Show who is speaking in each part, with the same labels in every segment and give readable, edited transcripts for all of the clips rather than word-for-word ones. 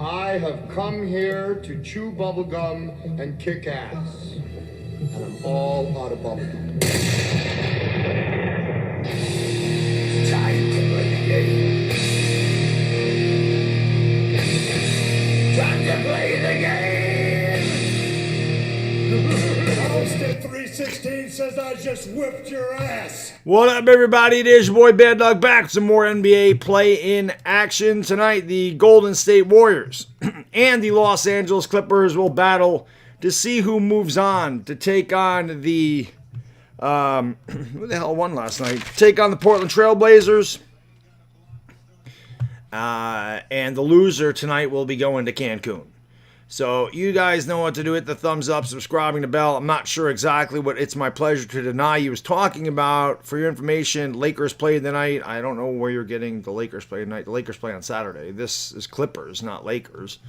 Speaker 1: I have come here to chew bubblegum and kick ass. And I'm all out of bubblegum. It's time to play the game. Time to play the game.
Speaker 2: Homestead 316 says I just whipped your ass.
Speaker 3: What up, everybody? It is your boy Baddog back with some more NBA play in action. Tonight, the Golden State Warriors and the Los Angeles Clippers will battle to see who moves on to take on the who the hell won last night? Take on the Portland Trailblazers. And the loser tonight will be going to Cancun. So you guys know what to do. Hit the thumbs up, subscribing the bell. I'm not sure exactly what It's My Pleasure to Deny you was talking about. For your information, Lakers played tonight. I don't know where you're getting the Lakers play tonight. The Lakers play on Saturday. This is Clippers, not Lakers.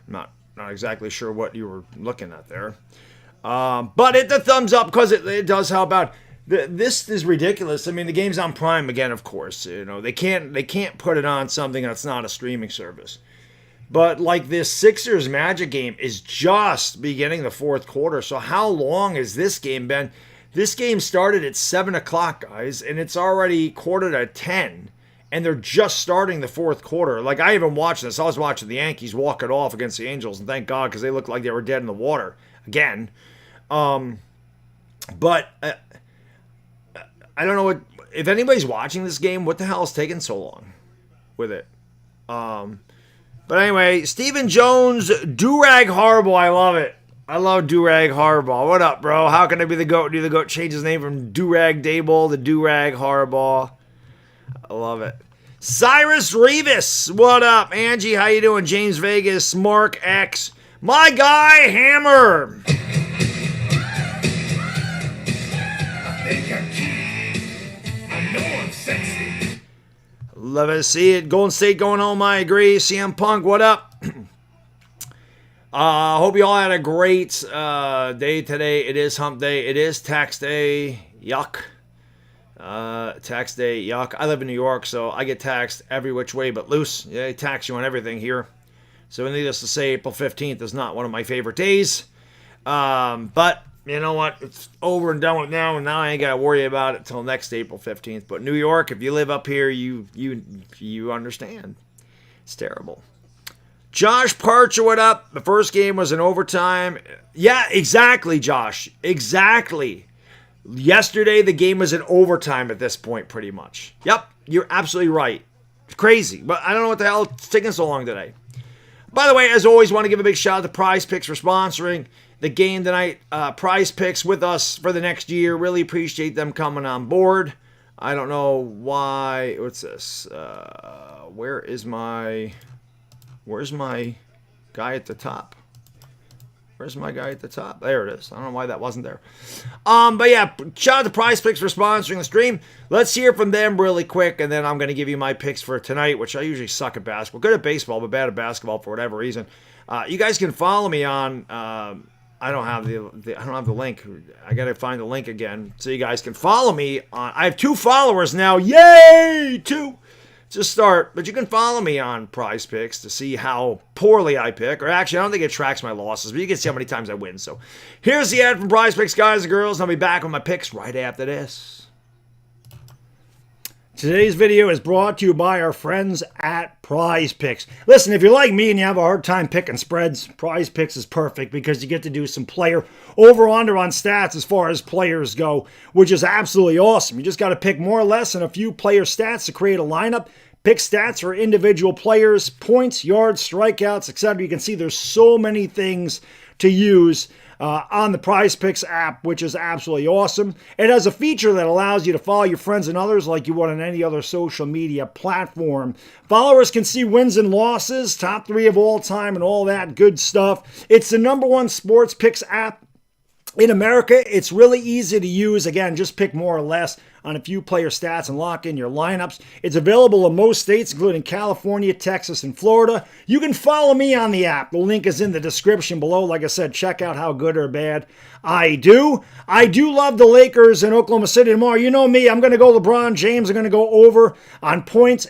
Speaker 3: I'm not exactly sure what you were looking at there. But hit the thumbs up because it does help out. This is ridiculous. I mean, the game's on Prime again, of course. You know, they can't put it on something that's not a streaming service. But like this Sixers Magic game is just beginning the fourth quarter. So how long has this game been? This game started at 7 o'clock, guys, and it's already quarter to 10. And they're just starting the fourth quarter. Like, I even watched this. I was watching the Yankees walk it off against the Angels, and thank God, because they looked like they were dead in the water again. But I don't know what, if anybody's watching this game, what the hell is taking so long with it? But anyway, Stephen Jones, Durag Harbaugh, I love it. I love Durag Harbaugh. What up, bro? How can I be the GOAT? Do the GOAT change his name from Durag Daboll to Durag Harbaugh? I love it. Cyrus Revis, what up? Angie, how you doing? James Vegas, Mark X, my guy, Hammer.
Speaker 2: I think I'm cute. I know I'm sexy.
Speaker 3: Love to see it. Golden State going home, I agree. CM Punk, what up? Hope you all had a great day today. It is hump day. It is tax day. Yuck. Tax day, yuck. I live in New York, so I get taxed every which way but loose. Yeah, they tax you on everything here. So needless to say, April 15th is not one of my favorite days. But you know what? It's over and done with now, and now I ain't got to worry about it till next April 15th. But New York, if you live up here, you understand. It's terrible. Josh Parcher, what up? The first game was in overtime. Yeah, exactly, Josh. Exactly. Yesterday, the game was in overtime at this point, pretty much. Yep, you're absolutely right. It's crazy, but I don't know what the hell it's taking so long today. By the way, as always, want to give a big shout out to PrizePicks for sponsoring the game tonight. PrizePicks with us for the next year. Really appreciate them coming on board. I don't know why. What's this? Where's my guy at the top? Where's my guy at the top? There it is. I don't know why that wasn't there. But yeah, shout out to PrizePicks for sponsoring the stream. Let's hear from them really quick, and then I'm going to give you my picks for tonight, which I usually suck at basketball. Good at baseball, but bad at basketball for whatever reason. You guys can follow me on. I don't have the link. I got to find the link again so you guys can follow me on. I have 2 followers now. Yay, 2. To start, but you can follow me on PrizePicks to see how poorly I pick, or actually I don't think it tracks my losses, but you can see how many times I win. So here's the ad from PrizePicks, guys and girls, and I'll be back with my picks right after this. Today's video is brought to you by our friends at PrizePicks. Listen, if you're like me and you have a hard time picking spreads, PrizePicks is perfect because you get to do some player over-under on stats as far as players go, which is absolutely awesome. You just got to pick more or less than a few player stats to create a lineup. Pick stats for individual players, points, yards, strikeouts, etc. You can see there's so many things to use on the PrizePicks app, which is absolutely awesome. It has a feature that allows you to follow your friends and others like you would on any other social media platform. Followers can see wins and losses, top 3 of all time, and all that good stuff. It's the #1 sports picks app in America. It's really easy to use. Again, just pick more or less on a few player stats and lock in your lineups. It's available in most states, including California, Texas, and Florida. You can follow me on the app. The link is in the description below. Like I said, check out how good or bad I do. I do love the Lakers in Oklahoma City tomorrow. You know me. I'm going to go LeBron James. I'm going to go over on points.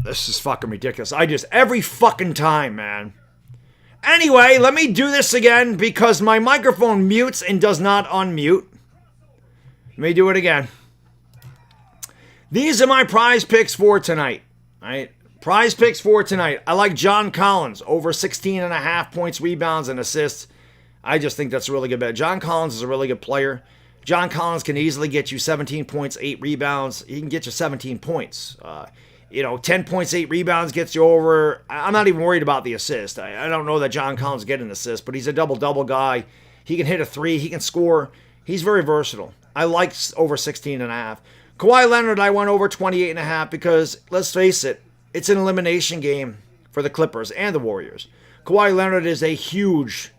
Speaker 3: This is fucking ridiculous. Every fucking time, man. Anyway, let me do this again because my microphone mutes and does not unmute. Let me do it again. These are my prize picks for tonight. All right? Prize picks for tonight. I like John Collins, over 16.5 points, rebounds, and assists. I just think that's a really good bet. John Collins is a really good player. John Collins can easily get you 17 points, 8 rebounds. He can get you 17 points. 10 points, 8 rebounds gets you over. I'm not even worried about the assist. I don't know that John Collins get an assist, but he's a double-double guy. He can hit a 3. He can score. He's very versatile. I like over 16.5. Kawhi Leonard, I went over 28.5 because, let's face it, it's an elimination game for the Clippers and the Warriors. Kawhi Leonard is a huge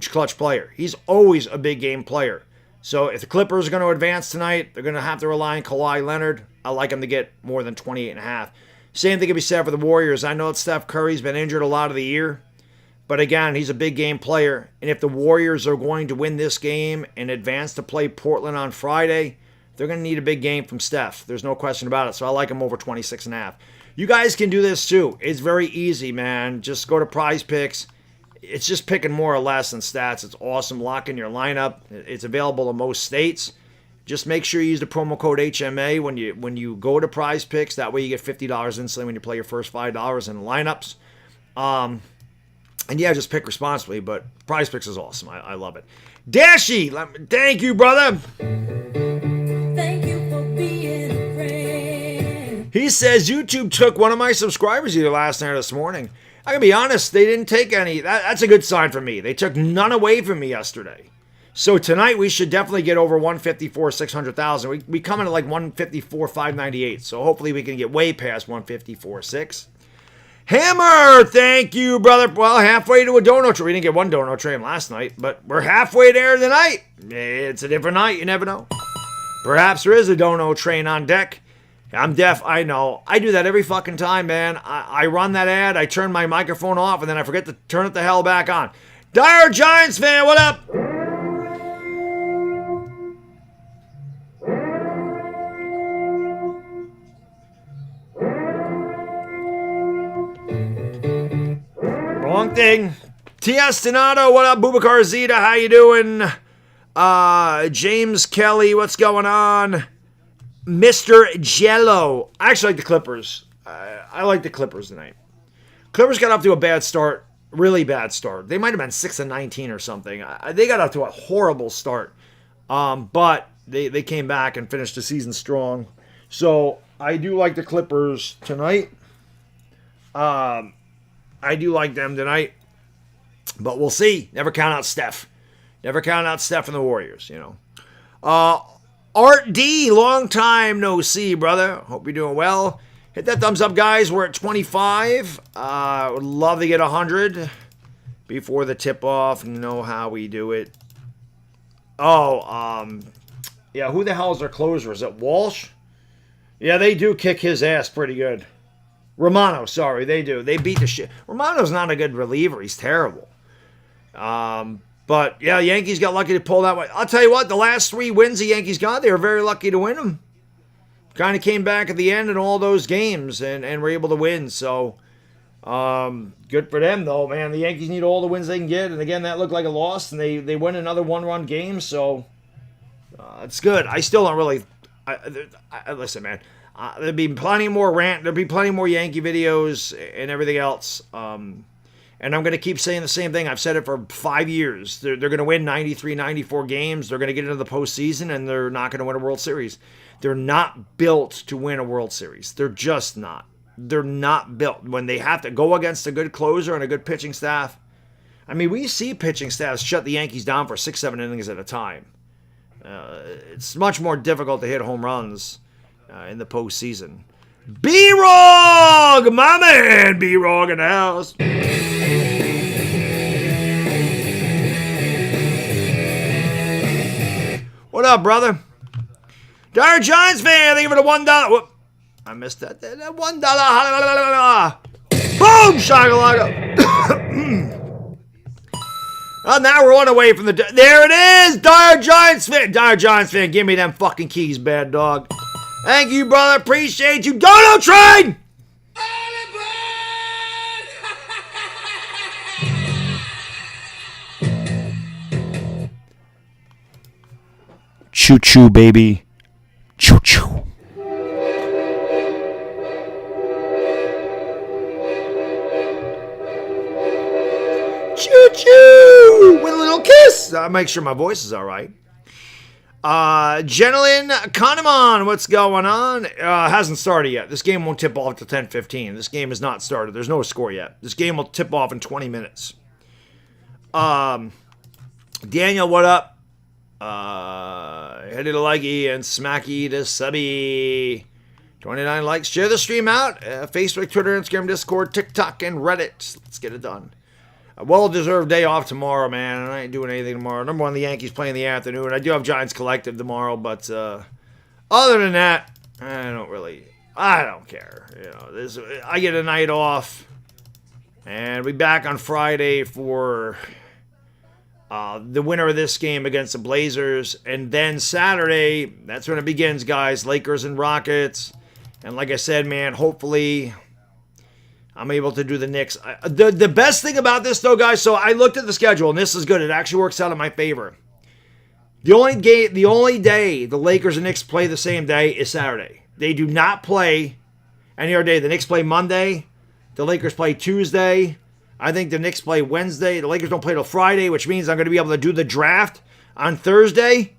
Speaker 3: clutch player. He's always a big game player. So if the Clippers are going to advance tonight, they're going to have to rely on Kawhi Leonard. I like him to get more than 28.5. Same thing can be said for the Warriors. I know that Steph Curry's been injured a lot of the year. But again, he's a big game player. And if the Warriors are going to win this game and advance to play Portland on Friday, they're going to need a big game from Steph. There's no question about it. So I like him over 26.5. You guys can do this too. It's very easy, man. Just go to PrizePicks. It's just picking more or less than stats. It's awesome. Lock in your lineup. It's available in most states. Just make sure you use the promo code HMA when you go to PrizePicks. That way you get $50 instantly when you play your first $5 in lineups. And yeah, just pick responsibly. But PrizePicks is awesome. I love it. Dashy, thank you, brother.
Speaker 4: Thank you for being a friend.
Speaker 3: He says YouTube took one of my subscribers either last night or this morning. I can be honest, they didn't take any. That's a good sign for me. They took none away from me yesterday. So tonight we should definitely get over 154, 600,000. We come in at like 154, 598. So hopefully we can get way past 154, 6. Hammer, thank you, brother. Well, halfway to a dono train. We didn't get one dono train last night, but we're halfway there tonight. It's a different night. You never know. Perhaps there is a dono train on deck. I'm deaf, I know. I do that every fucking time, man. I run that ad, I turn my microphone off, and then I forget to turn it the hell back on. Dire Giants fan, what up? Wrong thing. T.S. Donato, what up? Bubakar Zeta, how you doing? James Kelly, what's going on? Mr. Jello. I actually like the Clippers. I like the Clippers tonight. Clippers got off to a bad start. Really bad start. They might have been 6-19 or something. They got off to a horrible start. But they came back and finished the season strong. So I do like the Clippers tonight. I do like them tonight. But we'll see. Never count out Steph. Never count out Steph and the Warriors, you know. Art D, long time no see, brother. Hope you're doing well. Hit that thumbs up, guys. We're at 25. Would love to get 100 before the tip-off. You know how we do it. Oh, yeah, who the hell is their closer? Is it Walsh? Yeah, they do kick his ass pretty good. Romano, sorry, they do. They beat the shit. Romano's not a good reliever. He's terrible. But, yeah, Yankees got lucky to pull that way. I'll tell you what, the last 3 wins the Yankees got, they were very lucky to win them. Kind of came back at the end in all those games and were able to win. So, good for them, though, man. The Yankees need all the wins they can get. And, again, that looked like a loss, and they win another one-run game. So, it's good. I still don't really... listen, man. There'll be plenty more There'll be plenty more Yankee videos and everything else. And I'm going to keep saying the same thing. I've said it for 5 years. They're going to win 93, 94 games. They're going to get into the postseason, and they're not going to win a World Series. They're not built to win a World Series. They're just not. They're not built. When they have to go against a good closer and a good pitching staff. I mean, we see pitching staffs shut the Yankees down for 6-7 innings at a time. It's much more difficult to hit home runs in the postseason. B-Rog! My man! B-Rog in the house. What up, brother? Dire Giants fan, thank you for the $1. Whoop. I missed that. That $1. Boom! Shakalaka. Well, now we're on away from the... There it is! Dire Giants fan. Dire Giants fan, give me them fucking keys, bad dog. Thank you, brother. Appreciate you. Dono train! Choo-choo, baby. Choo-choo. Choo-choo! With a little kiss. I'll make sure my voice is all right. Gentlemen, Kahneman, what's going on? Hasn't started yet. This game won't tip off till 10:15. This game is not started. There's no score yet. This game will tip off in 20 minutes. Daniel, what up? Hit it a likey and smacky to subby. 29 likes. Share the stream out. Facebook, Twitter, Instagram, Discord, TikTok, and Reddit. Let's get it done. A well-deserved day off tomorrow, man, and I ain't doing anything tomorrow. Number one, the Yankees play in the afternoon. I do have Giants Collective tomorrow, but other than that, I don't care. You know, I get a night off, and we'll be back on Friday for the winner of this game against the Blazers, and then Saturday, that's when it begins, guys. Lakers and Rockets, and like I said, man, hopefully I'm able to do the Knicks. The best thing about this, though, guys, so I looked at the schedule, and this is good. It actually works out in my favor. The only day the Lakers and Knicks play the same day is Saturday. They do not play any other day. The Knicks play Monday. The Lakers play Tuesday. I think the Knicks play Wednesday. The Lakers don't play till Friday, which means I'm going to be able to do the draft on Thursday.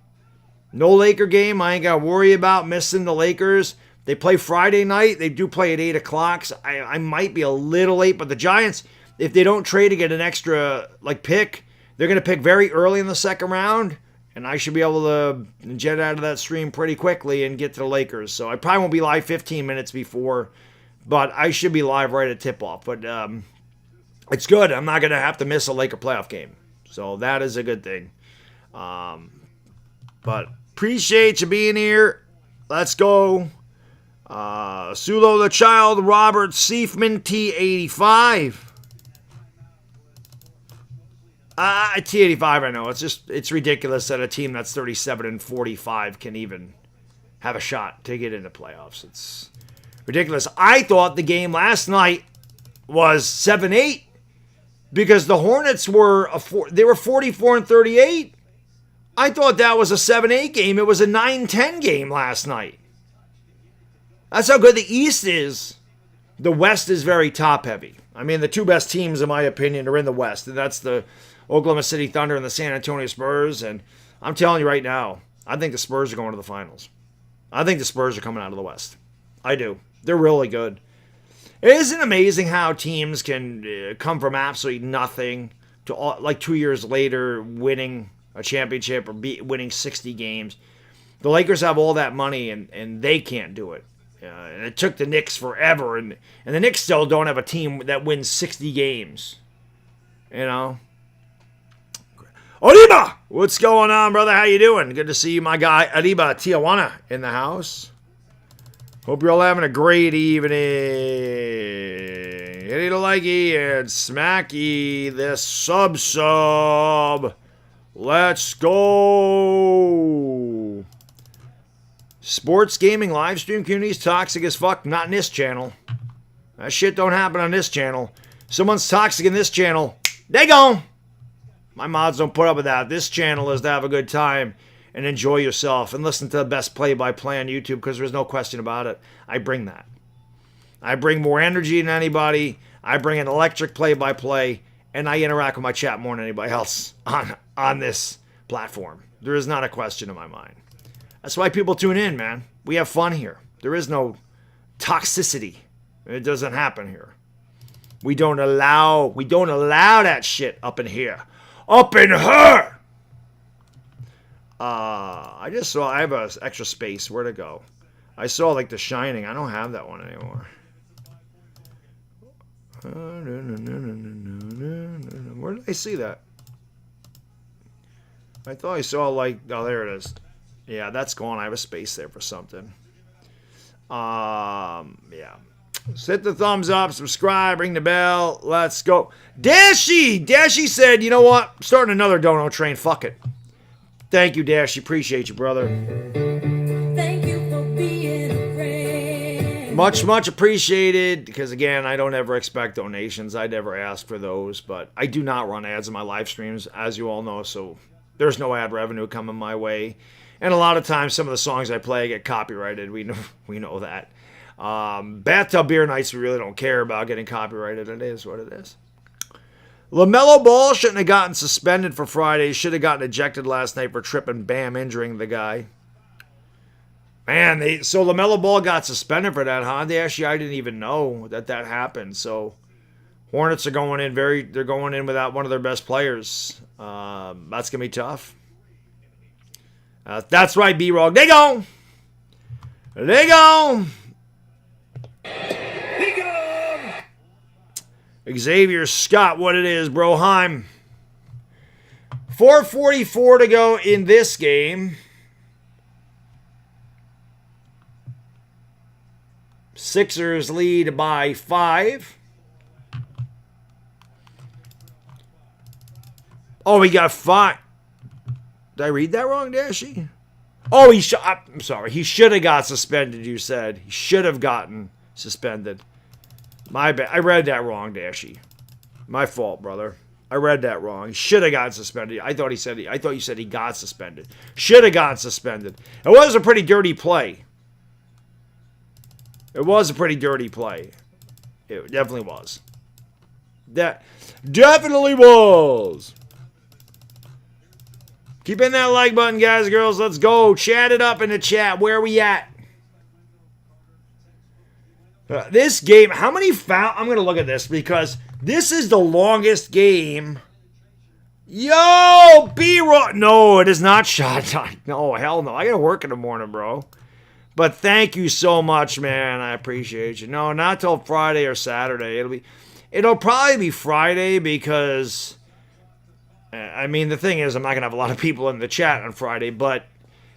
Speaker 3: No Laker game. I ain't got to worry about missing the Lakers. They play Friday night. They do play at 8 o'clock. So I might be a little late, but the Giants, if they don't trade to get an extra pick, they're going to pick very early in the second round, and I should be able to jet out of that stream pretty quickly and get to the Lakers. So I probably won't be live 15 minutes before, but I should be live right at tip-off. But it's good. I'm not going to have to miss a Laker playoff game. So that is a good thing. But appreciate you being here. Let's go. Sulo the Child, Robert Seifman, T85. T85, I know. It's ridiculous that a team that's 37-45 can even have a shot to get into playoffs. It's ridiculous. I thought the game last night was 7-8 because the Hornets were 44-38. I thought that was a 7-8 game. It was a 9-10 game last night. That's how good the East is. The West is very top-heavy. I mean, the two best teams, in my opinion, are in the West, and that's the Oklahoma City Thunder and the San Antonio Spurs. And I'm telling you right now, I think the Spurs are going to the finals. I think the Spurs are coming out of the West. I do. They're really good. Isn't it amazing how teams can come from absolutely nothing to, 2 years later, winning a championship or winning 60 games? The Lakers have all that money, and they can't do it. And it took the Knicks forever, and the Knicks still don't have a team that wins 60 games. You know? Ariba! What's going on, brother? How you doing? Good to see you, my guy. Ariba Tijuana in the house. Hope you're all having a great evening. Hit it a likey and smacky this sub. Let's go. Sports gaming live stream community is toxic as fuck. Not in this channel. That shit don't happen on this channel. Someone's toxic in this channel, they gone. My mods don't put up with that. This channel is to have a good time and enjoy yourself and listen to the best play-by-play on YouTube because there's no question about it. I bring that. I bring more energy than anybody. I bring an electric play-by-play, and I interact with my chat more than anybody else on this platform. There is not a question in my mind. That's why people tune in, man. We have fun here. There is no toxicity. It doesn't happen here. We don't allow that shit up in here. Up in her! I just saw, I have an extra space. Where'd it go? I saw The Shining. I don't have that one anymore. Where did I see that? I thought I saw oh, there it is. Yeah, that's gone. I have a space there for something. Yeah. Hit the thumbs up, subscribe, ring the bell. Let's go. Dashy said, you know what? I'm starting another dono train. Fuck it. Thank you, Dashy. Appreciate you, brother.
Speaker 4: Thank you for being a friend.
Speaker 3: Much appreciated. Because, again, I don't ever expect donations. I never ask for those. But I do not run ads in my live streams, as you all know. So there's no ad revenue coming my way. And a lot of times, some of the songs I play get copyrighted. We know that. Bathtub Beer Nights, we really don't care about getting copyrighted. It is what it is. LaMelo Ball shouldn't have gotten suspended for Friday. Should have gotten ejected last night for tripping Bam, injuring the guy. Man, so LaMelo Ball got suspended for that, huh? I didn't even know that happened. So Hornets are going in they're going in without one of their best players. That's gonna be tough. That's right, B-Rog. They go. They go. Xavier Scott, what it is, Broheim. 4:44 to go in this game. Sixers lead by 5. Oh, he got 5. Did I read that wrong, Dashy? Oh, I'm sorry. He should have got suspended, you said. He should have gotten suspended. My bad. I read that wrong, Dashy. My fault, brother. I read that wrong. He should have gotten suspended. I thought you said he got suspended. Should have gotten suspended. It was a pretty dirty play. It was a pretty dirty play. It definitely was. That definitely was. Keep in that like button, guys and girls. Let's go. Chat it up in the chat. Where are we at? This game, how many fouls? I'm going to look at this because this is the longest game. Yo, B-Rock. No, it is not shot time. No, hell no. I got to work in the morning, bro. But thank you so much, man. I appreciate you. No, not till Friday or Saturday. It'll probably be Friday because, I mean, the thing is, I'm not going to have a lot of people in the chat on Friday, but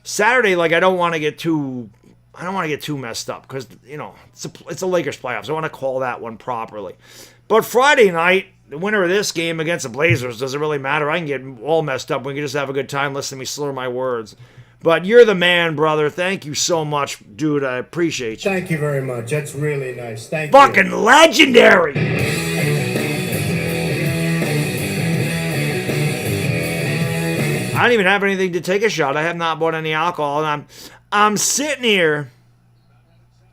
Speaker 3: Saturday, like, I don't want to get too messed up because, you know, it's a Lakers playoffs. I want to call that one properly. But Friday night, the winner of this game against the Blazers, doesn't really matter. I can get all messed up. We can just have a good time listening to me slur my words. But you're the man, brother. Thank you so much, dude. I appreciate you.
Speaker 1: Thank you very much. That's really nice. Thank
Speaker 3: Fucking
Speaker 1: you.
Speaker 3: legendary. I don't even have anything to take a shot. I have not bought any alcohol, and I'm sitting here.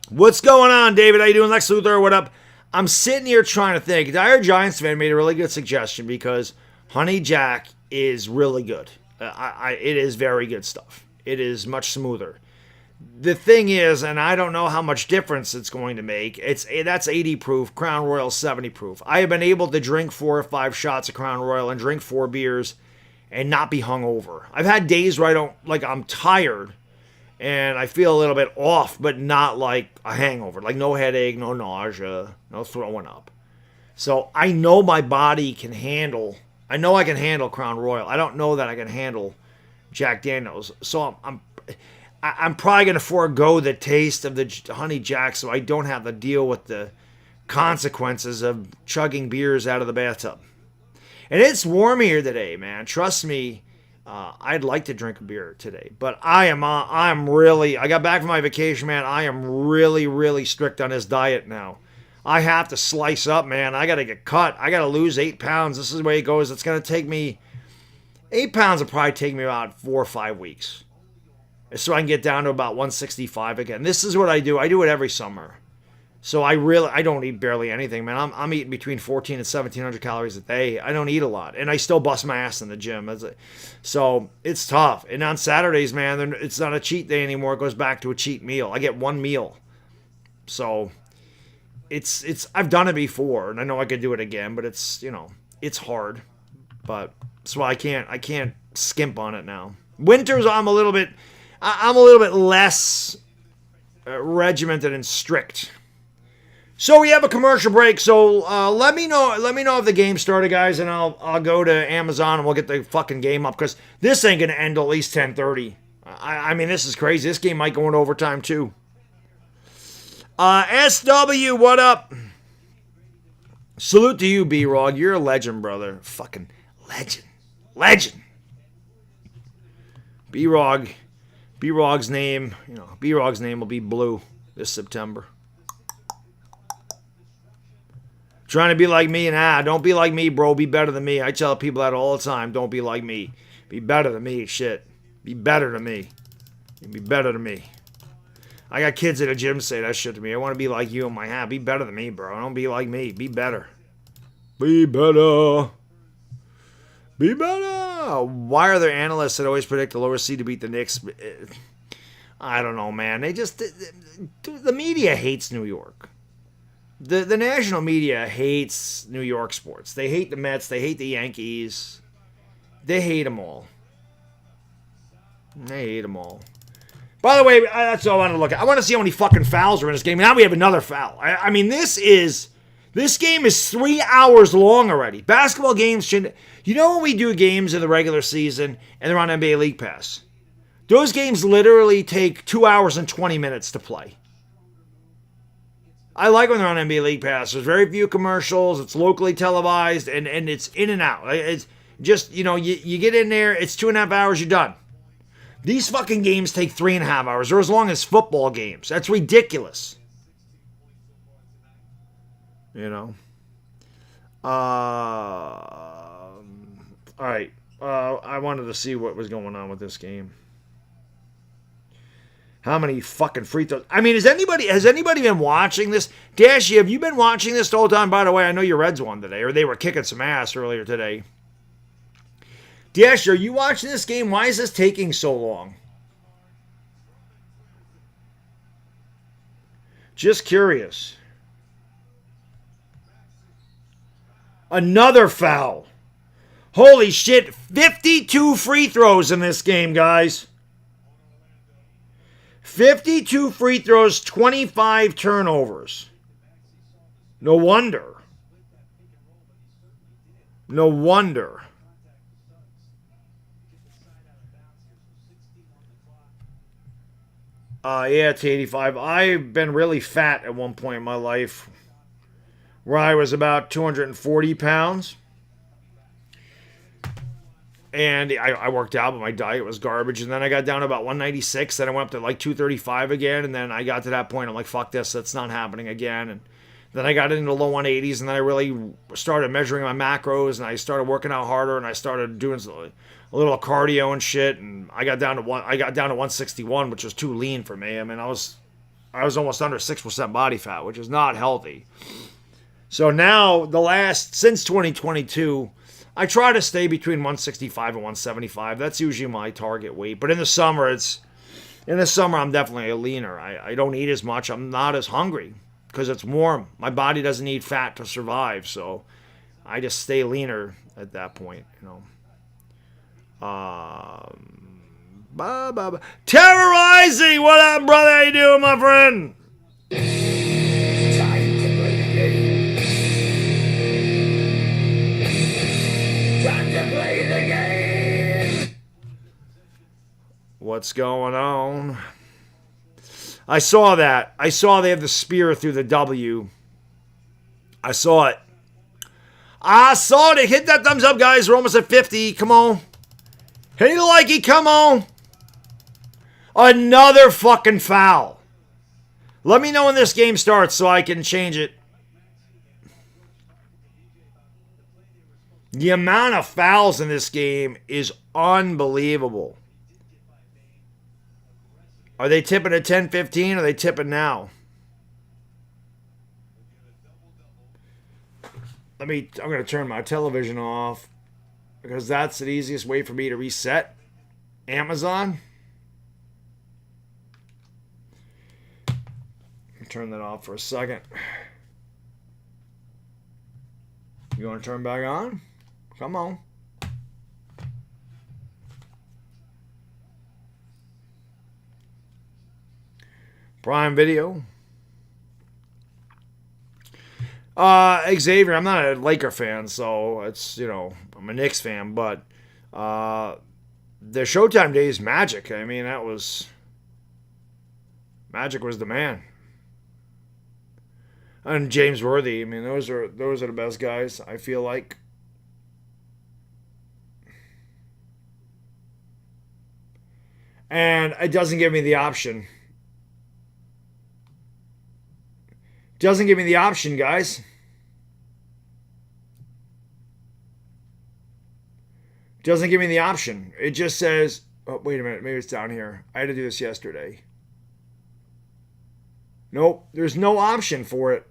Speaker 3: What's going on, David? How you doing? Lex Luthor, what up? I'm sitting here trying to think. Dire Giants fan made a really good suggestion because Honey Jack is really good. It is very good stuff. It is much smoother. The thing is, and I don't know how much difference it's going to make, that's 80 proof, Crown Royal 70 proof. I have been able to drink 4 or 5 shots of Crown Royal and drink 4 beers and not be hungover. I've had days where I'm tired and I feel a little bit off, but not like a hangover. Like no headache, no nausea, no throwing up. So I know my body can handle, I know I can handle Crown Royal. I don't know that I can handle Jack Daniels. So I'm probably going to forego the taste of the Honey Jack so I don't have to deal with the consequences of chugging beers out of the bathtub. And it's warm here today, man. Trust me, I'd like to drink a beer today. But I got back from my vacation, man. I am really, really strict on this diet now. I have to slice up, man. I got to get cut. I got to lose 8 pounds. This is the way it goes. It's going to take me, 8 pounds will probably take me about 4 or 5 weeks. So I can get down to about 165 again. This is what I do. I do it every summer. So I don't eat barely anything, man. I'm eating between 14 and 1,700 calories a day. I don't eat a lot. And I still bust my ass in the gym. So it's tough. And on Saturdays, man, it's not a cheat day anymore. It goes back to a cheat meal. I get 1 meal. So I've done it before, and I know I could do it again, but it's hard. But so I can't skimp on it now. Winters, I'm a little bit less regimented and strict. So we have a commercial break. So let me know if the game started, guys, and I'll go to Amazon and we'll get the fucking game up because this ain't gonna end till at least 10:30. I mean, this is crazy. This game might go into overtime too. SW, what up? Salute to you, B-Rog. You're a legend, brother. Fucking legend. B-Rog's name, B-Rog's name will be blue this September. Trying to be like me, don't be like me, bro. Be better than me. I tell people that all the time. Don't be like me. Be better than me, shit. Be better than me. Be better than me. I got kids at the gym say that shit to me. I want to be like you in my hat. Be better than me, bro. Don't be like me. Be better. Be better. Be better. Why are there analysts that always predict the lower seed to beat the Knicks? I don't know, man. The media hates New York. The national media hates New York sports. They hate the Mets. They hate the Yankees. They hate them all. They hate them all. By the way, that's all I want to look at. I want to see how many fucking fouls are in this game. Now we have another foul. I mean, this game is 3 hours long already. Basketball games should... You know when we do games in the regular season and they're on NBA League Pass? Those games literally take 2 hours and 20 minutes to play. I like when they're on NBA League Pass. There's very few commercials. It's locally televised, and it's in and out. It's just, you get in there, it's 2.5 hours, you're done. These fucking games take 3.5 hours. They're as long as football games. That's ridiculous. All right. I wanted to see what was going on with this game. How many fucking free throws? I mean, has anybody been watching this? Dashy, have you been watching this the whole time? By the way, I know your Reds won today, or they were kicking some ass earlier today. Dash, are you watching this game? Why is this taking so long? Just curious. Another foul. Holy shit. 52 free throws in this game, guys. 52 free throws, 25 turnovers. No wonder. No wonder. Yeah, it's 85. I've been really fat at one point in my life where I was about 240 pounds. And I worked out, but my diet was garbage. And then I got down to about 196. Then I went up to like 235 again. And then I got to that point. I'm like, fuck this. That's not happening again. And then I got into the low 180s. And then I really started measuring my macros. And I started working out harder. And I started doing a little cardio and shit. And I got down to 161, which was too lean for me. I mean, I was almost under 6% body fat, which is not healthy. So now, since 2022, I try to stay between 165 and 175. That's usually my target weight. But in the summer, I'm definitely a leaner. I don't eat as much. I'm not as hungry because it's warm. My body doesn't need fat to survive. So I just stay leaner at that point, Terrorizing! What up, brother? How you doing, my friend?
Speaker 2: Time to play the game. Time to play the game.
Speaker 3: What's going on? I saw that. I saw they have the spear through the W. I saw it. Hit that thumbs up, guys. We're almost at 50. Come on. Hit a likey. Come on. Another fucking foul. Let me know when this game starts so I can change it. The amount of fouls in this game is unbelievable. Are they tipping at 10-15 or are they tipping now? I'm going to turn my television off because that's the easiest way for me to reset Amazon. Turn that off for a second. You want to turn back on? Come on. Prime Video. Xavier, I'm not a Laker fan, so it's, I'm a Knicks fan, but the Showtime days, Magic. I mean, Magic was the man. And James Worthy. I mean, those are the best guys, I feel like. And it doesn't give me the option. Doesn't give me the option, guys. Doesn't give me the option. It just says, oh, wait a minute. Maybe it's down here. I had to do this yesterday. Nope. There's no option for it.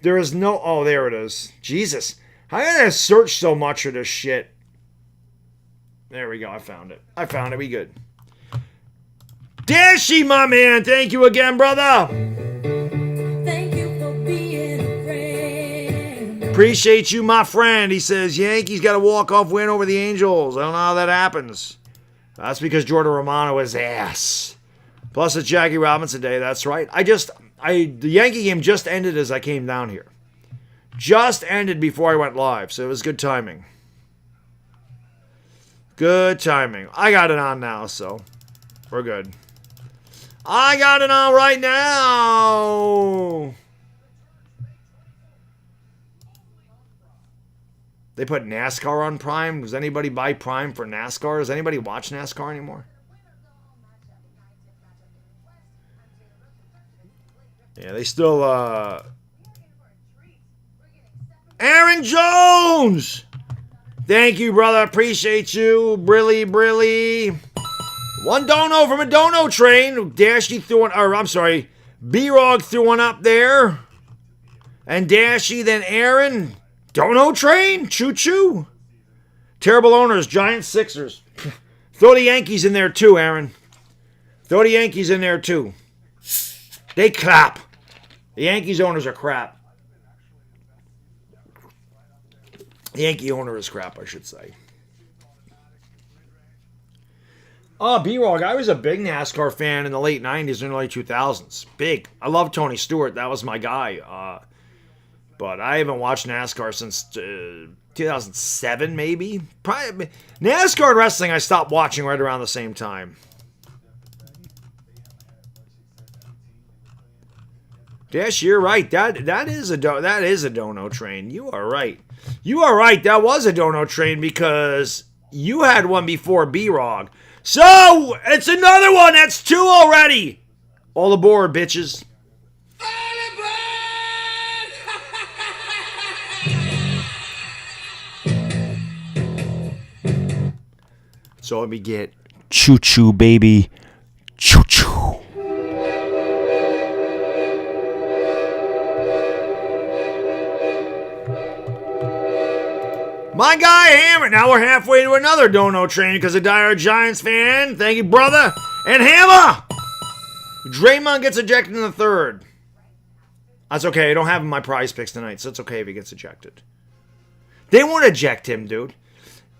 Speaker 3: There is no, oh, there it is. Jesus. How did I search so much for this shit? There we go. I found it. We good. Dashy, my man. Thank you again, brother.
Speaker 4: Thank you for being a friend.
Speaker 3: Appreciate you, my friend. He says, Yankees got a walk-off win over the Angels. I don't know how that happens. That's because Jordan Romano is ass. Plus, it's Jackie Robinson Day. That's right. The Yankee game just ended as I came down here. Just ended before I went live, so it was good timing. Good timing. I got it on now, so we're good. I got it on right now. They put NASCAR on Prime. Does anybody buy Prime for NASCAR? Does anybody watch NASCAR anymore? Yeah, they still, Aaron Jones! Thank you, brother. Appreciate you. Brilly. One dono from a dono train. Dashy threw one, or I'm sorry, B-Rog threw one up there. And Dashy, then Aaron. Dono train. Choo-choo. Terrible owners. Giants, Sixers. Throw the Yankees in there too, Aaron. Throw the Yankees in there too. They clap. The Yankees owners are crap. The Yankee owner is crap, I should say. Oh, B-Rog, I was a big NASCAR fan in the late 90s and early 2000s. Big. I love Tony Stewart. That was my guy. But I haven't watched NASCAR since 2007, maybe. Probably, NASCAR and wrestling I stopped watching right around the same time. Dash, you're right. That is a dono train. You are right. That was a dono train because you had one before B-Rog. So it's another one. That's two already. All aboard, bitches. So let me get choo-choo, baby. Choo-choo. My guy Hammer. Now we're halfway to another dono train because of diehard Giants fan. Thank you, brother. And Hammer. Draymond gets ejected in the third. That's okay. I don't have him in my prize picks tonight, so it's okay if he gets ejected. They won't eject him, dude.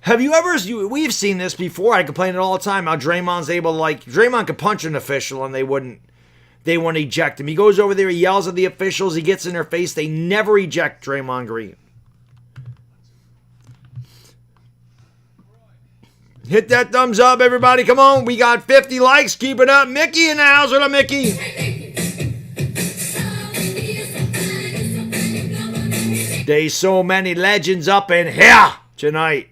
Speaker 3: Have you ever... We've seen this before. I complain it all the time how Draymond's able to, Draymond could punch an official and they wouldn't eject him. He goes over there, he yells at the officials, he gets in their face. They never eject Draymond Green. Hit that thumbs up, everybody. Come on. We got 50 likes. Keep it up. Mickey in the house. What up, Mickey? There's so many legends up in here tonight.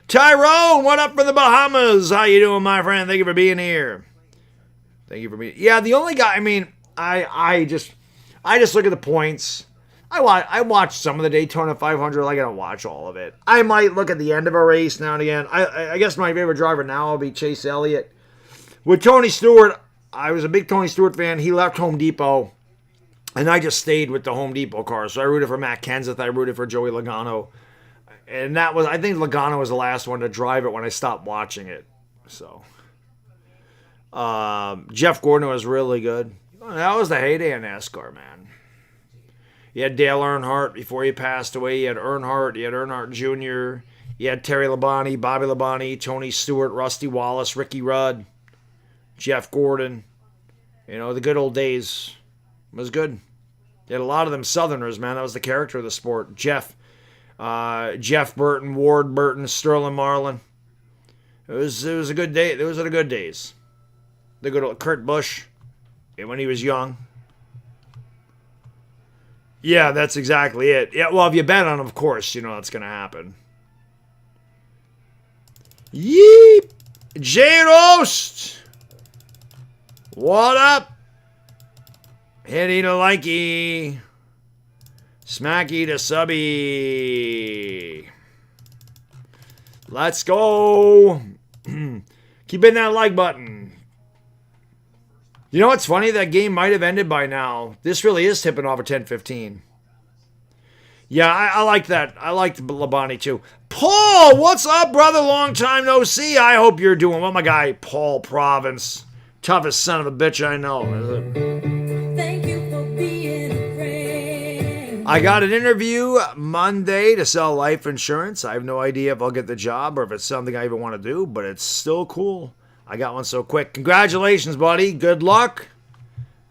Speaker 3: Tyrone, what up from the Bahamas? How you doing, my friend? Thank you for being here. Yeah, the only guy, I just look at the points. I watch some of the Daytona 500. I gotta watch all of it. I might look at the end of a race now and again. I guess my favorite driver now will be Chase Elliott. With Tony Stewart, I was a big Tony Stewart fan. He left Home Depot, and I just stayed with the Home Depot cars. So I rooted for Matt Kenseth. I rooted for Joey Logano. And I think Logano was the last one to drive it when I stopped watching it. So, Jeff Gordon was really good. That was the heyday of NASCAR, man. You had Dale Earnhardt before he passed away. You had Earnhardt Jr. You had Terry Labonte, Bobby Labonte, Tony Stewart, Rusty Wallace, Ricky Rudd, Jeff Gordon. You know, the good old days. It was good. You had a lot of them Southerners, man. That was the character of the sport. Jeff Burton, Ward Burton, Sterling Marlin. It was a good day. Those are the good days. The good old Kurt Busch, when he was young. Yeah, that's exactly it. Yeah, well, if you bet on him, of course, you know that's going to happen. Yeep! J-Roast! What up? Hitty to likey. Smacky to subby. Let's go. Keep hitting that like button. You know what's funny? That game might have ended by now. This really is tipping off a 10-15. Yeah, I like that. I like Labani too. Paul, what's up, brother? Long time no see. I hope you're doing well. My guy, Paul Province. Toughest son of a bitch I know.
Speaker 4: Thank you for being a friend.
Speaker 3: I got an interview Monday to sell life insurance. I have no idea if I'll get the job or if it's something I even want to do, but it's still cool. I got one so quick. Congratulations, buddy. Good luck.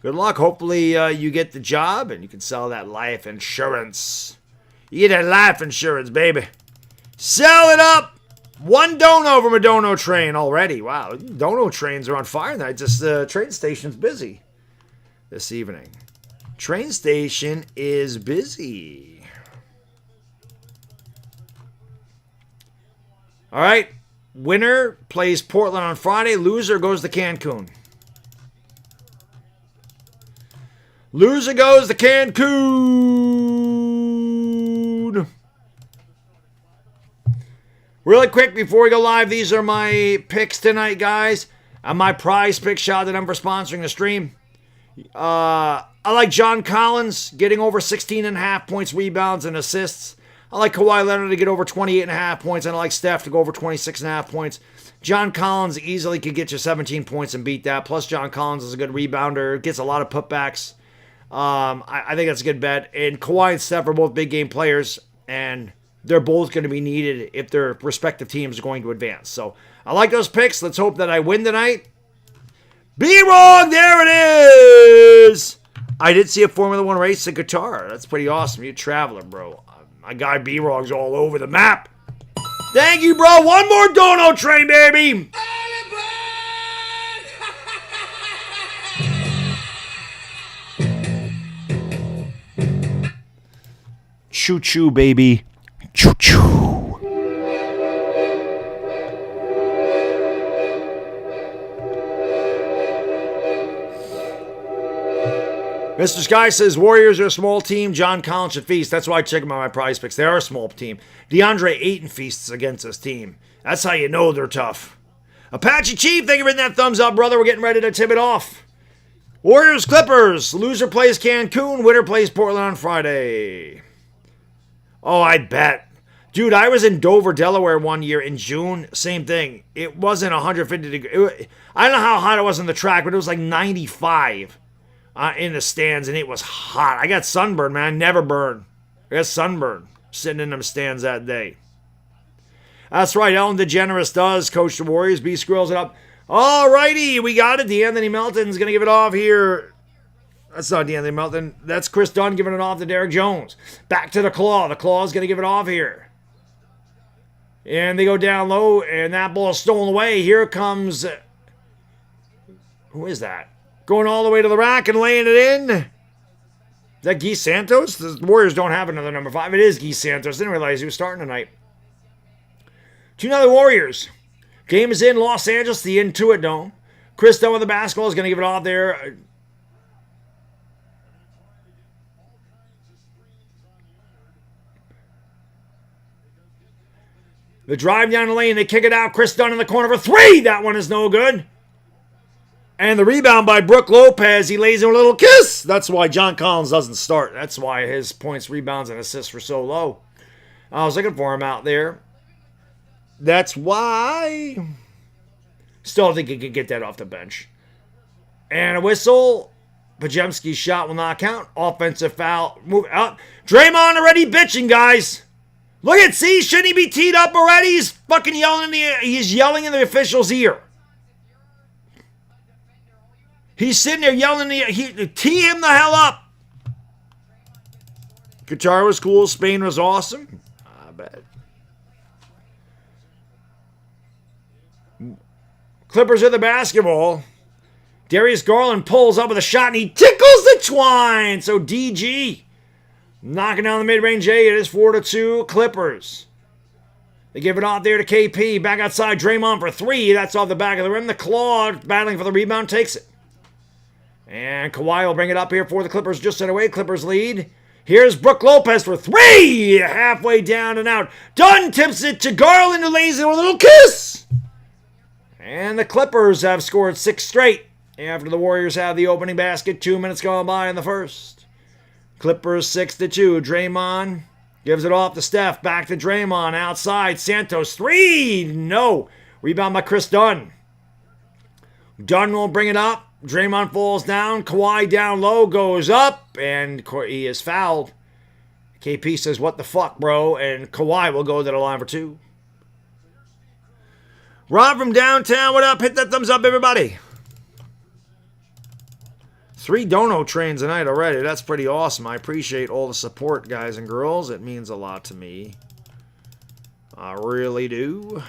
Speaker 3: Good luck. Hopefully you get the job and you can sell that life insurance. You get that life insurance, baby. Sell it up. One dono from a dono train already. Wow, dono trains are on fire tonight. Just the train station's busy this evening. Train station is busy. All right. Winner plays Portland on Friday. Loser goes to Cancun. Loser goes to Cancun. Really quick before we go live, these are my picks tonight, guys. And my prize pick. Shout out to them for sponsoring the stream. I like John Collins getting over 16.5 points, rebounds, and assists. I like Kawhi Leonard to get over 28.5 points, and I like Steph to go over 26.5 points. John Collins easily could get you 17 points and beat that. Plus, John Collins is a good rebounder, gets a lot of putbacks. I think that's a good bet. And Kawhi and Steph are both big game players, and they're both going to be needed if their respective teams are going to advance. So I like those picks. Let's hope that I win tonight. Be wrong. There it is. I did see a Formula One race in Qatar. That's pretty awesome. You're a traveler, bro. My guy B-Wrong's all over the map. Thank you, bro. One more dono train, baby. Choo-choo, baby. Choo-choo. Mr. Sky says, Warriors are a small team. John Collins should feast. That's why I check them on my prize picks. They are a small team. DeAndre Ayton feasts against this team. That's how you know they're tough. Apache Chief, thank you for hitting that thumbs up, brother. We're getting ready to tip it off. Warriors, Clippers. Loser plays Cancun. Winner plays Portland on Friday. Oh, I bet. Dude, I was in Dover, Delaware one year in June. Same thing. It wasn't 150 degrees. I don't know how hot it was on the track, but it was like 95 in the stands, and it was hot. I got sunburned, man. I never burn. I got sunburned sitting in them stands that day. That's right. Ellen DeGeneres does coach the Warriors. B scrolls it up. All righty. We got it. DeAnthony Melton's going to give it off here. That's not DeAnthony Melton. That's Chris Dunn giving it off to Derek Jones. Back to the Claw. The Claw's going to give it off here. And they go down low, and that ball is stolen away. Here comes... who is that? Going all the way to the rack and laying it in. Is that Guy Santos? The Warriors don't have another number 5. It is Guy Santos. Didn't realize he was starting tonight. 2-0 Warriors. Game is in Los Angeles, the Intuit Dome. Chris Dunn with the basketball is going to give it off there. The drive down the lane. They kick it out. Chris Dunn in the corner for 3. That one is no good. And the rebound by Brook Lopez. He lays him a little kiss. That's why John Collins doesn't start. That's why his points, rebounds, and assists were so low. I was looking for him out there. That's why. Still think he could get that off the bench. And a whistle. Pajemski's shot will not count. Offensive foul. Move out. Draymond already bitching, guys. Look at, see, shouldn't he be teed up already? He's fucking yelling he's yelling in the official's ear. He's sitting there yelling, tee him the hell up. Qatar was cool. Spain was awesome. I bet. Clippers are the basketball. Darius Garland pulls up with a shot, and he tickles the twine. So DG knocking down the mid-range A. It is 4-2 Clippers. They give it off there to KP. Back outside, Draymond for 3. That's off the back of the rim. The Claw battling for the rebound takes it. And Kawhi will bring it up here for the Clippers just in a way. Clippers lead. Here's Brooke Lopez for 3. Halfway down and out. Dunn tips it to Garland, who lays it with a little kiss. And the Clippers have scored 6 straight after the Warriors have the opening basket. 2 minutes gone by in the first. Clippers 6-2. Draymond gives it off to Steph. Back to Draymond. Outside. Santos 3. No. Rebound by Chris Dunn. Dunn won't bring it up. Draymond falls down. Kawhi down low, goes up, and he is fouled. KP says, what the fuck, bro? And Kawhi will go to the line for 2. Rob from downtown, what up? Hit that thumbs up, everybody. 3 dono trains tonight already. That's pretty awesome. I appreciate all the support, guys and girls. It means a lot to me. I really do.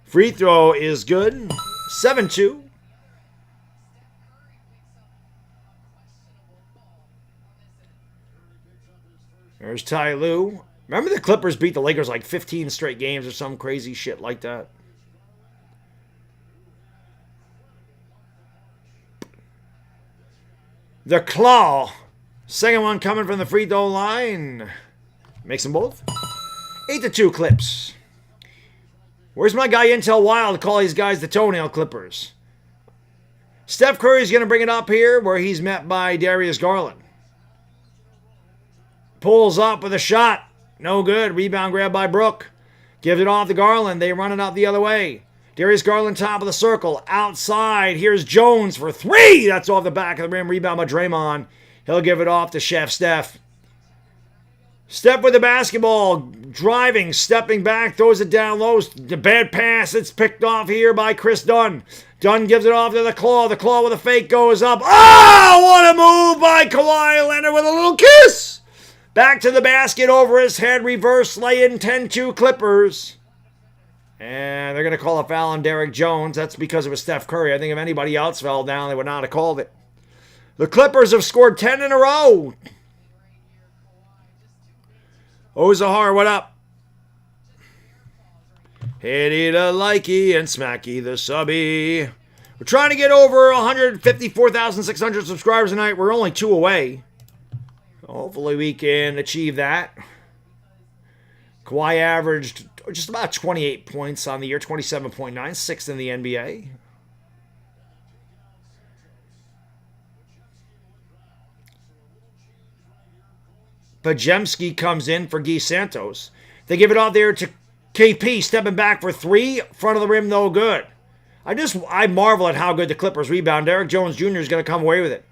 Speaker 3: Free throw is good. 7-2. There's Ty Lue. Remember the Clippers beat the Lakers like 15 straight games or some crazy shit like that? The Claw. Second one coming from the free throw line. Makes them both. 8-2 Clips. Where's my guy Intel Wild to call these guys the Toenail Clippers? Steph Curry's going to bring it up here where he's met by Darius Garland. Pulls up with a shot. No good. Rebound grab by Brooke. Gives it off to Garland. They run it out the other way. Darius Garland top of the circle. Outside. Here's Jones for 3. That's off the back of the rim. Rebound by Draymond. He'll give it off to Chef Steph. Steph with the basketball, driving, stepping back, throws it down low. The bad pass, it's picked off here by Chris Dunn. Dunn gives it off to the Claw. The Claw with a fake goes up. Oh, what a move by Kawhi Leonard with a little kiss. Back to the basket, over his head, reverse lay-in, 10-2 Clippers. And they're going to call a foul on Derek Jones. That's because it was Steph Curry. I think if anybody else fell down, they would not have called it. The Clippers have scored 10 in a row. Ozahar, what up? Hitty the likey and smacky the subby. We're trying to get over 154,600 subscribers tonight. We're only 2 away. Hopefully we can achieve that. Kawhi averaged just about 28 points on the year, 27.9, 6th in the NBA. Pajemski comes in for Guy Santos. They give it off there to KP, stepping back for 3. Front of the rim, no good. I marvel at how good the Clippers rebound. Derek Jones Jr. is going to come away with it.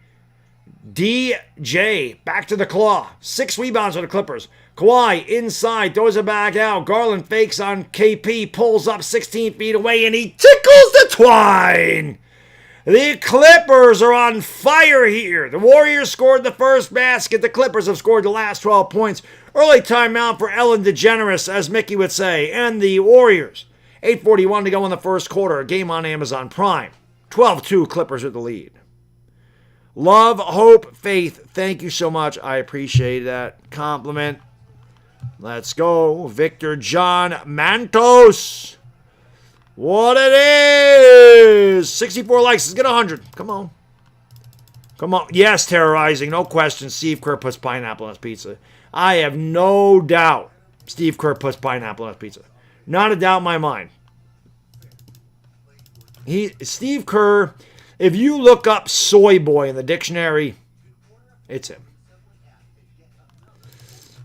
Speaker 3: DJ, back to the Claw. 6 rebounds for the Clippers. Kawhi inside, throws it back out. Garland fakes on KP, pulls up 16 feet away, and he tickles the twine. The Clippers are on fire here. The Warriors scored the first basket. The Clippers have scored the last 12 points. Early timeout for Ellen DeGeneres, as Mickey would say. And the Warriors. 8:41 to go in the first quarter. A game on Amazon Prime. 12-2 Clippers with the lead. Love, hope, faith. Thank you so much. I appreciate that compliment. Let's go. Victor John Mantos. What it is. 64 likes. Let's get 100. Come on. Come on. Yes, terrorizing. No question. Steve Kerr puts pineapple on his pizza. I have no doubt Steve Kerr puts pineapple on his pizza. Not a doubt in my mind. Steve Kerr, if you look up soy boy in the dictionary, it's him.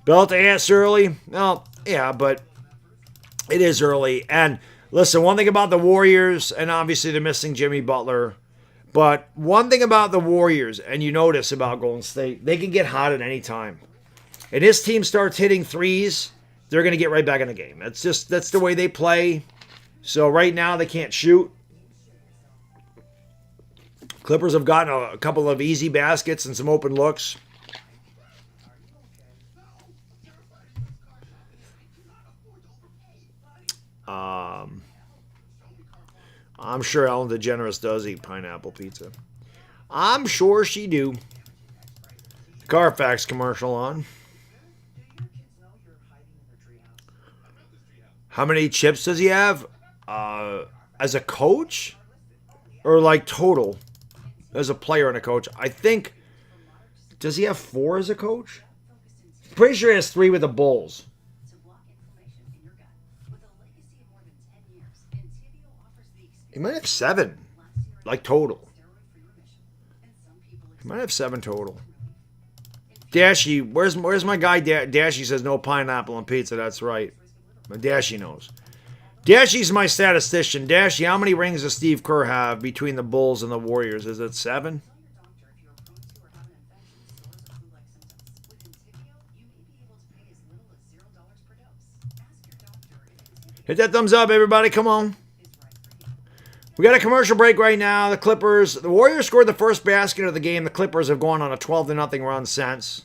Speaker 3: Bell to ass early? Well, yeah, but it is early. And listen, one thing about the Warriors, and obviously they're missing Jimmy Butler, but one thing about the Warriors, and you notice about Golden State, they can get hot at any time. And this team starts hitting threes, they're going to get right back in the game. That's the way they play. So right now they can't shoot. Clippers have gotten a couple of easy baskets and some open looks. I'm sure Ellen DeGeneres does eat pineapple pizza. I'm sure she do. Carfax commercial on. How many chips does he have? As a coach? or like total as a player and a coach. I think, does he have 4 as a coach? Pretty sure he has 3 with the Bulls. He might have 7, like total. He might have 7 total. Dashy, where's my guy? Dashy says no pineapple on pizza. That's right. But Dashy knows. Dashy's my statistician. Dashy, how many rings does Steve Kerr have between the Bulls and the Warriors? Is it 7? Hit that thumbs up, everybody. Come on. We got a commercial break right now. The Warriors scored the first basket of the game. The Clippers have gone on a 12-0 run since.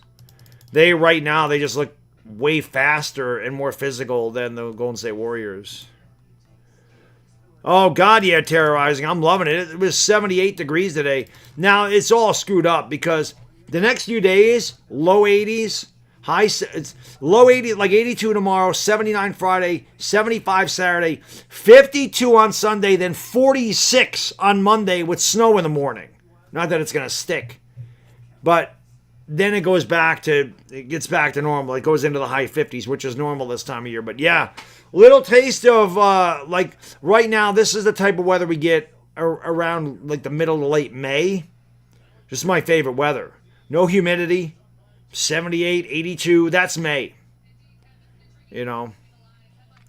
Speaker 3: Right now, they just look way faster and more physical than the Golden State Warriors. Oh, God, yeah, terrorizing. I'm loving it. It was 78 degrees today. Now, it's all screwed up because the next few days, low 80s, it's low 80s, like 82 tomorrow, 79 Friday, 75 Saturday, 52 on Sunday, then 46 on Monday with snow in the morning. Not that it's going to stick, but then it gets back to normal. It goes into the high 50s, which is normal this time of year. But yeah, little taste of like right now, this is the type of weather we get around like the middle to late May. Just my favorite weather. No humidity. 78, 82, that's May. You know,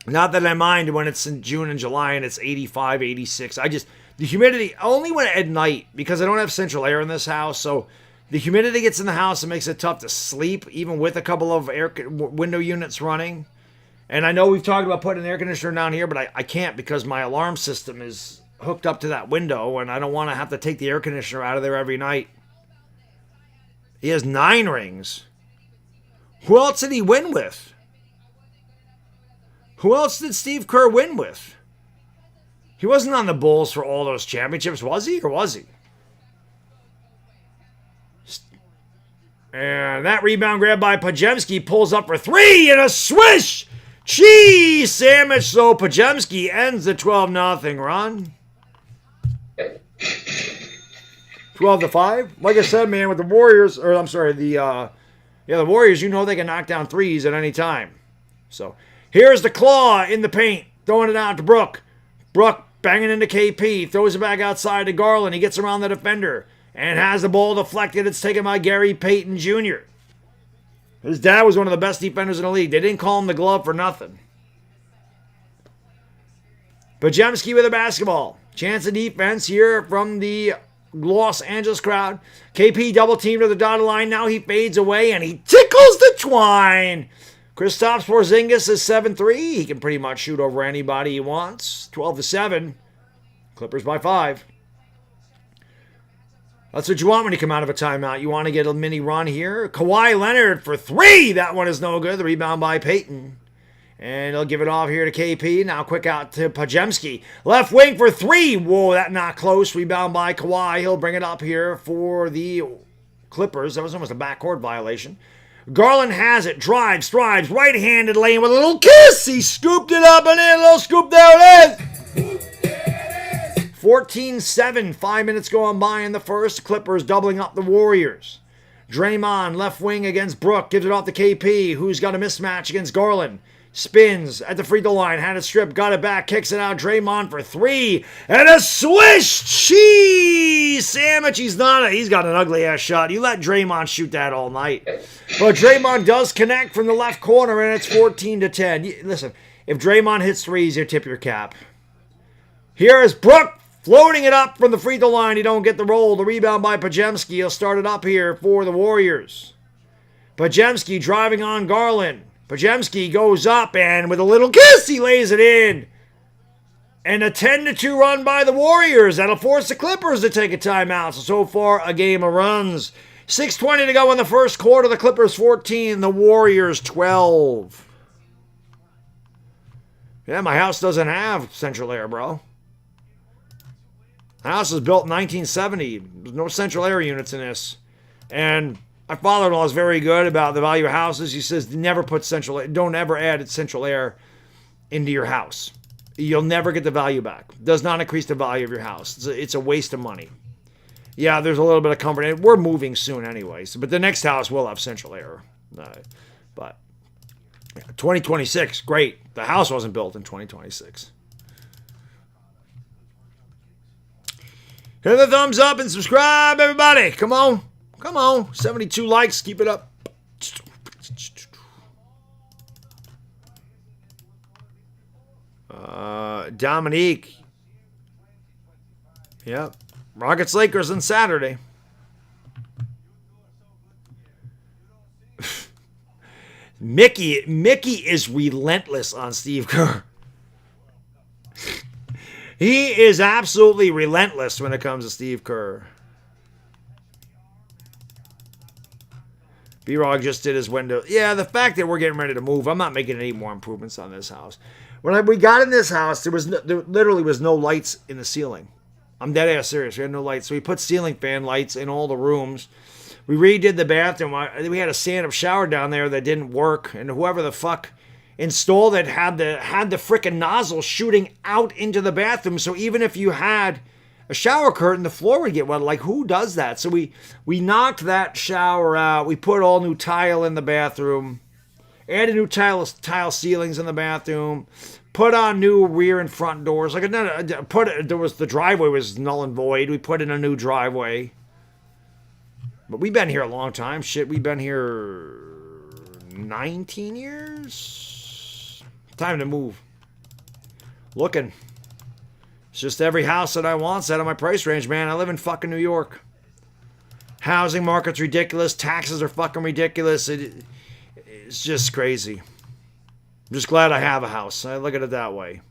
Speaker 3: not that I mind when it's in June and July and it's 85, 86. The humidity, only when at night, because I don't have central air in this house, so the humidity gets in the house and makes it tough to sleep, even with a couple of window units running. And I know we've talked about putting an air conditioner down here, but I can't because my alarm system is hooked up to that window, and I don't want to have to take the air conditioner out of there every night. He has 9 rings. Who else did he win with? Who else did Steve Kerr win with? He wasn't on the Bulls for all those championships, was he? Or was he? And that rebound grab by Pajemski pulls up for 3 and a swish! Cheese sandwich, so Pajemski ends the 12-0 run. 12-5. Like I said, man, with the Warriors, the Warriors, you know they can knock down threes at any time. So here's the claw in the paint, throwing it out to Brook. Brook banging into KP, throws it back outside to Garland. He gets around the defender and has the ball deflected. It's taken by Gary Payton Jr. His dad was one of the best defenders in the league. They didn't call him the glove for nothing. Pajemski with the basketball. Chance of defense here from the Los Angeles crowd. KP double teamed to the dotted line. Now he fades away and he tickles the twine. Kristaps Porzingis is 7-3. He can pretty much shoot over anybody he wants. 12-7. Clippers by 5. That's what you want when you come out of a timeout. You want to get a mini run here. Kawhi Leonard for 3. That one is no good. The rebound by Payton. And he'll give it off here to KP. Now quick out to Pajemski. Left wing for 3. Whoa, that not close. Rebound by Kawhi. He'll bring it up here for the Clippers. That was almost a backcourt violation. Garland has it. Drives. Right-handed lane with a little kiss. He scooped it up and in. A little scoop. There it is. 14-7. 5 minutes going by in the first. Clippers doubling up the Warriors. Draymond, left wing against Brook. Gives it off to KP, who's got a mismatch against Garland. Spins at the free throw line, had it stripped, got it back, kicks it out. Draymond for 3, and a swish! Cheese sandwich. He's got an ugly ass shot. You let Draymond shoot that all night. But Draymond does connect from the left corner, and it's 14-10. Listen, if Draymond hits threes, you tip your cap. Here is Brook floating it up from the free throw line. He don't get the roll. The rebound by Pajemski. He'll start it up here for the Warriors. Pajemski driving on Garland. Pajemski goes up, and with a little kiss, he lays it in. And a 10-2 run by the Warriors. That'll force the Clippers to take a timeout. So far, a game of runs. 6:20 to go in the first quarter. The Clippers 14, the Warriors 12. Yeah, my house doesn't have central air, bro. The house was built in 1970. There's no central air units in this. And my father-in-law is very good about the value of houses. He says, don't ever add central air into your house. You'll never get the value back. Does not increase the value of your house. It's a waste of money. Yeah, there's a little bit of comfort in it. We're moving soon anyways. But the next house will have central air. But 2026, great. The house wasn't built in 2026. Hit the thumbs up and subscribe, everybody. Come on. Come on. 72 likes. Keep it up. Dominique. Yep. Rockets Lakers on Saturday. Mickey is relentless on Steve Kerr. He is absolutely relentless when it comes to Steve Kerr. B-Rog just did his window. Yeah, the fact that we're getting ready to move, I'm not making any more improvements on this house. When we got in this house, there literally was no lights in the ceiling. I'm dead ass serious. We had no lights. So we put ceiling fan lights in all the rooms. We redid the bathroom. We had a stand-up shower down there that didn't work. And whoever the fuck installed it had the frickin' nozzle shooting out into the bathroom. So even if you had a shower curtain, the floor would get wet. Like, who does that? So we knocked that shower out. We put all new tile in the bathroom. Added new tile ceilings in the bathroom. Put on new rear and front doors. The driveway was null and void. We put in a new driveway. But we've been here a long time. Shit, we've been here 19 years. Time to move. Looking. It's just every house that I want's out of my price range, man. I live in fucking New York. Housing market's ridiculous. Taxes are fucking ridiculous. It's just crazy. I'm just glad I have a house. I look at it that way.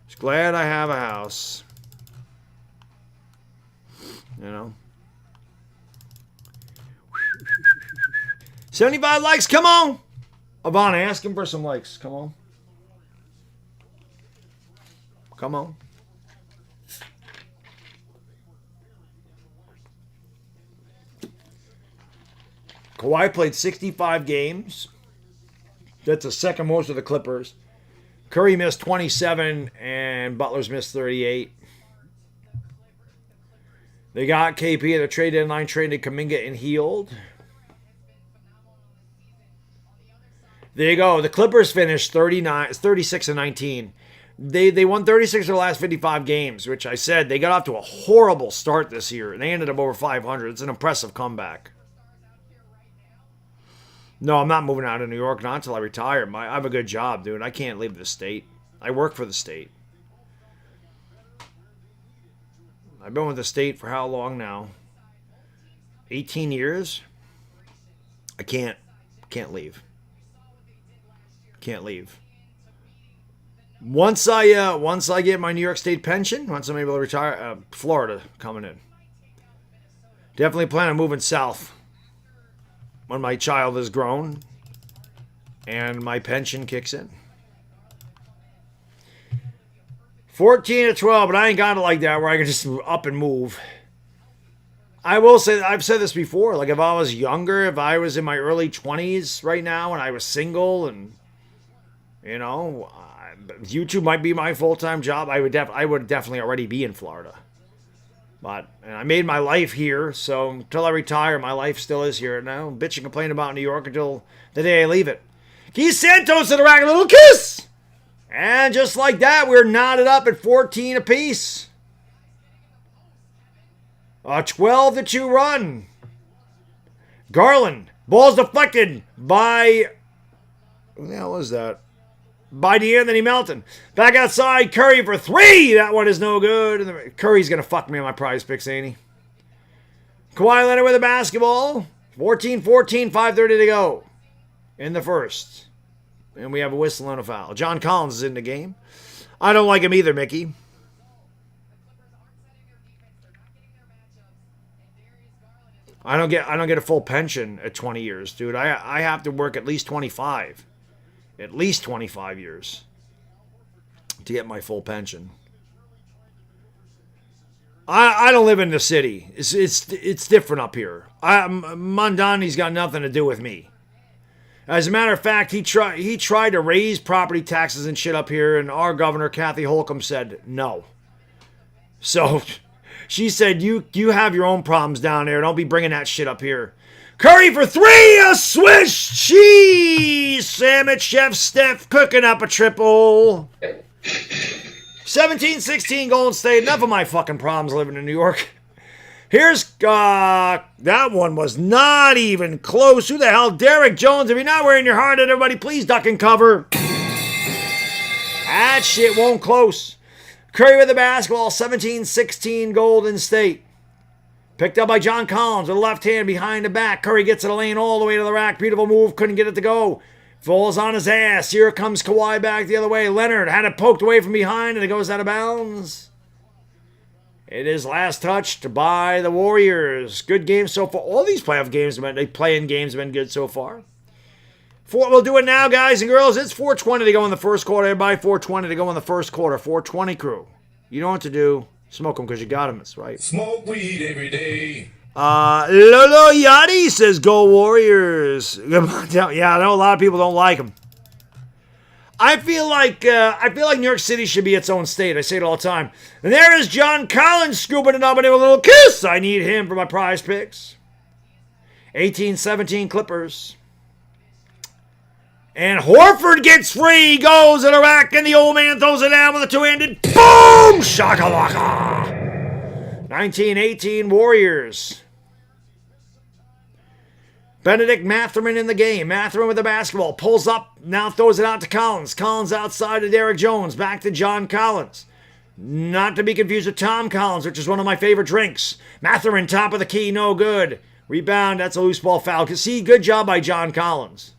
Speaker 3: Just glad I have a house. You know. 75 likes. Come on. Ivana, ask him for some likes. Come on. Come on. Kawhi played 65 games. That's the second most of the Clippers. Curry missed 27 and Butler's missed 38. They got KP at the trade deadline, traded Kuminga and Healed. There you go. The Clippers finished 36 and 19. They won 36 of the last 55 games, which I said they got off to a horrible start this year. They ended up over 500. It's an impressive comeback. No, I'm not moving out of New York, not until I retire. I have a good job, dude. I can't leave the state. I work for the state. I've been with the state for how long now? 18 years? I can't leave. Can't leave. Once I get my New York State pension, once I'm able to retire, Florida coming in. Definitely plan on moving south when my child is grown and my pension kicks in. 14 to 12, but I ain't got it like that where I can just up and move. I will say, I've said this before, like if I was younger, if I was in my early 20s right now and I was single and, you know, YouTube might be my full-time job, I would definitely already be in Florida. But and I made my life here, so until I retire, my life still is here. Now, bitch and complain about New York until the day I leave it. Keith Santos to the rack, a little kiss! And just like that, we're knotted up at 14 apiece. A 12-2 run. Garland, ball's deflected by... Who the hell was that? By D'Anthony Melton. Back outside, Curry for three. That one is no good. Curry's going to fuck me on my prize picks, ain't he? Kawhi Leonard with the basketball. 14-14, 5:30 to go in the first. And we have a whistle and a foul. John Collins is in the game. I don't like him either, Mickey. I don't get a full pension at 20 years, dude. I have to work at least 25. At least 25 years to get my full pension. I don't live in the city. It's different up here. Mondani's got nothing to do with me. As a matter of fact, he tried to raise property taxes and shit up here, and our governor, Kathy Holcomb, said no. So she said, you have your own problems down there. Don't be bringing that shit up here. Curry for 3, a Swiss cheese sandwich. Chef Steph cooking up a triple. 17-16 Golden State. Enough of my fucking problems living in New York. Here's, that one was not even close. Who the hell? Derek Jones. If you're not wearing your heart out, everybody, please duck and cover. That shit won't close. Curry with the basketball. 17-16 Golden State. Picked up by John Collins with the left hand behind the back. Curry gets to the lane all the way to the rack. Beautiful move. Couldn't get it to go. Falls on his ass. Here comes Kawhi back the other way. Leonard had it poked away from behind, and it goes out of bounds. It is last touched by the Warriors. Good game so far. All these playoff games, play-in games have been good so far. We'll do it now, guys and girls. It's 4:20 to go in the first quarter. Everybody, 4:20 to go in the first quarter. 4:20 crew. You know what to do. Smoke them because you got them. That's right.
Speaker 2: Smoke weed every day.
Speaker 3: Lolo Yachty says, go Warriors. Yeah, I know a lot of people don't like them. I feel like New York City should be its own state. I say it all the time. And there is John Collins scooping it up and a little kiss. I need him for my prize picks. 18-17 Clippers. And Horford gets free, goes to the rack, and the old man throws it down with a two-handed boom! Shakalaka! 19-18 Warriors. Benedict Mathurin in the game. Mathurin with the basketball. Pulls up, now throws it out to Collins. Collins outside to Derek Jones. Back to John Collins. Not to be confused with Tom Collins, which is one of my favorite drinks. Mathurin, top of the key, no good. Rebound, that's a loose ball foul. See, good job by John Collins.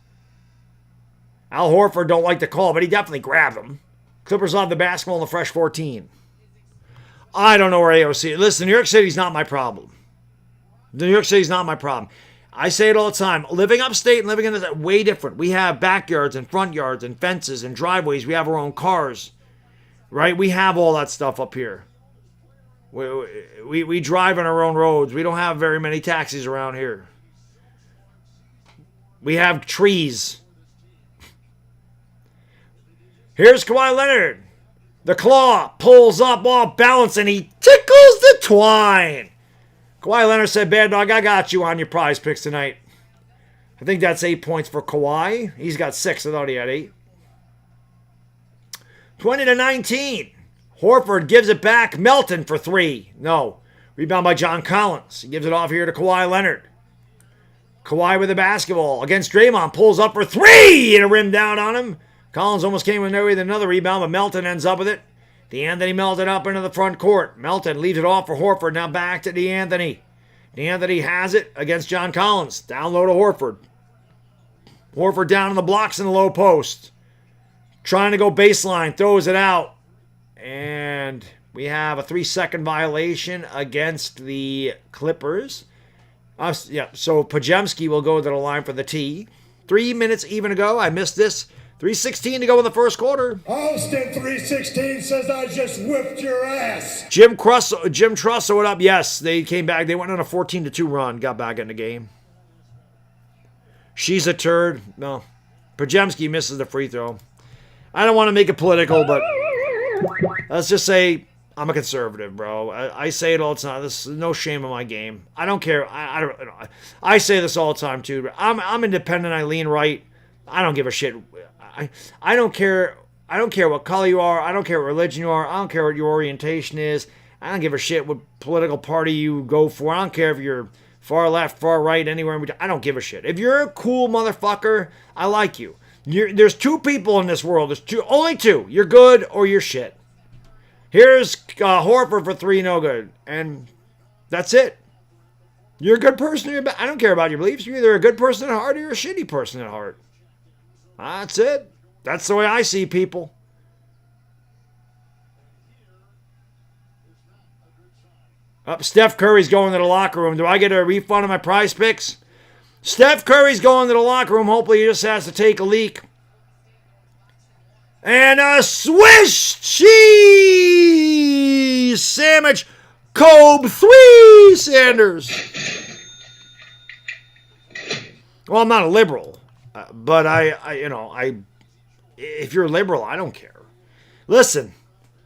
Speaker 3: Al Horford don't like the call, but he definitely grabbed him. Clippers will have the basketball in the fresh 14. I don't know where AOC. Listen, New York City's not my problem. New York City's not my problem. I say it all the time. Living upstate and living in this way different. We have backyards and front yards and fences and driveways. We have our own cars, right? We have all that stuff up here. We drive on our own roads. We don't have very many taxis around here. We have trees. Here's Kawhi Leonard. The claw pulls up off balance and he tickles the twine. Kawhi Leonard said, Baddog, I got you on your prize picks tonight. I think that's 8 points for Kawhi. He's got 6. I thought he had 8. 20-19. Horford gives it back. Melton for 3. No. Rebound by John Collins. He gives it off here to Kawhi Leonard. Kawhi with the basketball against Draymond. Pulls up for 3 and a rim down on him. Collins almost came in there with another rebound, but Melton ends up with it. DeAnthony melted up into the front court. Melton leaves it off for Horford. Now back to DeAnthony. DeAnthony has it against John Collins. Down low to Horford. Horford down in the blocks in the low post. Trying to go baseline. Throws it out. And we have a 3-second violation against the Clippers. So Pajemski will go to the line for the tee. 3 minutes even ago. I missed this. 3:16 to go in the first quarter.
Speaker 2: Austin 3:16 says I just whipped your ass.
Speaker 3: Jim Truss it up. Yes, they came back. They went on a 14-2 run. Got back in the game. She's a turd. No. Pajemski misses the free throw. I don't want to make it political, but let's just say I'm a conservative, bro. I say it all the time. This is no shame in my game. I don't care. I say this all the time, too. I'm independent. I lean right. I don't give a shit. I don't care. I don't care what color you are. I don't care what religion you are. I don't care what your orientation is. I don't give a shit what political party you go for. I don't care if you're far left, far right, anywhere in between. I don't give a shit. If you're a cool motherfucker, I like you. There's 2 people in this world. There's only 2. You're good or you're shit. Here's Horford for 3, no good. And that's it. You're a good person. I don't care about your beliefs. You're either a good person at heart or you're a shitty person at heart. That's it. That's the way I see people. Steph Curry's going to the locker room. Do I get a refund on my prize picks? Steph Curry's going to the locker room. Hopefully he just has to take a leak. And a Swiss cheese sandwich. Kobe 3 Sanders. Well, I'm not a liberal. But if you're liberal, I don't care. Listen,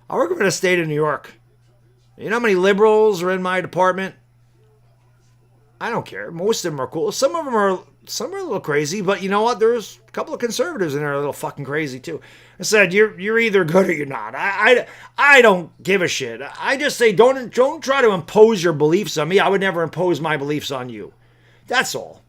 Speaker 3: I work for the state of New York. You know how many liberals are in my department? I don't care. Most of them are cool. Some are a little crazy, but you know what? There's a couple of conservatives in there a little fucking crazy too. I said you're either good or you're not. I don't give a shit. I just say don't try to impose your beliefs on me. I would never impose my beliefs on you. That's all.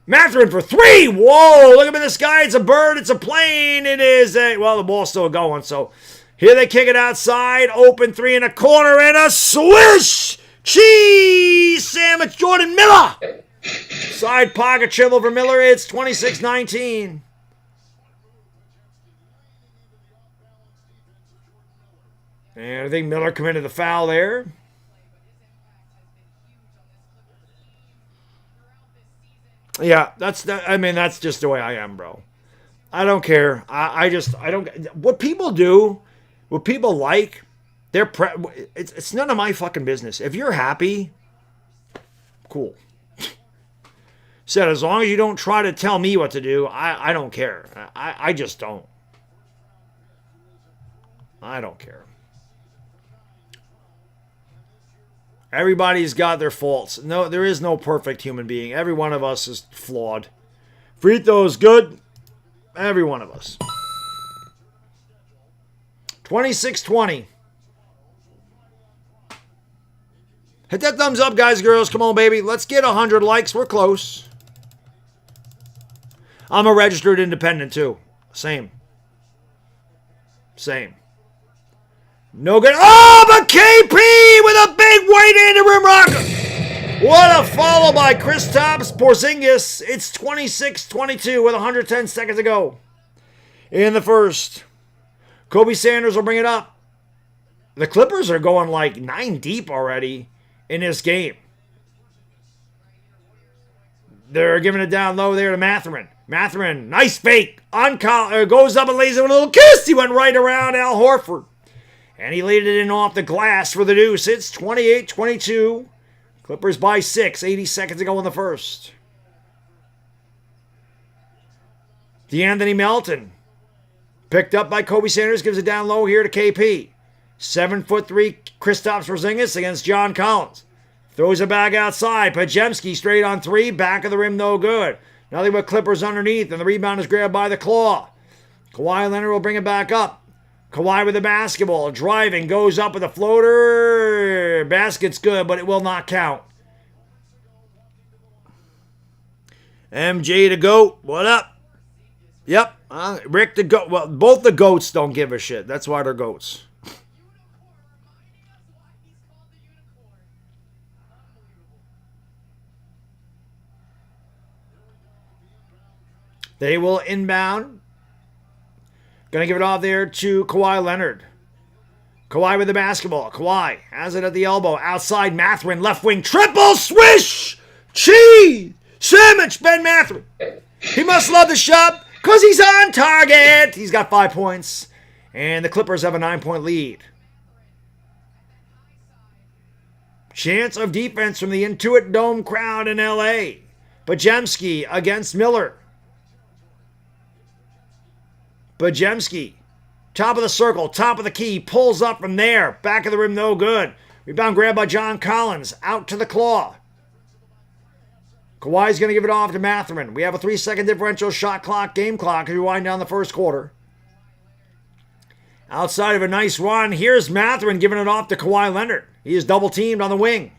Speaker 3: Mathurin for 3. Whoa, look at this guy. It's a bird. It's a plane. It is a... Well, the ball's still going, so... Here they kick it outside. Open 3 in a corner and a swish! Cheese sandwich, Jordan Miller! Side pocket triple for Miller. It's 26-19. And I think Miller committed the foul there. Yeah, that's just the way I am, bro. I don't care. I don't. What people do, what people like, it's none of my fucking business. If you're happy, cool. Said as long as you don't try to tell me what to do, I don't care. I just don't. I don't care. Everybody's got their faults. No, there is no perfect human being. Every one of us is flawed. Free throws good. Every one of us. 26-20. Hit that thumbs up, guys and girls. Come on, baby. Let's get 100 likes. We're close. I'm a registered independent, too. Same. No good. Oh, but KP with a big right-handed rim rocker. What a follow by Kristaps Porzingis. It's 26-22 with 110 seconds to go in the first. Kobe Sanders will bring it up. The Clippers are going like 9 deep already in this game. They're giving it down low there to Mathurin. Mathurin, nice fake. Goes up and lays it with a little kiss. He went right around Al Horford. And he laid it in off the glass for the deuce. It's 28-22. Clippers by 6. 80 seconds to go in the first. DeAnthony Melton. Picked up by Kobe Sanders. Gives it down low here to KP. 7'3" Kristaps Porzingis against John Collins. Throws it back outside. Pajemski straight on 3. Back of the rim, no good. Nothing but Clippers underneath. And the rebound is grabbed by the Claw. Kawhi Leonard will bring it back up. Kawhi with the basketball, driving, goes up with a floater. Basket's good, but it will not count. MJ the GOAT, what up? Yep, Rick the GOAT. Well, both the GOATs don't give a shit. That's why they're GOATs. They will inbound. Gonna give it off there to Kawhi Leonard. Kawhi with the basketball. Kawhi has it at the elbow. Outside Mathurin, left wing, triple swish! Cheese! Sandwich, Ben Mathurin. He must love the shot because he's on target. He's got 5 points. And the Clippers have a 9-point lead. Chance of defense from the Intuit Dome crowd in L.A. Pajemski against Miller. Pajemski, top of the circle, top of the key, pulls up from there. Back of the rim, no good. Rebound grabbed by John Collins. Out to the Claw. Kawhi's going to give it off to Mathurin. We have a 3-second differential shot clock, game clock as we wind down the first quarter. Outside of a nice run, here's Mathurin giving it off to Kawhi Leonard. He is double teamed on the wing.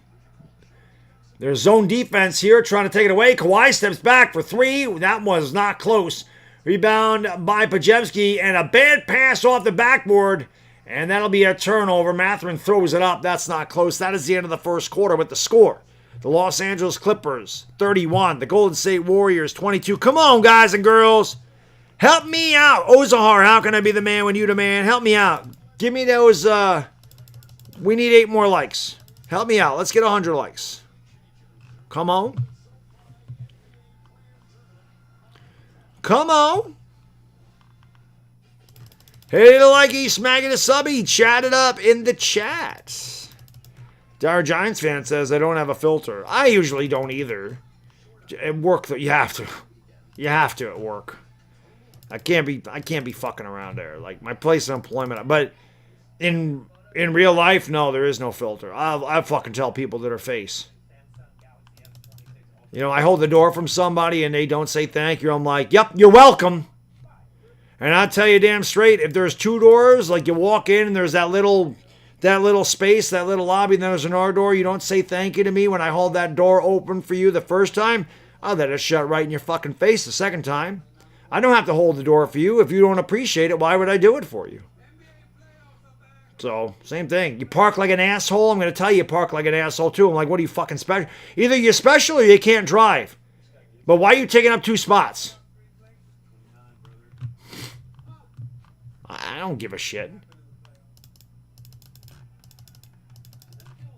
Speaker 3: There's zone defense here trying to take it away. Kawhi steps back for 3. That was not close. Rebound by Pajemski and a bad pass off the backboard. And that'll be a turnover. Mathurin throws it up. That's not close. That is the end of the first quarter with the score. The Los Angeles Clippers, 31. The Golden State Warriors, 22. Come on, guys and girls. Help me out. Ozahar, how can I be the man when you the man? Help me out. Give me those, we need 8 more likes. Help me out. Let's get 100 likes. Come on. Come on. Hey, the likey, smacking a subby. Chat it up in the chat. Dire Giants fan says I don't have a filter. I usually don't either. At work, you have to. You have to at work. I can't be fucking around there. Like my place of employment. But in real life, no, there is no filter. I fucking tell people to their face. You know, I hold the door from somebody and they don't say thank you. I'm like, yep, you're welcome. And I'll tell you damn straight, if there's two doors, like you walk in and there's that little space, that little lobby, and then there's another door, you don't say thank you to me when I hold that door open for you the first time, I'll let it shut right in your fucking face the second time. I don't have to hold the door for you. If you don't appreciate it, why would I do it for you? So, same thing. You park like an asshole, I'm going to tell you park like an asshole too. I'm like, what are you fucking special? Either you're special or you can't drive. But why are you taking up 2 spots? I don't give a shit.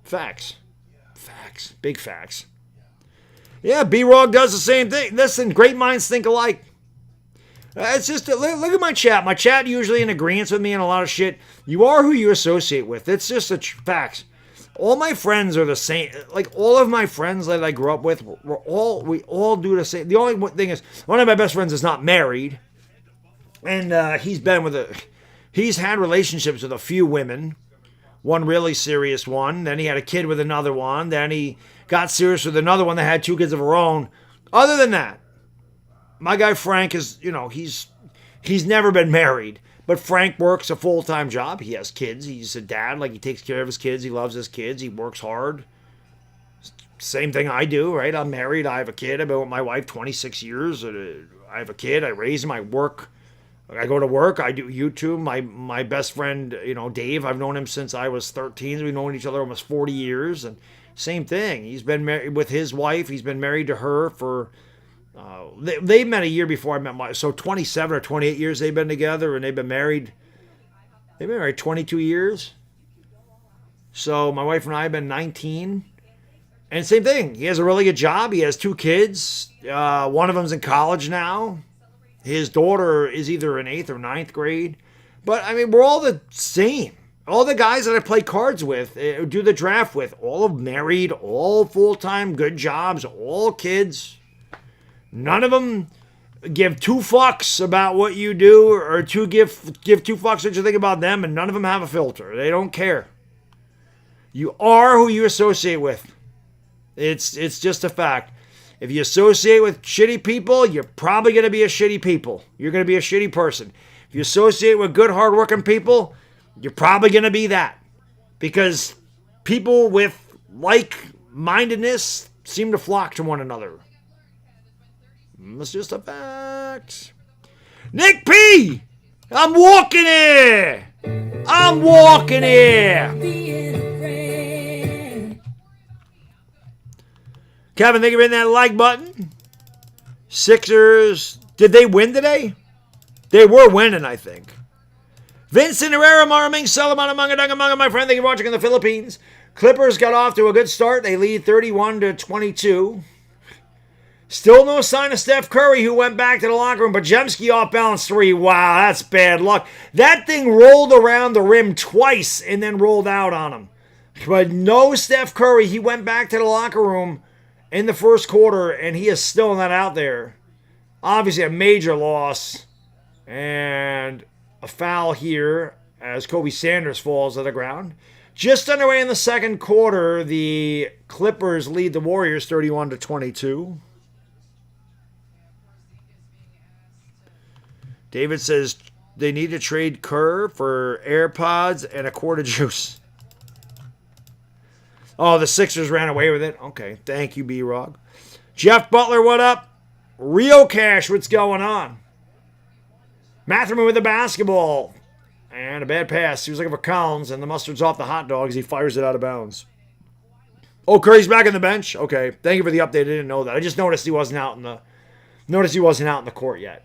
Speaker 3: Facts. Facts. Big facts. Yeah, B-Rog does the same thing. Listen, great minds think alike. It's just, look at my chat. My chat usually in agreement with me on a lot of shit. You are who you associate with. It's just a facts. All my friends are the same. Like, all of my friends that I grew up with, we all do the same. The only thing is, one of my best friends is not married. And he's had relationships with a few women. One really serious one. Then he had a kid with another one. Then he got serious with another one that had 2 kids of her own. Other than that, my guy Frank is, you know, he's never been married. But Frank works a full-time job. He has kids. He's a dad. Like, he takes care of his kids. He loves his kids. He works hard. Same thing I do, right? I'm married. I have a kid. I've been with my wife 26 years. I have a kid. I raise him. I work. I go to work. I do YouTube. My best friend, you know, Dave, I've known him since I was 13. We've known each other almost 40 years. And same thing. He's been married with his wife. He's been married to her for... They met a year before I met my... So 27 or 28 years they've been together, and they've been married 22 years. So my wife and I have been 19. And same thing. He has a really good job. He has 2 kids. One of them's in college now. His daughter is either in 8th or 9th grade. But, I mean, we're all the same. All the guys that I play cards with, do the draft with, all married, all full-time, good jobs, all kids. None of them give 2 fucks about what you do or give 2 fucks what you think about them, and none of them have a filter. They don't care. You are who you associate with. It's just a fact. If you associate with shitty people, you're probably going to be a shitty people. You're going to be a shitty person. If you associate with good, hardworking people, you're probably going to be that. Because people with like-mindedness seem to flock to one another. It's just a fact. Nick P! I'm walking here! I'm walking here!
Speaker 4: Being a friend.
Speaker 3: Kevin, thank you for hitting that like button. Sixers, did they win today? They were winning, I think. Vincent Herrera, Maraming, Salaman, Amanga, my friend, thank you for watching in the Philippines. Clippers got off to a good start. They lead 31-22. Still no sign of Steph Curry, who went back to the locker room. Pajemski off balance 3. Wow, that's bad luck. That thing rolled around the rim twice and then rolled out on him. But no Steph Curry. He went back to the locker room in the first quarter, and he is still not out there. Obviously a major loss. And a foul here as Kobe Sanders falls to the ground. Just underway in the second quarter, the Clippers lead the Warriors 31-22. David says they need to trade Kerr for AirPods and a quart of juice. Oh, the Sixers ran away with it. Okay, thank you, B-Rog. Jeff Butler, what up? Rio Cash, what's going on? Matherman with the basketball. And a bad pass. He was looking for Collins, and the mustard's off the hot dog as he fires it out of bounds. Oh, Curry's back on the bench? Okay, thank you for the update. I didn't know that. I just noticed he wasn't out in the court yet.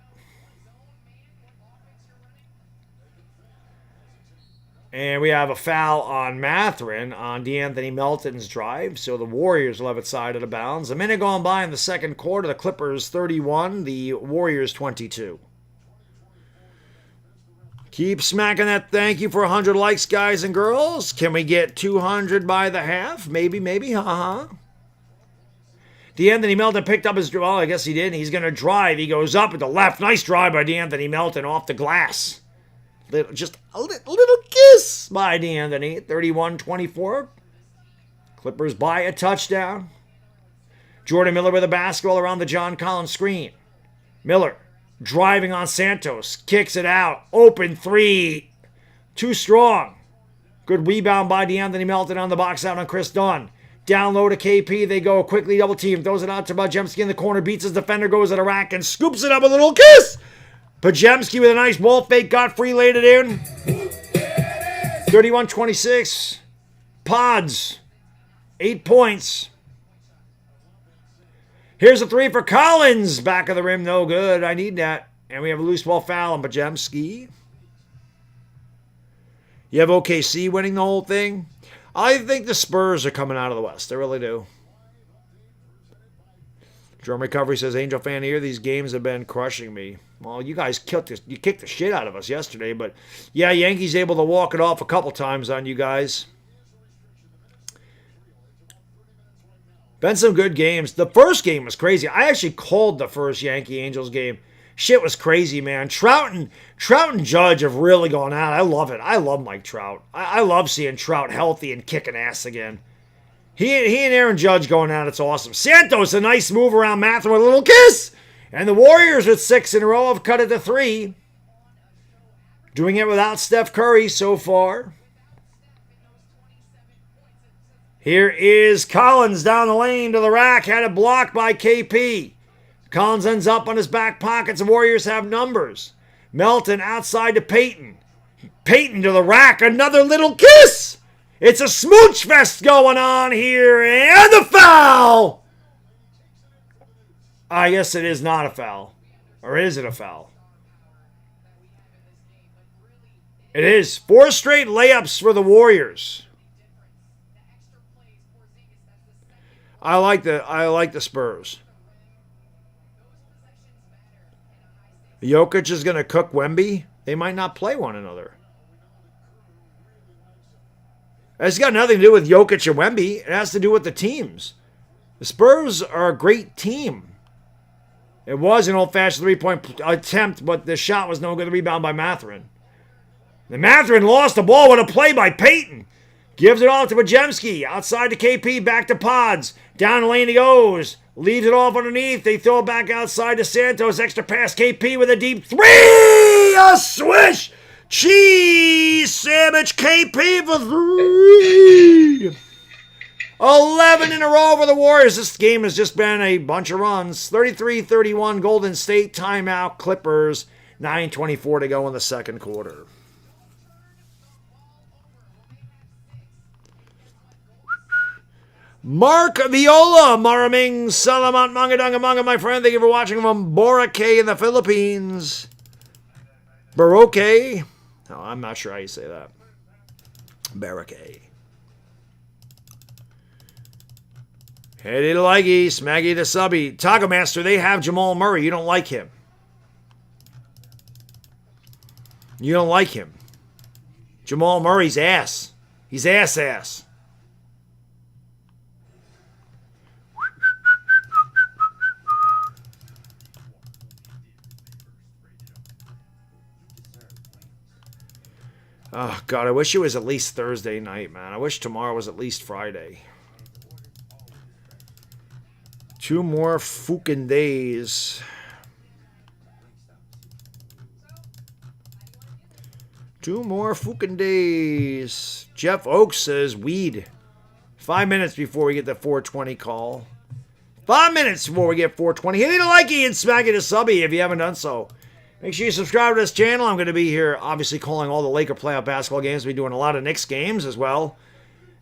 Speaker 3: And we have a foul on Mathurin on DeAnthony Melton's drive. So the Warriors will have it side of the bounds. A minute gone by in the second quarter. The Clippers 31, the Warriors 22. Keep smacking that thank you for 100 likes, guys and girls. Can we get 200 by the half? Maybe, haha. DeAnthony Melton picked up his, well, I guess he did. He's going to drive. He goes up at the left. Nice drive by DeAnthony Melton off the glass. Just a little kiss by DeAnthony. 31-24. Clippers by a touchdown. Jordan Miller with a basketball around the John Collins screen. Miller driving on Santos. Kicks it out. Open three. Too strong. Good rebound by DeAnthony Melton on the box out on Chris Dunn. Down low to KP. They go quickly double team. Throws it out to Bajemski in the corner. Beats his defender. Goes at a rack and scoops it up. A little kiss. Bajemski with a nice ball fake. Got free. Laid it in. 31-26. Pods. 8 points. Here's a three for Collins. Back of the rim. No good. I need that. And we have a loose ball foul on Bajemski. You have OKC winning the whole thing. I think the Spurs are coming out of the West. I really do. Drum Recovery says, Angel fan here, these games have been crushing me. Well, you guys you kicked the shit out of us yesterday, but yeah, Yankees able to walk it off a couple times on you guys. Been some good games. The first game was crazy. I actually called the first Yankee-Angels game. Shit was crazy, man. Trout and Judge have really gone out. I love it. I love Mike Trout. I love seeing Trout healthy and kicking ass again. He and Aaron Judge going out. It's awesome. Santos, a nice move around Matthew with a little kiss. And the Warriors with 6 in a row have cut it to 3. Doing it without Steph Curry so far. Here is Collins down the lane to the rack. Had it blocked by KP. Collins ends up on his back pockets. The Warriors have numbers. Melton outside to Peyton. Peyton to the rack. Another little kiss. It's a smooch fest going on here. And the foul. I guess it is not a foul. Or is it a foul? It is. 4 straight layups for the Warriors. I like the Spurs. Jokic is going to cook Wemby. They might not play one another. It's got nothing to do with Jokic and Wemby. It has to do with the teams. The Spurs are a great team. It was an old-fashioned three-point attempt, but the shot was no good. The rebound by Mathurin. And Mathurin lost the ball with a play by Peyton. Gives it all to Bajemski. Outside to KP. Back to Pods. Down the lane he goes. Leaves it off underneath. They throw it back outside to Santos. Extra pass. KP with a deep 3. A swish. Cheese sandwich. KP for 3. 11 in a row for the Warriors. This game has just been a bunch of runs. 33-31 Golden State. Timeout Clippers. 9:24 to go in the second quarter. Mark Viola, Maraming, Salamat, Mangadanga, my friend. Thank you for watching from Boracay in the Philippines. Boracay? No, I'm not sure how you say that. Boracay. Hey, Leggy, Smaggy the Subby. Taco Master, they have Jamal Murray. You don't like him. You don't like him. Jamal Murray's ass. He's ass. Oh, God, I wish it was at least Thursday night, man. I wish tomorrow was at least Friday. 2 more fucking days. 2 more fucking days. Jeff Oakes says weed. 5 minutes before we get the 420 call. 5 minutes before we get 420. Hit a likey and smack it a subby if you haven't done so. Make sure you subscribe to this channel. I'm going to be here, obviously, calling all the Laker playoff basketball games. We'll be doing a lot of Knicks games as well.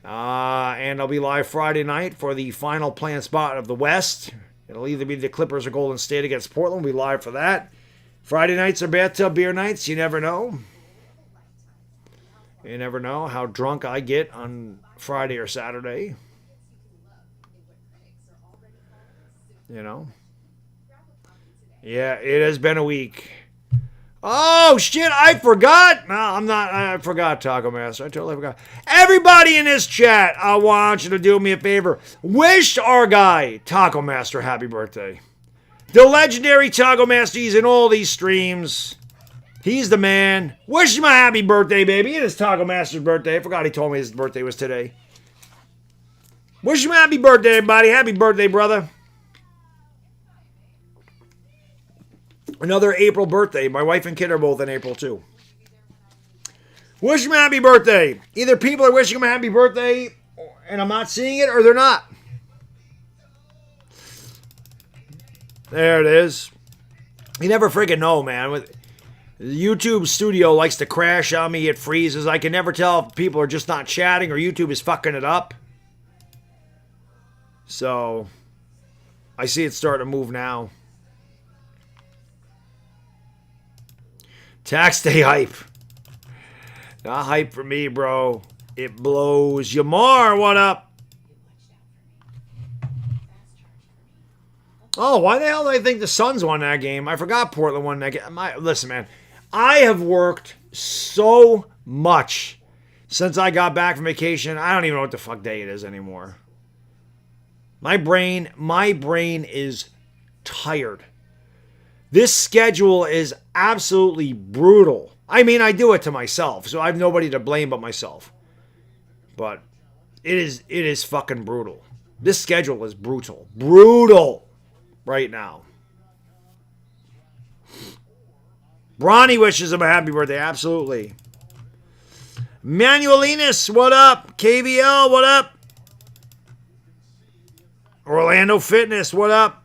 Speaker 3: And I'll be live Friday night for the final playing spot of the West. It'll either be the Clippers or Golden State against Portland. We'll be live for that. Friday nights are bathtub beer nights. You never know. You never know how drunk I get on Friday or Saturday. You know. Yeah, it has been a week. Oh, shit, I forgot. No, I'm not. I forgot, Taco Master. I totally forgot. Everybody in this chat, I want you to do me a favor. Wish our guy, Taco Master, happy birthday. The legendary Taco Master, he's in all these streams. He's the man. Wish him a happy birthday, baby. It is Taco Master's birthday. I forgot he told me his birthday was today. Wish him a happy birthday, everybody. Happy birthday, brother. Another April birthday. My wife and kid are both in April, too. Wish him a happy birthday. Either people are wishing him a happy birthday and I'm not seeing it, or they're not. There it is. You never freaking know, man. The YouTube studio likes to crash on me. It freezes. I can never tell if people are just not chatting or YouTube is fucking it up. So, I see it starting to move now. Tax day hype. Not hype for me, bro. It blows. Yamar, what up? Oh, why the hell do I think the Suns won that game? I forgot Portland won that game. Listen, man. I have worked so much since I got back from vacation. I don't even know what the fuck day it is anymore. My brain is tired. This schedule is absolutely brutal. I mean, I do it to myself, so I have nobody to blame but myself. But it is fucking brutal. This schedule is brutal. Brutal right now. Ronnie wishes him a happy birthday. Absolutely. Manuelinas, what up? KVL, what up? Orlando Fitness, what up?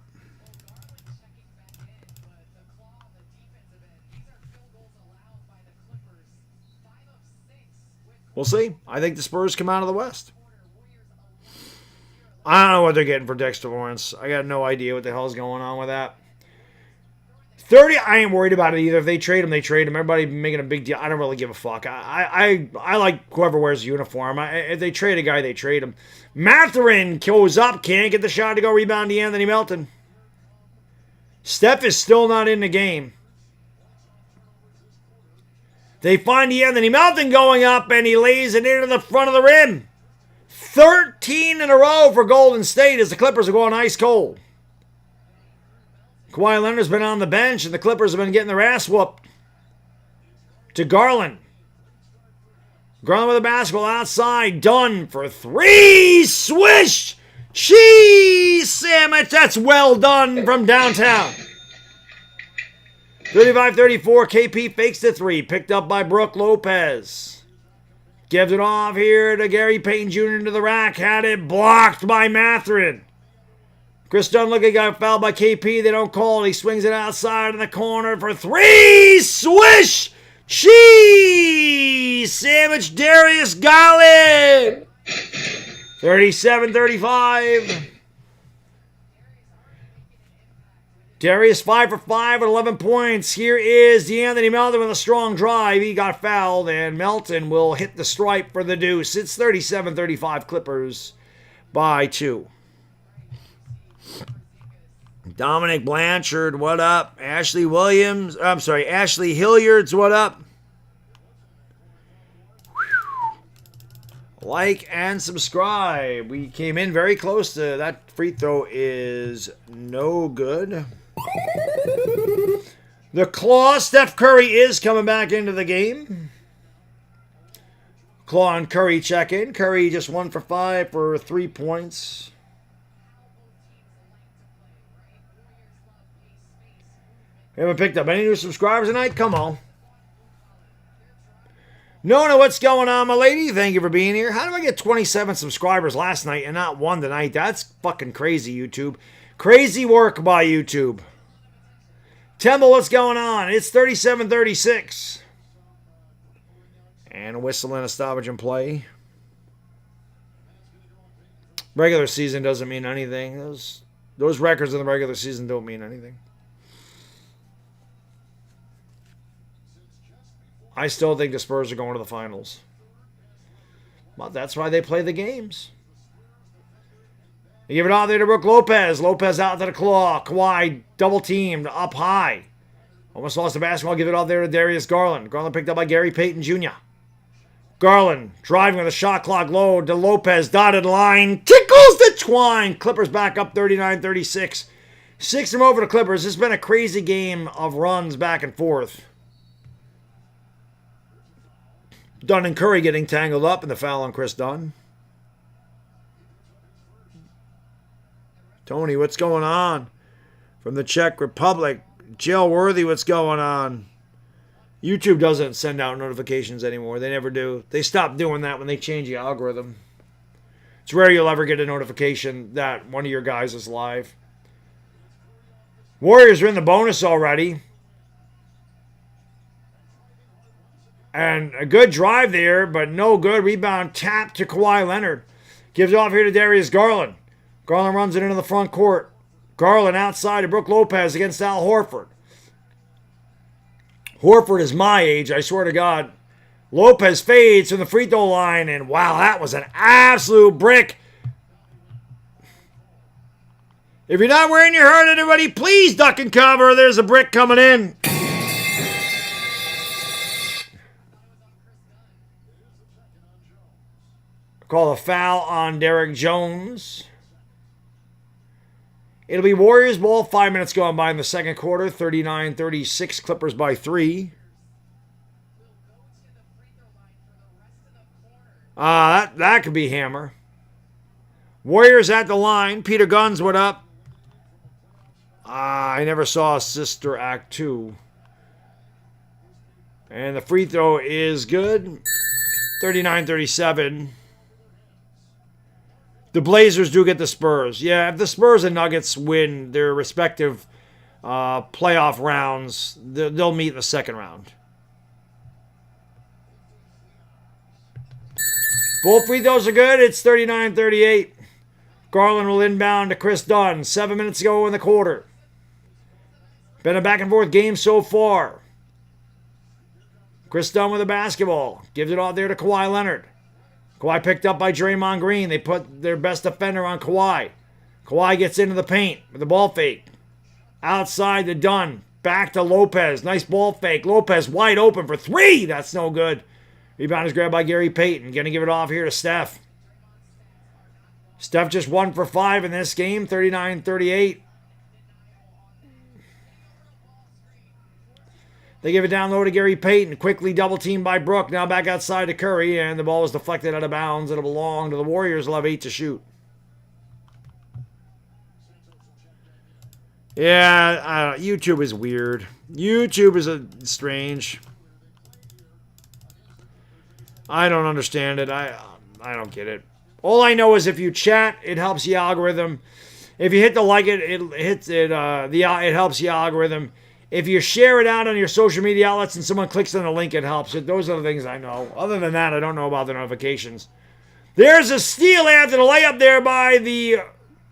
Speaker 3: We'll see. I think the Spurs come out of the West. I don't know what they're getting for Dexter Lawrence. I got no idea what the hell's going on with that. 30, I ain't worried about it either. If they trade him, they trade him. Everybody making a big deal. I don't really give a fuck. I like whoever wears the uniform. If they trade a guy, they trade him. Mathurin goes up. Can't get the shot to go rebound to Anthony Melton. Steph is still not in the game. They find Anthony Melton going up, and he lays it into the front of the rim. 13 in a row for Golden State as the Clippers are going ice cold. Kawhi Leonard's been on the bench, and the Clippers have been getting their ass whooped. To Garland. Garland with the basketball outside. Done for three. Swish! Cheese sandwich. That's well done from downtown. 35-34. KP fakes the three. Picked up by Brook Lopez. Gives it off here to Gary Payton Jr. into the rack. Had it blocked by Mathurin. Chris Dunn got fouled by KP. They don't call it. He swings it outside in the corner for three. Swish! Cheese! Sandwich Darius Garland. 37-35. Darius 5 for 5 at 11 points. Here is DeAnthony Melton with a strong drive. He got fouled, and Melton will hit the stripe for the deuce. It's 37-35 Clippers by 2. Dominic Blanchard, what up? Ashley Hilliards, what up? Like and subscribe. We came in very close to that. Free throw is no good. The Claw, Steph Curry is coming back into the game. Claw and Curry check in. Curry just 1 for 5 for 3 points. We haven't picked up any new subscribers tonight? Come on. Nona, what's going on, my lady? Thank you for being here. How do I get 27 subscribers last night and not 1 tonight? That's fucking crazy, YouTube. Crazy work by YouTube. Temple, what's going on? It's 37-36. And a whistle and a stoppage in play. Regular season doesn't mean anything. Those records in the regular season don't mean anything. I still think the Spurs are going to the finals. But that's why they play the games. They give it out there to Brook Lopez. Lopez out to the Claw. Kawhi double teamed up high. Almost lost the basketball. Give it off there to Darius Garland. Garland picked up by Gary Payton Jr. Garland driving with a shot clock low to Lopez. Dotted line. Tickles the twine. Clippers back up 39-36. 6 of them over the Clippers. It's been a crazy game of runs back and forth. Dunn and Curry getting tangled up in the foul on Chris Dunn. Tony, what's going on? From the Czech Republic. Jill Worthy, what's going on? YouTube doesn't send out notifications anymore. They never do. They stopped doing that when they changed the algorithm. It's rare you'll ever get a notification that one of your guys is live. Warriors are in the bonus already. And a good drive there, but no good. Rebound tap to Kawhi Leonard. Gives it off here to Darius Garland. Garland runs it into the front court. Garland outside to Brook Lopez against Al Horford. Horford is my age, I swear to God. Lopez fades from the free throw line, and wow, that was an absolute brick. If you're not wearing your hurt, everybody, please duck and cover. There's a brick coming in. Call a foul on Derek Jones. It'll be Warriors ball. 5 minutes going by in the second quarter. 39-36. Clippers by 3. That could be Hammer. Warriors at the line. Peter Guns, what up? I never saw Sister Act 2. And the free throw is good. 39-37. The Blazers do get the Spurs. Yeah, if the Spurs and Nuggets win their respective playoff rounds, they'll meet in the second round. Both free throws are good. It's 39-38. Garland will inbound to Chris Dunn. 7 minutes to go in the quarter. Been a back-and-forth game so far. Chris Dunn with the basketball. Gives it off there to Kawhi Leonard. Kawhi picked up by Draymond Green. They put their best defender on Kawhi. Kawhi gets into the paint with the ball fake. Outside to Dunn. Back to Lopez. Nice ball fake. Lopez wide open for 3. That's no good. Rebound is grabbed by Gary Payton. Going to give it off here to Steph. Steph just 1 for 5 in this game. 39-38. They give it down low to Gary Payton. Quickly double teamed by Brook. Now back outside to Curry. And the ball was deflected out of bounds. It'll belong to the Warriors. They'll have 8 to shoot. Yeah, YouTube is weird. YouTube is strange. I don't understand it. I don't get it. All I know is if you chat, it helps the algorithm. If you hit the like it helps the algorithm. If you share it out on your social media outlets and someone clicks on the link, it helps. Those are the things I know. Other than that, I don't know about the notifications. There's a steal after the layup there by the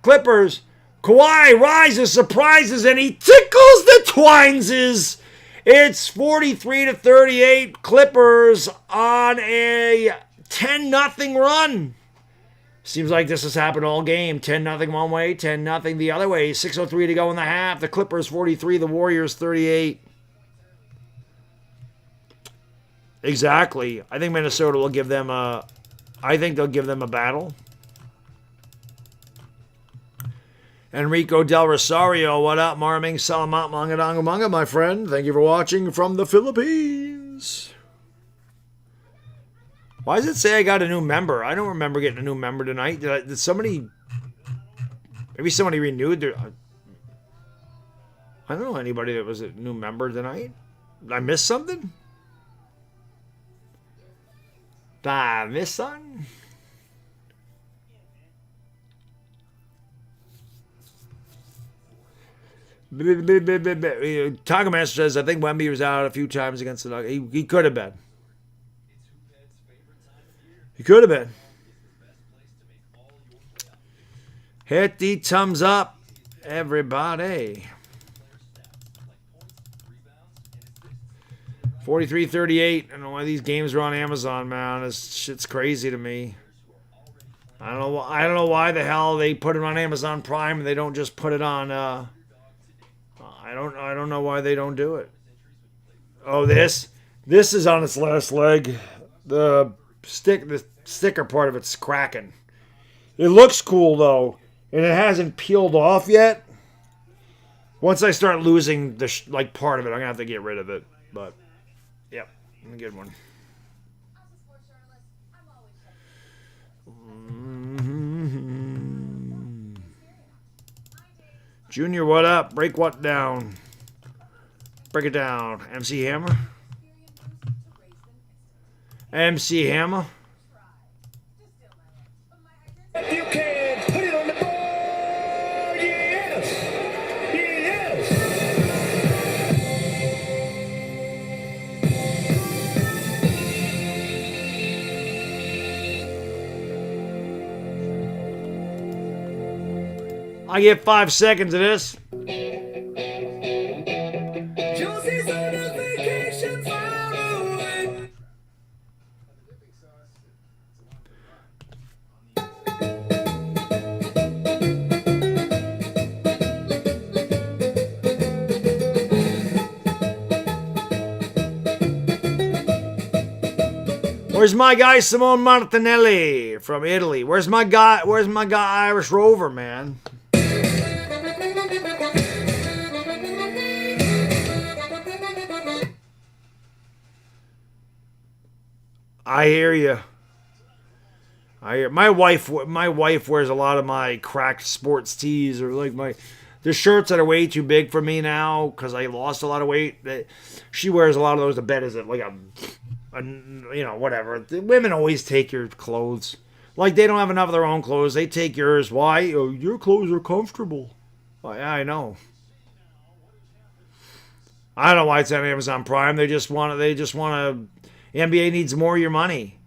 Speaker 3: Clippers. Kawhi rises, surprises, and he tickles the Twineses. It's 43-38. Clippers on a 10-0 run. Seems like this has happened all game. 10-0 one way, 10-0 the other way. 6:03 to go in the half. The Clippers 43, the Warriors 38. Exactly. I think Minnesota will give them a... I think they'll give them a battle. Enrico Del Rosario, what up? Marming Salamat Mangadanga Manga, my friend. Thank you for watching from the Philippines. Why does it say I got a new member? I don't remember getting a new member tonight. Did somebody... Maybe somebody renewed their... I don't know anybody that was a new member tonight. Did I miss something? Did I miss something? Taco Master says, I think Wemby was out a few times against the Nuggets. He could have been. He could have been. Hit the thumbs up, everybody. 43-38. I don't know why these games are on Amazon, man. This shit's crazy to me. I don't know why the hell they put it on Amazon Prime and they don't just put it on. I don't know why they don't do it. Oh, this is on its last leg. The sticker part of it's cracking. It looks cool though, and it hasn't peeled off yet. Once I start losing the part of it, I'm gonna have to get rid of it. But yep, a good one. Junior, what up? Break what down? Break it down. MC Hammer? MC Hammer?
Speaker 2: You can put it on the board. Yes. Yes.
Speaker 3: I get 5 seconds of this.
Speaker 4: Josie's on a vacation far away.
Speaker 3: Where's my guy Simone Martinelli from Italy? Where's my guy Irish Rover, man? I hear you. My wife wears a lot of my cracked sports tees, or like the shirts that are way too big for me now because I lost a lot of weight. She wears a lot of those to bed as like a whatever. The women always take your clothes. Like they don't have enough of their own clothes. They take yours. Why? Oh, your clothes are comfortable. Well, yeah, I know. I don't know why it's on Amazon Prime. They just want to. NBA needs more of your money.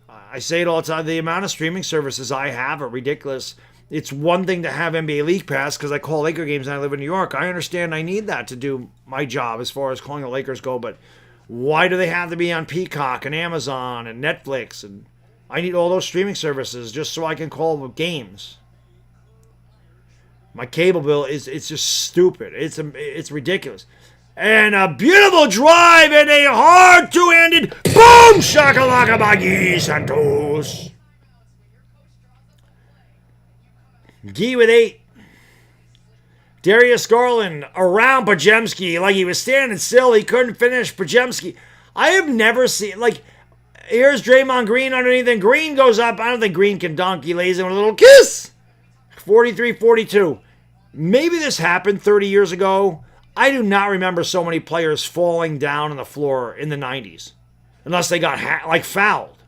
Speaker 3: I say it all the time. The amount of streaming services I have are ridiculous. It's one thing to have NBA League Pass because I call Laker games and I live in New York. I understand I need that to do my job as far as calling the Lakers go, but why do they have to be on Peacock and Amazon and Netflix? And I need all those streaming services just so I can call games. My cable bill it's just stupid. It's ridiculous. And a beautiful drive and a hard two-handed boom shakalaka by Guy Santos. Guy with 8. Darius Garland around Pajemski like he was standing still. He couldn't finish Pajemski. I have never seen, here's Draymond Green underneath, and Green goes up. I don't think Green can dunk. He lays in with a little kiss. 43-42. Maybe this happened 30 years ago. I do not remember so many players falling down on the floor in the 90s. Unless they got fouled.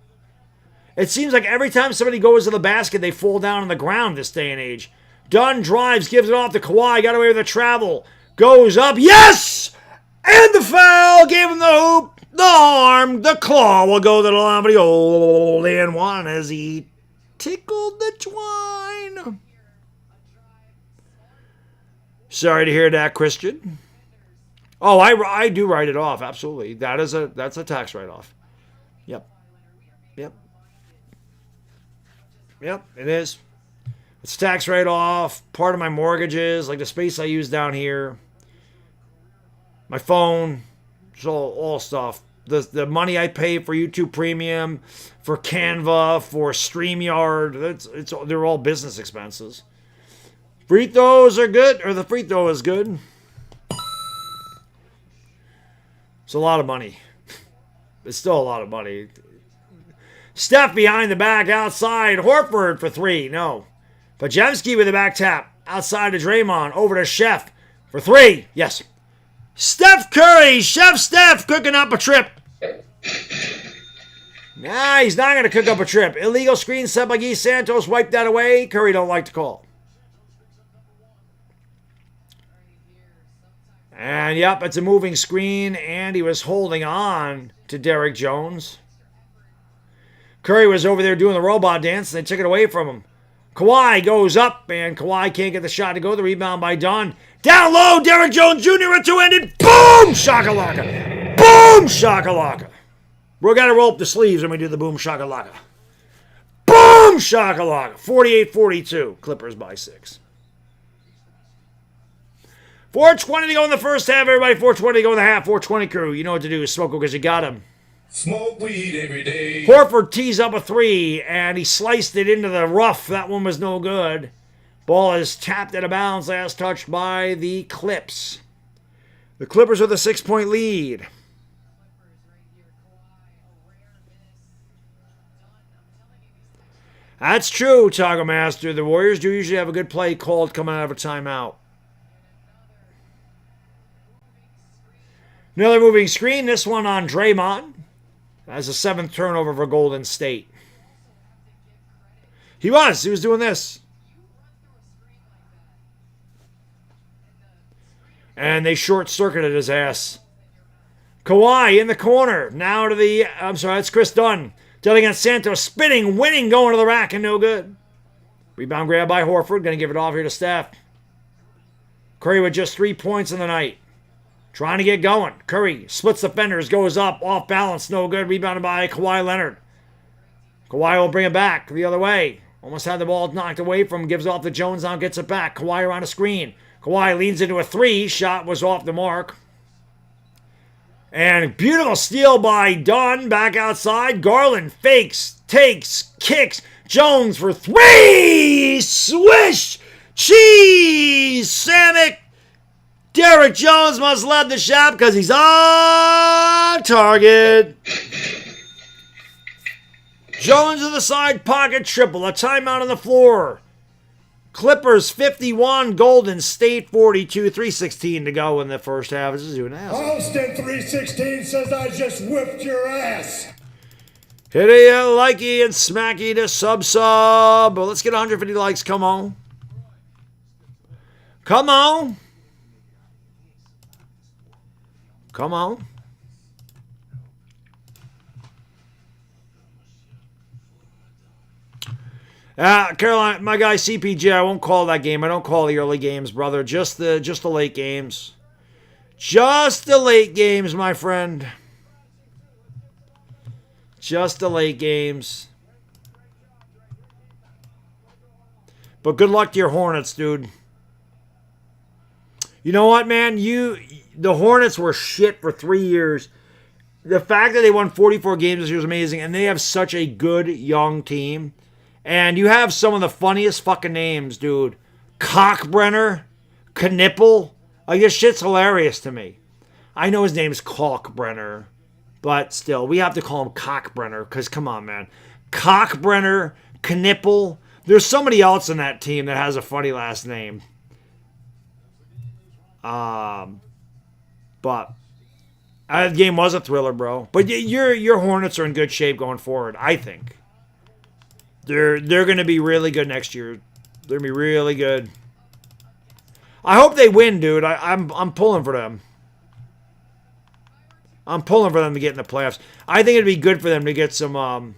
Speaker 3: It seems like every time somebody goes to the basket, they fall down on the ground this day and age. Dunn drives, gives it off to Kawhi, got away with the travel. Goes up, yes! And the foul, gave him the hoop, the arm, the claw will go to the line, but he old and one as he tickled the twine. Sorry to hear that, Christian. Oh, I do write it off, absolutely. That's a tax write-off. Yep, it is. It's tax write-off. Part of my mortgages, like the space I use down here. My phone. It's all stuff. The money I pay for YouTube Premium, for Canva, for StreamYard. They're all business expenses. Free throws are good, or the free throw is good. It's a lot of money. It's still a lot of money. Steph behind the back outside. Horford for 3. No. Pajemski with the back tap. Outside to Draymond. Over to Chef for 3. Yes. Steph Curry. Chef Steph cooking up a trip. Nah, he's not going to cook up a trip. Illegal screen set by Guy Santos. Wiped that away. Curry don't like to call. And yep, it's a moving screen. And he was holding on to Derrick Jones. Curry was over there doing the robot dance, and they took it away from him. Kawhi goes up, and Kawhi can't get the shot to go. The rebound by Dunn. Down low, Derrick Jones Jr. with two-handed. Boom! Shakalaka. Boom! Shakalaka. We're going to roll up the sleeves when we do the boom shakalaka. Boom! Shakalaka. 48-42. Clippers by 6. 4:20 to go in the first half, everybody. 4:20 to go in the half. 4:20 crew. You know what to do. Smoke because you got him.
Speaker 2: Smoke weed every day.
Speaker 3: Horford tees up a 3, and he sliced it into the rough. That one was no good. Ball is tapped out of bounds, last touched by the Clips. The Clippers with a 6-point lead. That's true, Toggle Master. The Warriors do usually have a good play called coming out of a timeout. Another moving screen. This one on Draymond. That's a 7th turnover for Golden State. He was doing this. And they short-circuited his ass. Kawhi in the corner. Now to the... I'm sorry, that's Chris Dunn. Dealing against Santos. Spinning, winning, going to the rack, and no good. Rebound grab by Horford. Going to give it off here to Steph. Curry with just 3 points in the night. Trying to get going. Curry splits the fenders, goes up, off balance, no good. Rebounded by Kawhi Leonard. Kawhi will bring it back the other way. Almost had the ball knocked away from him. Gives it off to Jones, now gets it back. Kawhi around a screen. Kawhi leans into a 3. Shot was off the mark. And beautiful steal by Dunn. Back outside. Garland fakes, takes, kicks. Jones for 3. Swish! Cheese! Samick! Derrick Jones must have led the shot because he's on target. Jones in the side pocket triple. A timeout on the floor. Clippers 51, Golden State 42. 3:16 to go in the first half. This is doing ass.
Speaker 2: Austin 316 says I just whipped your ass.
Speaker 3: Hit a likey and smacky to sub. But let's get 150 likes. Come on. Come on. Come on. Caroline, my guy CPJ, I won't call that game. I don't call the early games, brother. Just the late games. Just the late games, my friend. Just the late games. But good luck to your Hornets, dude. You know what, man? The Hornets were shit for 3 years. The fact that they won 44 games this year is amazing, and they have such a good young team. And you have some of the funniest fucking names, dude. Cockbrenner, Knipple. Like, this shit's hilarious to me. I know his name's Kalkbrenner, but still, we have to call him Cockbrenner, because come on, man. Cockbrenner, Knipple. There's somebody else in that team that has a funny last name. But the game was a thriller, bro. But your Hornets are in good shape going forward, I think. They're going to be really good next year. They're going to be really good. I hope they win, dude. I'm pulling for them. I'm pulling for them to get in the playoffs. I think it'd be good for them to get some.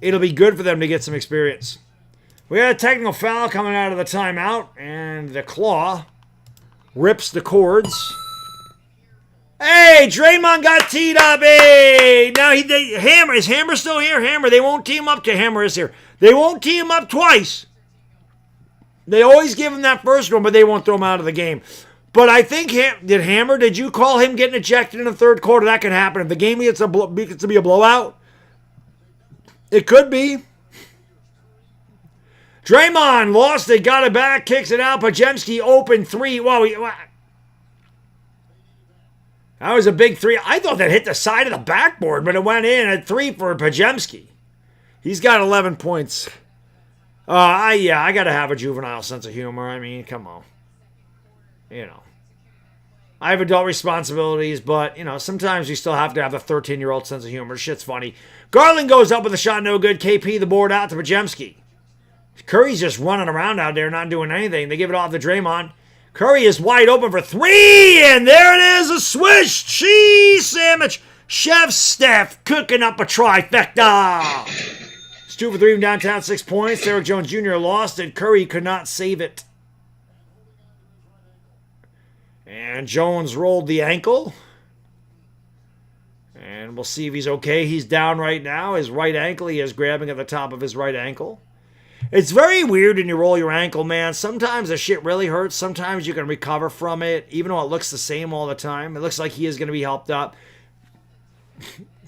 Speaker 3: It'll be good for them to get some experience. We had a technical foul coming out of the timeout, and the claw rips the cords. Hey, Draymond got teed up. Hey, now Hammer is Hammer still here? Hammer, they won't team up to Hammer is here. They won't team up twice. They always give him that first one, but they won't throw him out of the game. But I think did you call him getting ejected in the third quarter? That can happen if the game gets to be a blowout. It could be. Draymond lost it, got it back, kicks it out. Pajemski open 3. That was a big 3. I thought that hit the side of the backboard, but it went in at 3 for Pajemski. He's got 11 points. I got to have a juvenile sense of humor. I mean, come on. You know. I have adult responsibilities, but, you know, sometimes you still have to have a 13-year-old sense of humor. Shit's funny. Garland goes up with a shot, no good. KP the board out to Pajemski. Curry's just running around out there, not doing anything. They give it off to Draymond. Curry is wide open for 3, and there it is, a swish cheese sandwich. Chef Steph cooking up a trifecta. It's 2 for 3 from downtown, 6 points. Derrick Jones Jr. lost it. Curry could not save it. And Jones rolled the ankle. And we'll see if he's okay. He's down right now. His right ankle, he is grabbing at the top of his right ankle. It's very weird when you roll your ankle, man. Sometimes the shit really hurts. Sometimes you can recover from it, even though it looks the same all the time. It looks like he is going to be helped up.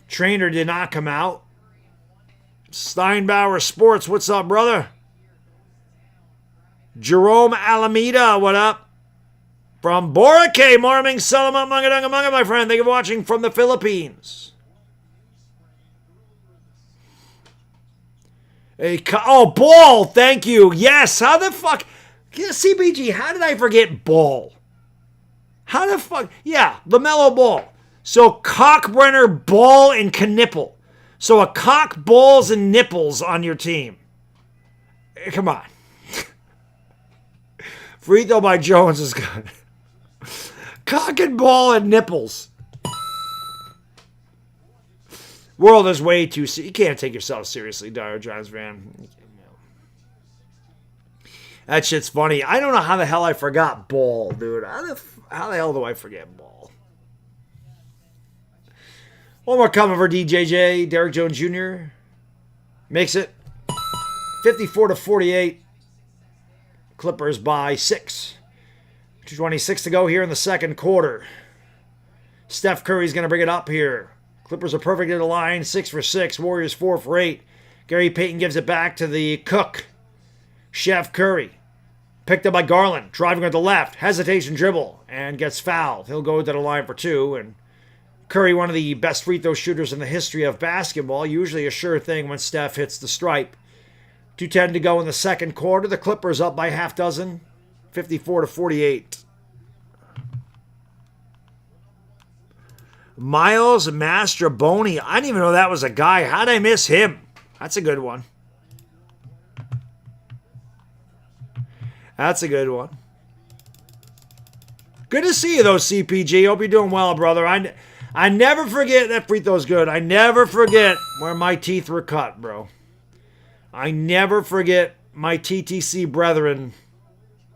Speaker 3: Trainer did not come out. Steinbauer Sports, what's up, brother? Jerome Alameda, what up? From Boracay, Marming, Salamat, Mangadanga, my friend. Thank you for watching from the Philippines. Ball, thank you. Yes, how the fuck? CBG, how did I forget Ball? How the fuck? Yeah, LaMelo Ball. So Cockbrenner, Ball, and Knipple. So a cock, balls, and nipples on your team. Come on. Free throw by Jones is good. Cock and ball and nipples. World is way too... You can't take yourself seriously, Dire Giants fan. That shit's funny. I don't know how the hell I forgot Ball, dude. How the hell do I forget Ball? One more comment for DJJ. Derek Jones Jr. makes it 54-48. Clippers by 6. 2:26 to go here in the second quarter. Steph Curry's going to bring it up here. Clippers are perfect in the line. 6 for 6. Warriors 4 for 8. Gary Payton gives it back to the cook. Chef Curry. Picked up by Garland. Driving at the left. Hesitation dribble. And gets fouled. He'll go to the line for 2. And Curry, one of the best free throw shooters in the history of basketball. Usually a sure thing when Steph hits the stripe. 2:10 to go in the second quarter. The Clippers up by half dozen. 54-48. Miles Mastrobuoni. I didn't even know that was a guy. How'd I miss him? That's a good one. That's a good one. Good to see you, though, CPG. Hope you're doing well, brother. I never forget that free throw's good. I never forget where my teeth were cut, bro. I never forget my TTC brethren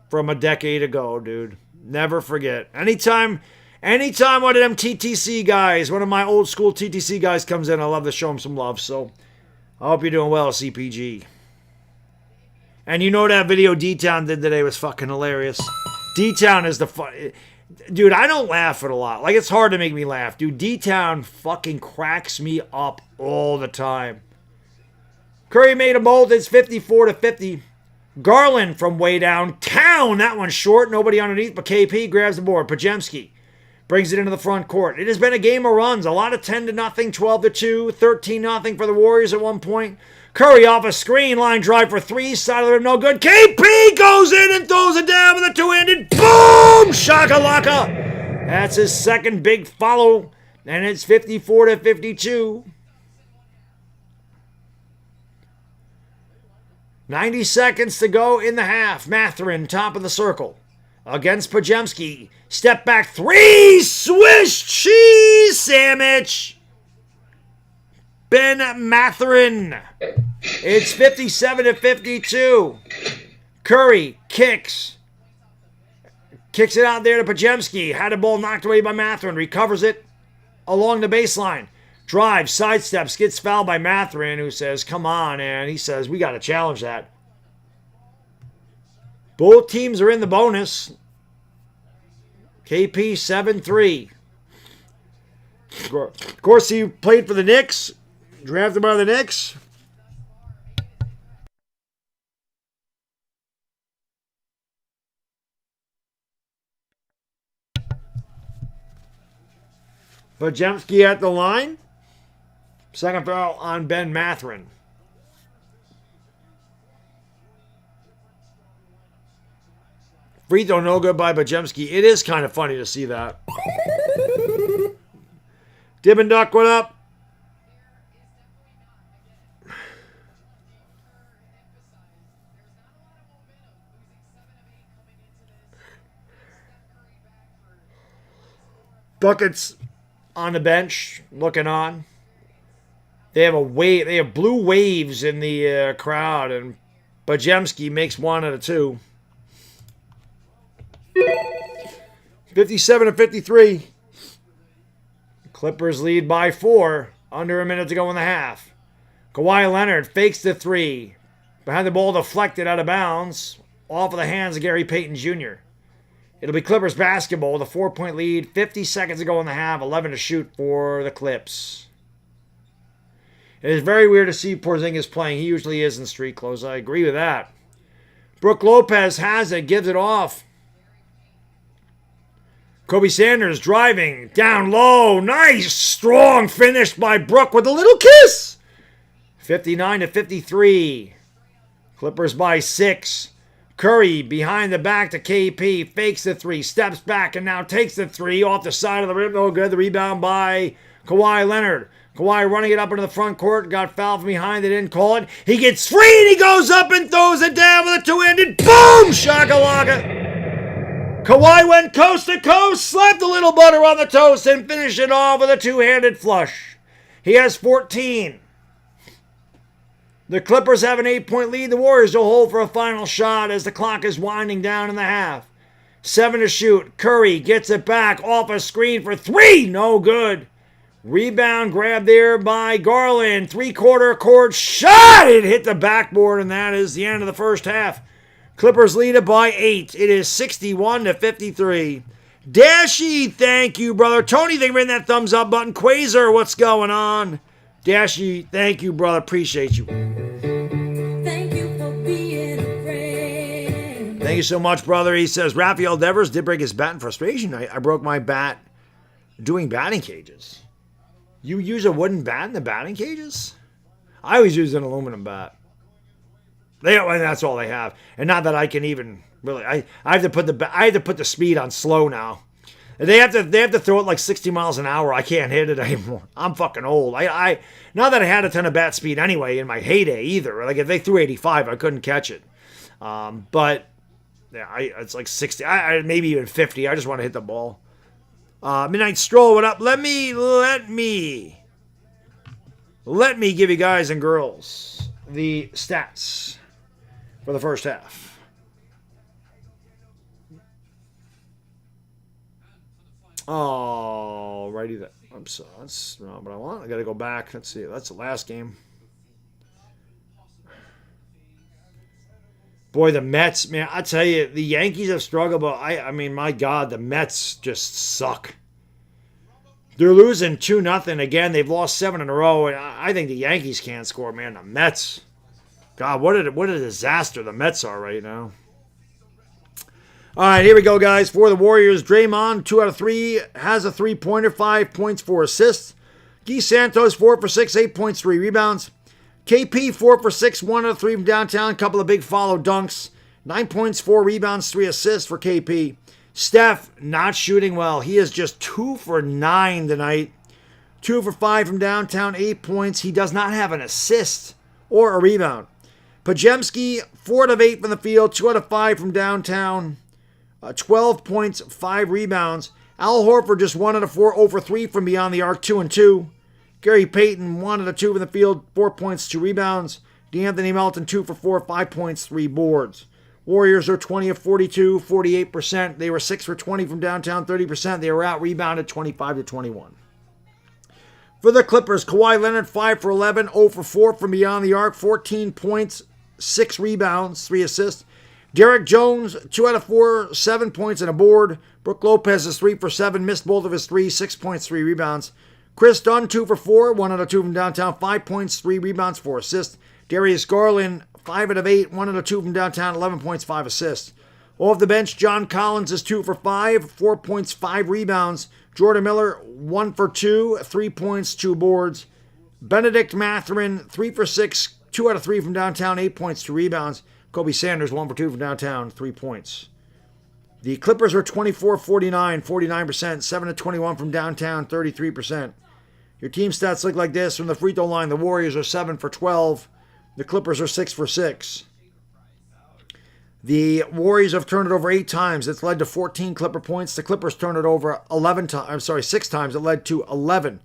Speaker 3: from a decade ago, dude. Never forget. Anytime one of them TTC guys, one of my old school TTC guys comes in, I love to show him some love. So I hope you're doing well, CPG. And you know that video D-Town did today was fucking hilarious. D-Town is the fun. Dude, I don't laugh at a lot. Like, it's hard to make me laugh. Dude, D-Town fucking cracks me up all the time. Curry made a mold. It's 54-50. Garland from way downtown. That one's short. Nobody underneath, but KP grabs the board. Pajemski brings it into the front court. It has been a game of runs. A lot of 10-0, 12-2, 13-0 for the Warriors at one point. Curry off a screen. Line drive for 3. Side of the rim, no good. KP goes in and throws it down with a two-handed. Boom! Shakalaka. That's his second big follow. And it's 54-52. 90 seconds to go in the half. Mathurin, top of the circle. Against Pajemski. Step back 3. Swiss cheese sandwich. Ben Mathurin. It's 57-52. Curry kicks. Kicks it out there to Pajemski. Had a ball knocked away by Mathurin. Recovers it along the baseline. Drives, sidesteps, gets fouled by Mathurin, who says, come on, and he says, we got to challenge that. Both teams are in the bonus. KP 7-3. Of course, he played for the Knicks. Drafted by the Knicks. Pajemski at the line. Second foul on Ben Mathurin. Free throw no good by Pajemski. It is kind of funny to see that. Dib and Duck, what up? Buckets on the bench, looking on. They have a wave. They have blue waves in the crowd, and Pajemski makes 1 out of 2. 57-53. Clippers lead by 4. Under a minute to go in the half. Kawhi Leonard fakes the 3. Behind the ball deflected out of bounds. Off of the hands of Gary Payton Jr. It'll be Clippers basketball with a 4-point lead. 50 seconds to go in the half. 11 to shoot for the Clips. It is very weird to see Porzingis playing. He usually is in street clothes. I agree with that. Brook Lopez has it. Gives it off. Kobe Sanders driving down low. Nice strong finish by Brook with a little kiss. 59 to 53. Clippers by 6. Curry behind the back to KP. Fakes the 3. Steps back and now takes the 3 off the side of the rim. No good. The rebound by Kawhi Leonard. Kawhi running it up into the front court. Got fouled from behind. They didn't call it. He gets free and he goes up and throws it down with a two-handed. Boom! Shakalaka. Kawhi went coast to coast. Slapped a little butter on the toast and finished it off with a two-handed flush. He has 14. The Clippers have an 8-point lead. The Warriors will hold for a final shot as the clock is winding down in the half. 7 to shoot. Curry gets it back off a screen for 3. No good. Rebound grab there by Garland. 3-quarter court shot. It hit the backboard, and that is the end of the first half. Clippers lead it by 8. It is 61 to 53. Dashy, thank you, brother. Tony, thank you for hitting that thumbs up button. Quasar, what's going on? Dashy, thank you, brother. Appreciate you.
Speaker 4: Thank you for being a friend.
Speaker 3: Thank you so much, brother. He says, Rafael Devers did break his bat in frustration. I broke my bat doing batting cages. You use a wooden bat in the batting cages? I always use an aluminum bat. And that's all they have. And not that I can even really. I have to put the speed on slow now. They have to throw it like 60 miles an hour. I can't hit it anymore. I'm fucking old. I not that I had a ton of bat speed anyway in my heyday either. Like if they threw 85, I couldn't catch it. But yeah, it's like 60. Maybe even 50. I just want to hit the ball. Midnight Stroll, what up? Let me give you guys and girls the stats for the first half. Alrighty then. I'm sorry. That's not what I want. I got to go back. Let's see. That's the last game. Boy, the Mets, man, I tell you, the Yankees have struggled, but I mean, my God, the Mets just suck. They're losing 2-0 again. They've lost 7 in a row, and I think the Yankees can't score, man. The Mets, God, what a disaster the Mets are right now. All right, here we go, guys. For the Warriors, Draymond, 2 out of 3, has a 3-pointer, 5 points, 4 assists. Guy Santos, 4 for 6, 8 points, 3 rebounds. KP, 4 for 6, 1 out of 3 from downtown. A couple of big follow dunks. 9 points, 4 rebounds, 3 assists for KP. Steph, not shooting well. He is just 2 for 9 tonight. 2 for 5 from downtown, 8 points. He does not have an assist or a rebound. Pajemski, 4 out of 8 from the field, 2 out of 5 from downtown. 12 points, 5 rebounds. Al Horford just 1 out of 4, 0 for 3 from beyond the arc, 2 and 2. Gary Payton, 1 out of 2 from the field, 4 points, 2 rebounds. DeAnthony Melton, 2 for 4, 5 points, 3 boards. Warriors are 20 of 42, 48%. They were 6 for 20 from downtown, 30%. They were out rebounded 25 to 21. For the Clippers, Kawhi Leonard, 5 for 11, 0 for 4 from beyond the arc, 14 points, 6 rebounds, 3 assists. Derek Jones, 2 out of 4, 7 points and a board. Brook Lopez is 3 for 7, missed both of his 3s, 6 points, 3 rebounds. Chris Dunn, 2 for 4, 1 out of 2 from downtown, 5 points, 3 rebounds, 4 assists. Darius Garland, 5 out of 8, 1 out of 2 from downtown, 11 points, 5 assists. Off the bench, John Collins is 2 for 5, 4 points, 5 rebounds. Jordan Miller, 1 for 2, 3 points, 2 boards. Benedict Mathurin, 3 for 6, 2 out of 3 from downtown, 8 points, 2 rebounds. Kobe Sanders, 1 for 2 from downtown, 3 points. The Clippers are 24-49, 49%, 7 to 21 from downtown, 33%. Your team stats look like this. From the free throw line, the Warriors are 7 for 12. The Clippers are 6 for 6. The Warriors have turned it over 8 times. It's led to 14 Clipper points. The Clippers turned it over 6 times. It led to 11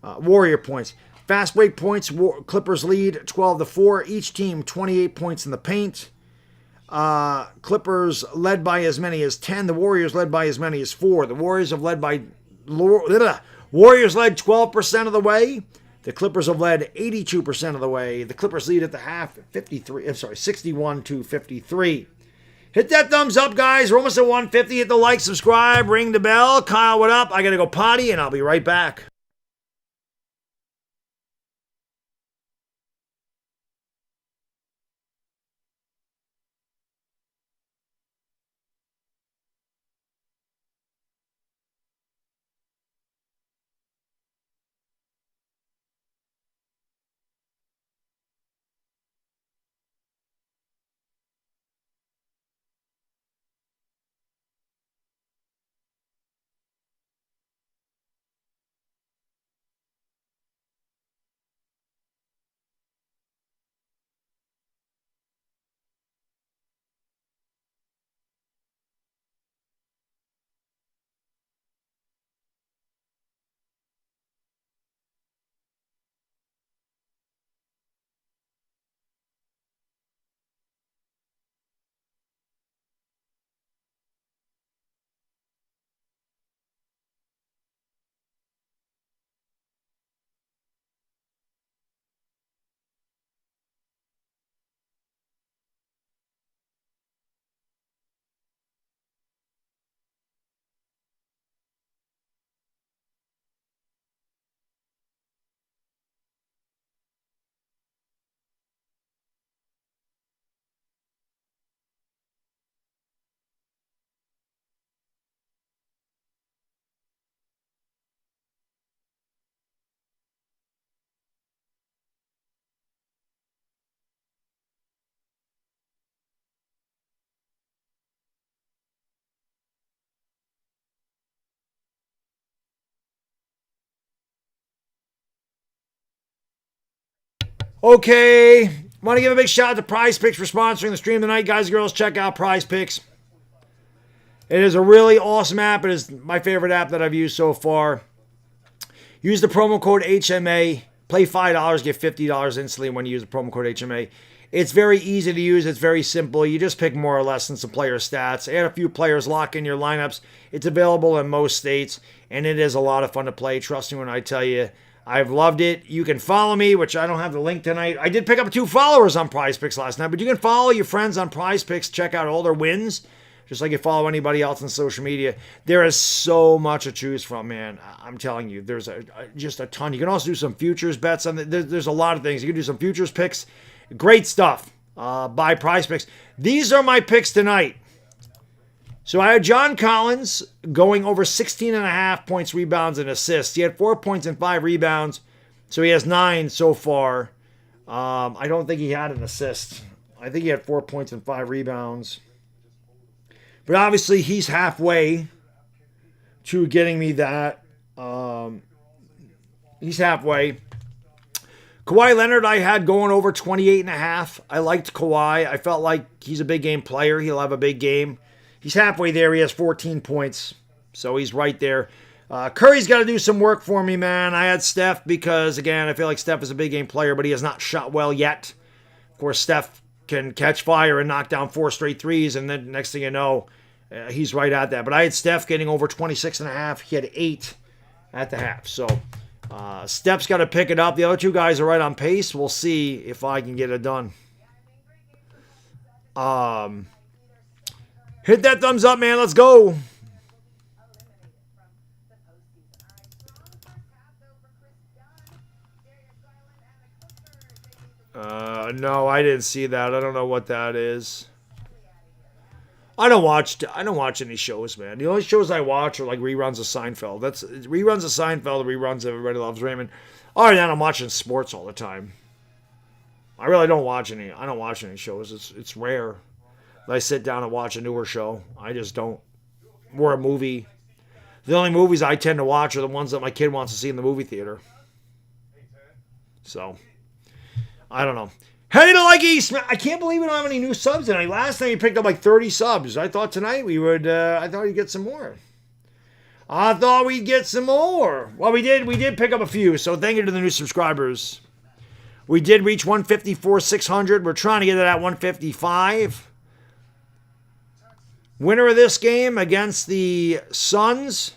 Speaker 3: Warrior points. Fast break points, Clippers lead 12 to 4. Each team 28 points in the paint. Clippers led by as many as 10. The Warriors led by as many as 4. The Warriors have led by Warriors led 12% of the way. The Clippers have led 82% of the way. The Clippers lead at the half 61-53. Hit that thumbs up, guys. We're almost at 150. Hit the like, subscribe, ring the bell. Kyle, what up? I got to go potty, and I'll be right back. Okay, want to give a big shout out to PrizePicks for sponsoring the stream tonight. Guys and girls, check out PrizePicks. It is a really awesome app. It is my favorite app that I've used so far. Use the promo code HMA. Play $5, get $50 instantly when you use the promo code HMA. It's very easy to use. It's very simple. You just pick more or less than some player stats. Add a few players, lock in your lineups. It's available in most states, and it is a lot of fun to play. Trust me when I tell you, I've loved it. You can follow me, which I don't have the link tonight. I did pick up 2 followers on PrizePicks last night, but you can follow your friends on PrizePicks. Check out all their wins, just like you follow anybody else on social media. There is so much to choose from, man. I'm telling you, there's just a ton. You can also do some futures bets. There's a lot of things. You can do some futures picks. Great stuff by PrizePicks. These are my picks tonight. So I had John Collins going over 16.5 points, rebounds, and assists. He had 4 points and 5 rebounds, so he has 9 so far. I don't think he had an assist. I think he had 4 points and 5 rebounds. But obviously, he's halfway to getting me that. He's halfway. Kawhi Leonard, I had going over 28.5. I liked Kawhi. I felt like he's a big game player. He'll have a big game. He's halfway there. He has 14 points, so he's right there. Curry's got to do some work for me, man. I had Steph because, again, I feel like Steph is a big game player, but he has not shot well yet. Of course, Steph can catch fire and knock down 4 straight threes, and then next thing you know, he's right at that. But I had Steph getting over 26.5. He had 8 at the half. So Steph's got to pick it up. The other 2 guys are right on pace. We'll see if I can get it done. Hit that thumbs up, man. Let's go. No, I didn't see that. I don't know what that is. I don't watch any shows, man. The only shows I watch are like reruns of Seinfeld. That's reruns of Seinfeld, reruns of Everybody Loves Raymond. Other than that, I'm watching sports all the time. I really don't watch any. I don't watch any shows. It's rare that I sit down and watch a newer show. I just don't. Or a movie. The only movies I tend to watch are the ones that my kid wants to see in the movie theater. So, I don't know. Hey to like East. I can't believe we don't have any new subs tonight. Last night you picked up like 30 subs. I thought tonight we would. I thought we'd get some more. Well, we did pick up a few. So thank you to the new subscribers. We did reach 154, 600. We're trying to get it at 155. Winner of this game against the Suns.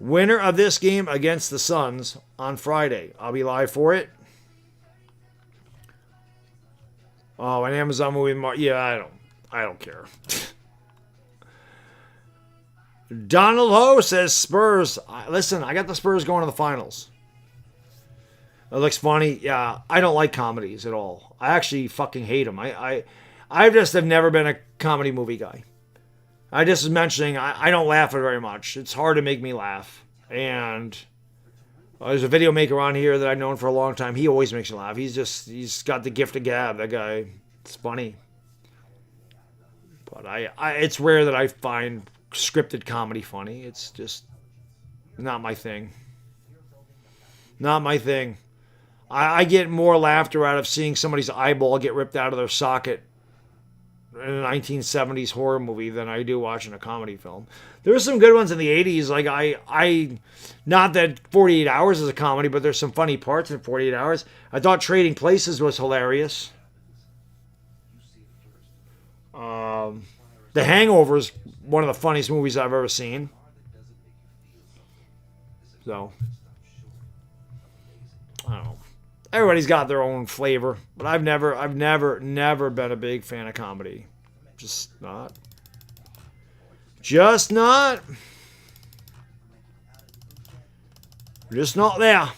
Speaker 3: Winner of this game against the Suns on Friday. I'll be live for it. Oh, an Amazon movie. Yeah, I don't care. Donald Ho says Spurs. Listen, I got the Spurs going to the finals. It looks funny. Yeah, I don't like comedies at all. I actually fucking hate them. I just have never been a comedy movie guy. I just was mentioning I don't laugh at very much. It's hard to make me laugh. And there's a video maker on here that I've known for a long time. He always makes me laugh. He's got the gift of gab. That guy, it's funny. But it's rare that I find scripted comedy funny. It's just not my thing. Not my thing. I get more laughter out of seeing somebody's eyeball get ripped out of their socket in a 1970s horror movie than I do watching a comedy film. There were some good ones in the 80s. Like I not that 48 Hours is a comedy, but there's some funny parts in 48 Hours. I thought Trading Places was hilarious. The Hangover is one of the funniest movies I've ever seen. So, I don't know. Everybody's got their own flavor, but I've never been a big fan of comedy. Just not. Just not. Just not there.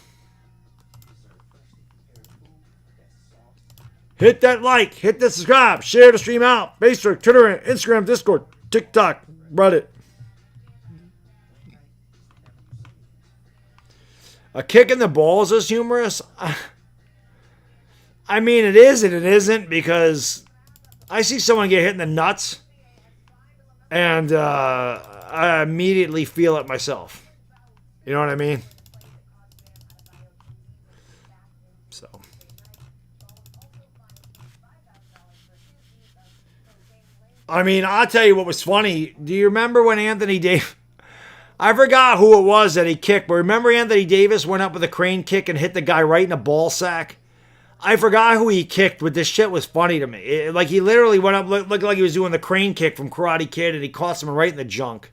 Speaker 3: Hit that like, hit that subscribe, share the stream out. Facebook, Twitter, Instagram, Discord, TikTok, Reddit. A kick in the balls is humorous. I mean, it is and it isn't, because I see someone get hit in the nuts and I immediately feel it myself. You know what I mean? So. I mean, I'll tell you what was funny. Do you remember when Anthony Davis... I forgot who it was that he kicked, but remember Anthony Davis went up with a crane kick and hit the guy right in the ball sack? I forgot who he kicked, but this shit was funny to me. Like, he literally went up, looked like he was doing the crane kick from Karate Kid, and he caught someone right in the junk.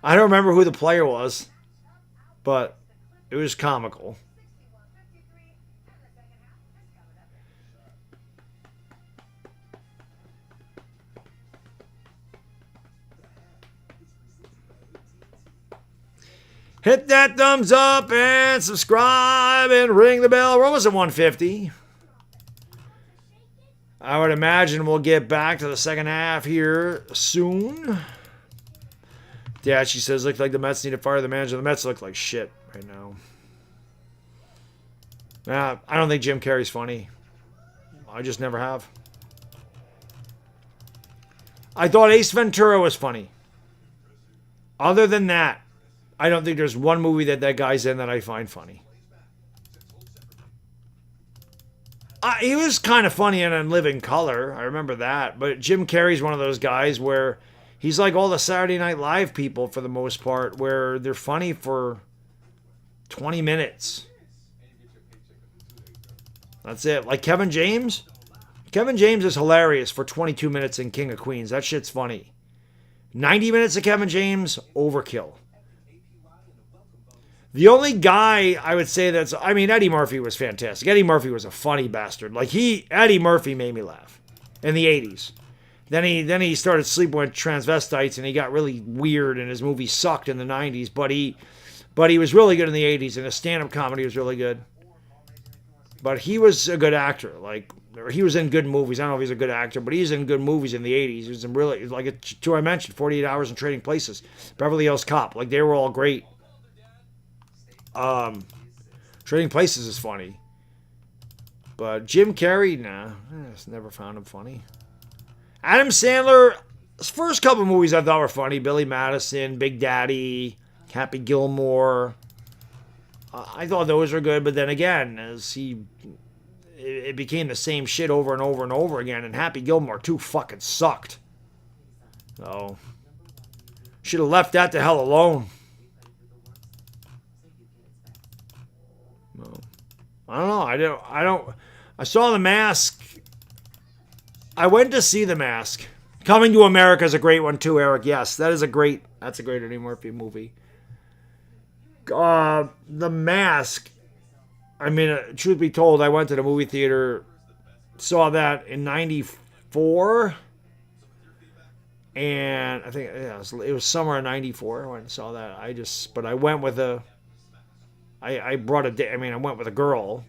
Speaker 3: I don't remember who the player was, but it was comical. Hit that thumbs up and subscribe and ring the bell. We're almost at 150. I would imagine we'll get back to the second half here soon. Yeah, she says, looked like the Mets need to fire the manager. The Mets look like shit right now. I don't think Jim Carrey's funny. I just never have. I thought Ace Ventura was funny. Other than that, I don't think there's one movie that guy's in that I find funny. He was kind of funny in Living Color. I remember that. But Jim Carrey's one of those guys where he's like all the Saturday Night Live people for the most part, where they're funny for 20 minutes. That's it. Like Kevin James. Kevin James is hilarious for 22 minutes in King of Queens. That shit's funny. 90 minutes of Kevin James, overkill. The only guy I would say Eddie Murphy was fantastic. Eddie Murphy was a funny bastard. Eddie Murphy made me laugh in the 80s. Then he started sleeping with transvestites and he got really weird and his movie sucked in the 90s. But he was really good in the 80s and his stand-up comedy was really good. But he was a good actor. He was in good movies. I don't know if he's a good actor, but he's in good movies in the 80s. He was in really, two I mentioned, 48 Hours and Trading Places, Beverly Hills Cop. They were all great. Trading Places is funny. But Jim Carrey, nah. I just never found him funny. Adam Sandler, his first couple movies I thought were funny. Billy Madison, Big Daddy, Happy Gilmore. I thought those were good, but then again, it became the same shit over and over and over again, and Happy Gilmore 2 fucking sucked. So, should have left that the hell alone. I don't know. I saw The Mask. I went to see The Mask Coming to America is a great one too, Eric. Yes, that's a great Eddie Murphy movie. The Mask. I mean, truth be told, I went to the movie theater, saw that in '94, and I think it was summer of '94. I went and saw that. But I went with I went with a girl,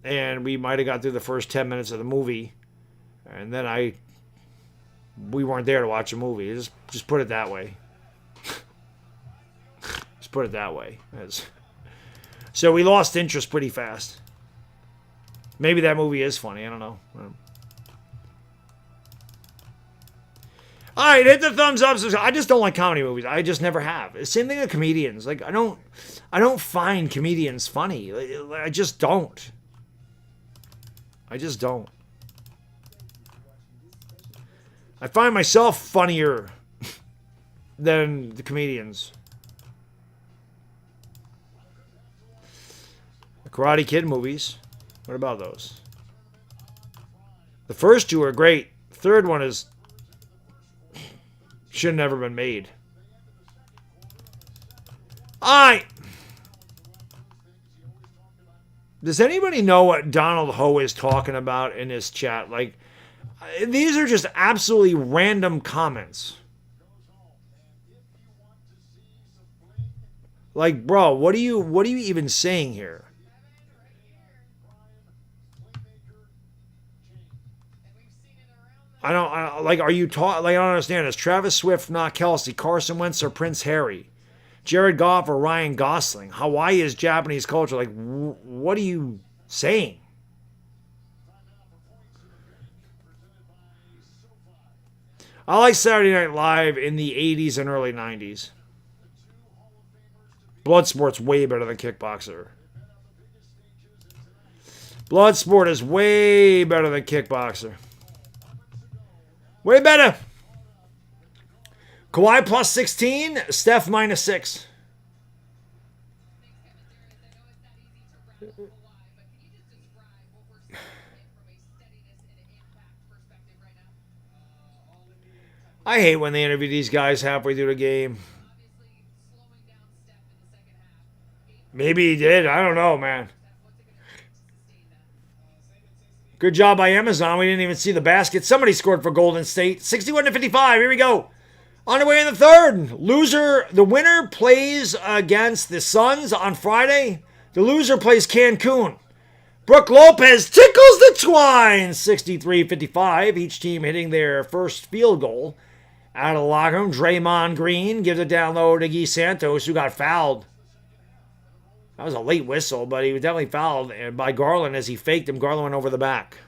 Speaker 3: and we might have got through the first 10 minutes of the movie, and then we weren't there to watch a movie. Just put it that way. Just put it that way. So we lost interest pretty fast. Maybe that movie is funny. I don't know. All right, hit the thumbs up. I just don't like comedy movies. I just never have. Same thing with comedians. Like I don't find comedians funny. I just don't. I just don't. I find myself funnier than the comedians. The Karate Kid movies. What about those? The first two are great. The third one should have never been made. Alright. Does anybody know what Donald Ho is talking about in this chat? Like, these are just absolutely random comments. Like, bro, what are you even saying here? I don't understand. Is Travis Swift not Kelsey, Carson Wentz, or Prince Harry, Jared Goff, or Ryan Gosling? Hawaii is Japanese culture. Like, what are you saying? I like Saturday Night Live in the 80s and early 90s. Bloodsport's way better than Kickboxer. Bloodsport is way better than Kickboxer. Way better. Kawhi plus 16, Steph minus 6. I hate when they interview these guys halfway through the game. Maybe he did. I don't know, man. Good job by Amazon. We didn't even see the basket. Somebody scored for Golden State. 61-55. Here we go. On the way in the third. The winner plays against the Suns on Friday. The loser plays Cancun. Brooke Lopez tickles the twine. 63-55. Each team hitting their first field goal. Out of the locker room, Draymond Green gives it down low to Guy Santos, who got fouled. That was a late whistle, but he was definitely fouled by Garland as he faked him. Garland went over the back.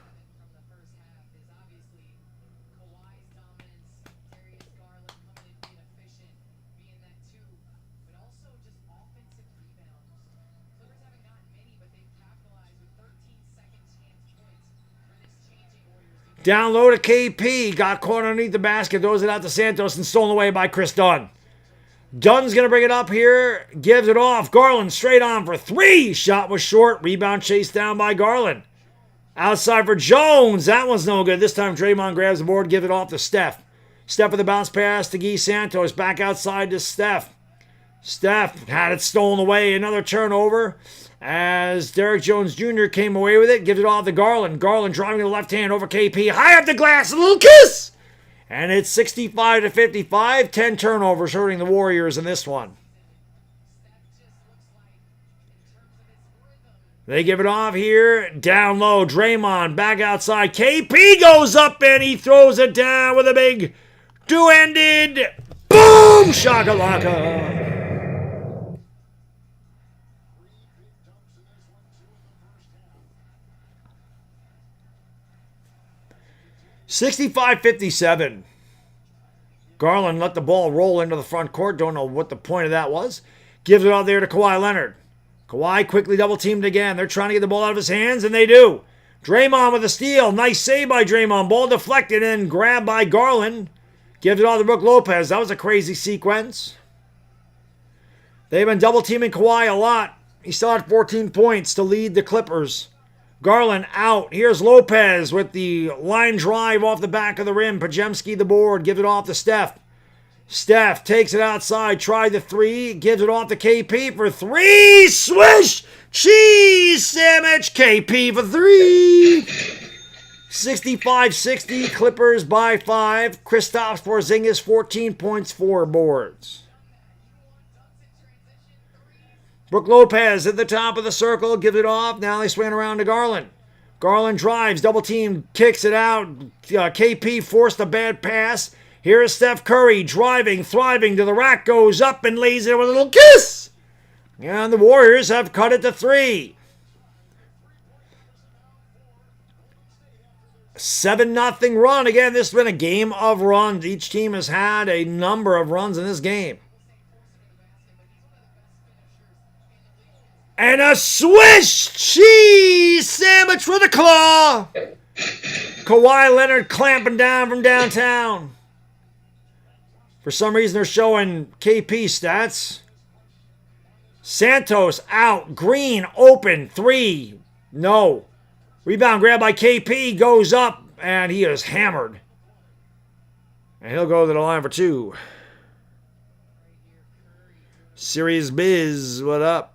Speaker 3: Down low to KP. Got caught underneath the basket. Throws it out to Santos and stolen away by Chris Dunn. Dunn's going to bring it up here. Gives it off. Garland straight on for three. Shot was short. Rebound chased down by Garland. Outside for Jones. That one's no good. This time Draymond grabs the board. Gives it off to Steph. Steph with the bounce pass to Guy Santos. Back outside to Steph. Steph had it stolen away. Another turnover as Derrick Jones Jr. came away with it. Gives it off to Garland. Garland driving to the left hand over KP. High up the glass. A little kiss. And it's 65-55. 10 turnovers hurting the Warriors in this one. They give it off here. Down low. Draymond back outside. KP goes up and he throws it down with a big two-handed boom shakalaka. 65-57. Garland let the ball roll into the front court. Don't know what the point of that was. Gives it out there to Kawhi Leonard. Kawhi quickly double-teamed again. They're trying to get the ball out of his hands, and they do. Draymond with a steal. Nice save by Draymond. Ball deflected and grabbed by Garland. Gives it all to Brooke Lopez. That was a crazy sequence. They've been double-teaming Kawhi a lot. He still had 14 points to lead the Clippers. Garland out. Here's Lopez with the line drive off the back of the rim. Pajemski the board. Gives it off to Steph. Steph takes it outside. Tried the three. Gives it off to KP for three. Swish! Cheese sandwich. KP for three. 65-60. Clippers by 5. Kristaps Porzingis 14 points, 4 boards. Brook Lopez at the top of the circle, gives it off. Now they swing around to Garland. Garland drives, double team, kicks it out. KP forced a bad pass. Here is Steph Curry driving, thriving to the rack, goes up and lays it with a little kiss. And the Warriors have cut it to 3. 7-0 run. Again, this has been a game of runs. Each team has had a number of runs in this game. And a Swiss cheese sandwich for the claw. Kawhi Leonard clamping down from downtown. For some reason, they're showing KP stats. Santos out. Green open. 3. No. Rebound grab by KP. Goes up. And he is hammered. And he'll go to the line for 2. Serious Biz. What up?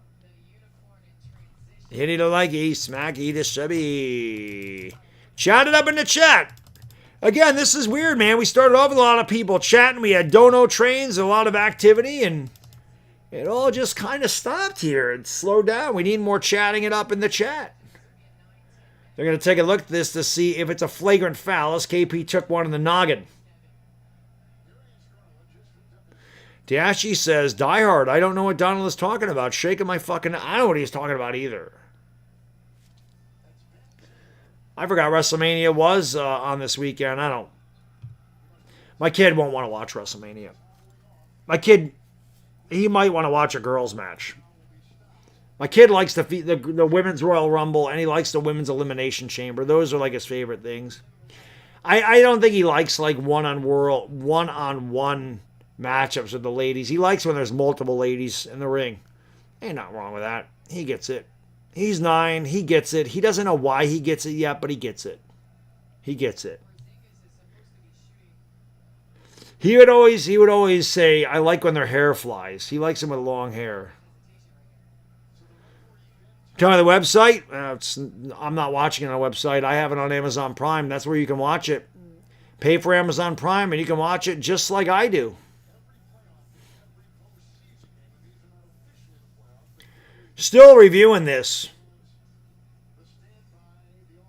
Speaker 3: Hitty to likey, smacky to shubby. Chat it up in the chat. Again, this is weird, man. We started off with a lot of people chatting. We had dono trains, a lot of activity, and it all just kind of stopped here. It slowed down. We need more chatting it up in the chat. They're going to take a look at this to see if it's a flagrant foul, as KP took one in the noggin. Dashi says, Die Hard, I don't know what Donald is talking about. Shaking my fucking... I don't know what he's talking about either. I forgot WrestleMania was on this weekend. I don't... My kid won't want to watch WrestleMania. My kid, he might want to watch a girls' match. My kid likes the Women's Royal Rumble, and he likes the Women's Elimination Chamber. Those are like his favorite things. I don't think he likes like one-on-one matchups with the ladies. He likes when there's multiple ladies in the ring. Ain't nothing wrong with that. He gets it. He's 9. He gets it. He doesn't know why he gets it yet, but he gets it. He gets it. He would always say, I like when their hair flies. He likes them with long hair. Tell me the website. I'm not watching it on a website. I have it on Amazon Prime. That's where you can watch it. Pay for Amazon Prime and you can watch it just like I do. Still reviewing this.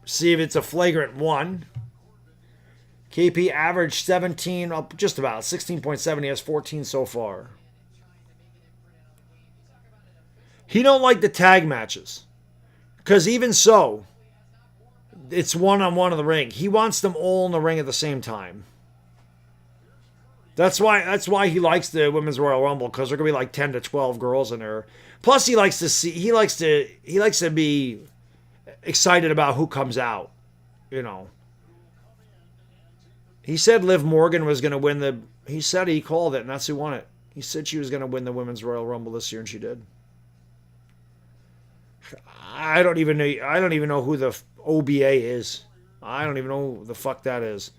Speaker 3: See if it's a flagrant 1. KP averaged 17, just about 16.7. He has 14 so far. He don't like the tag matches. Because even so, it's one-on-one in the ring. He wants them all in the ring at the same time. That's why he likes the Women's Royal Rumble, because there are gonna be like 10 to 12 girls in there. Plus, he likes to be excited about who comes out. You know. He said Liv Morgan was gonna win the. He said he called it, and that's who won it. He said she was gonna win the Women's Royal Rumble this year, and she did. I don't even know who the OBA is. I don't even know who the fuck that is.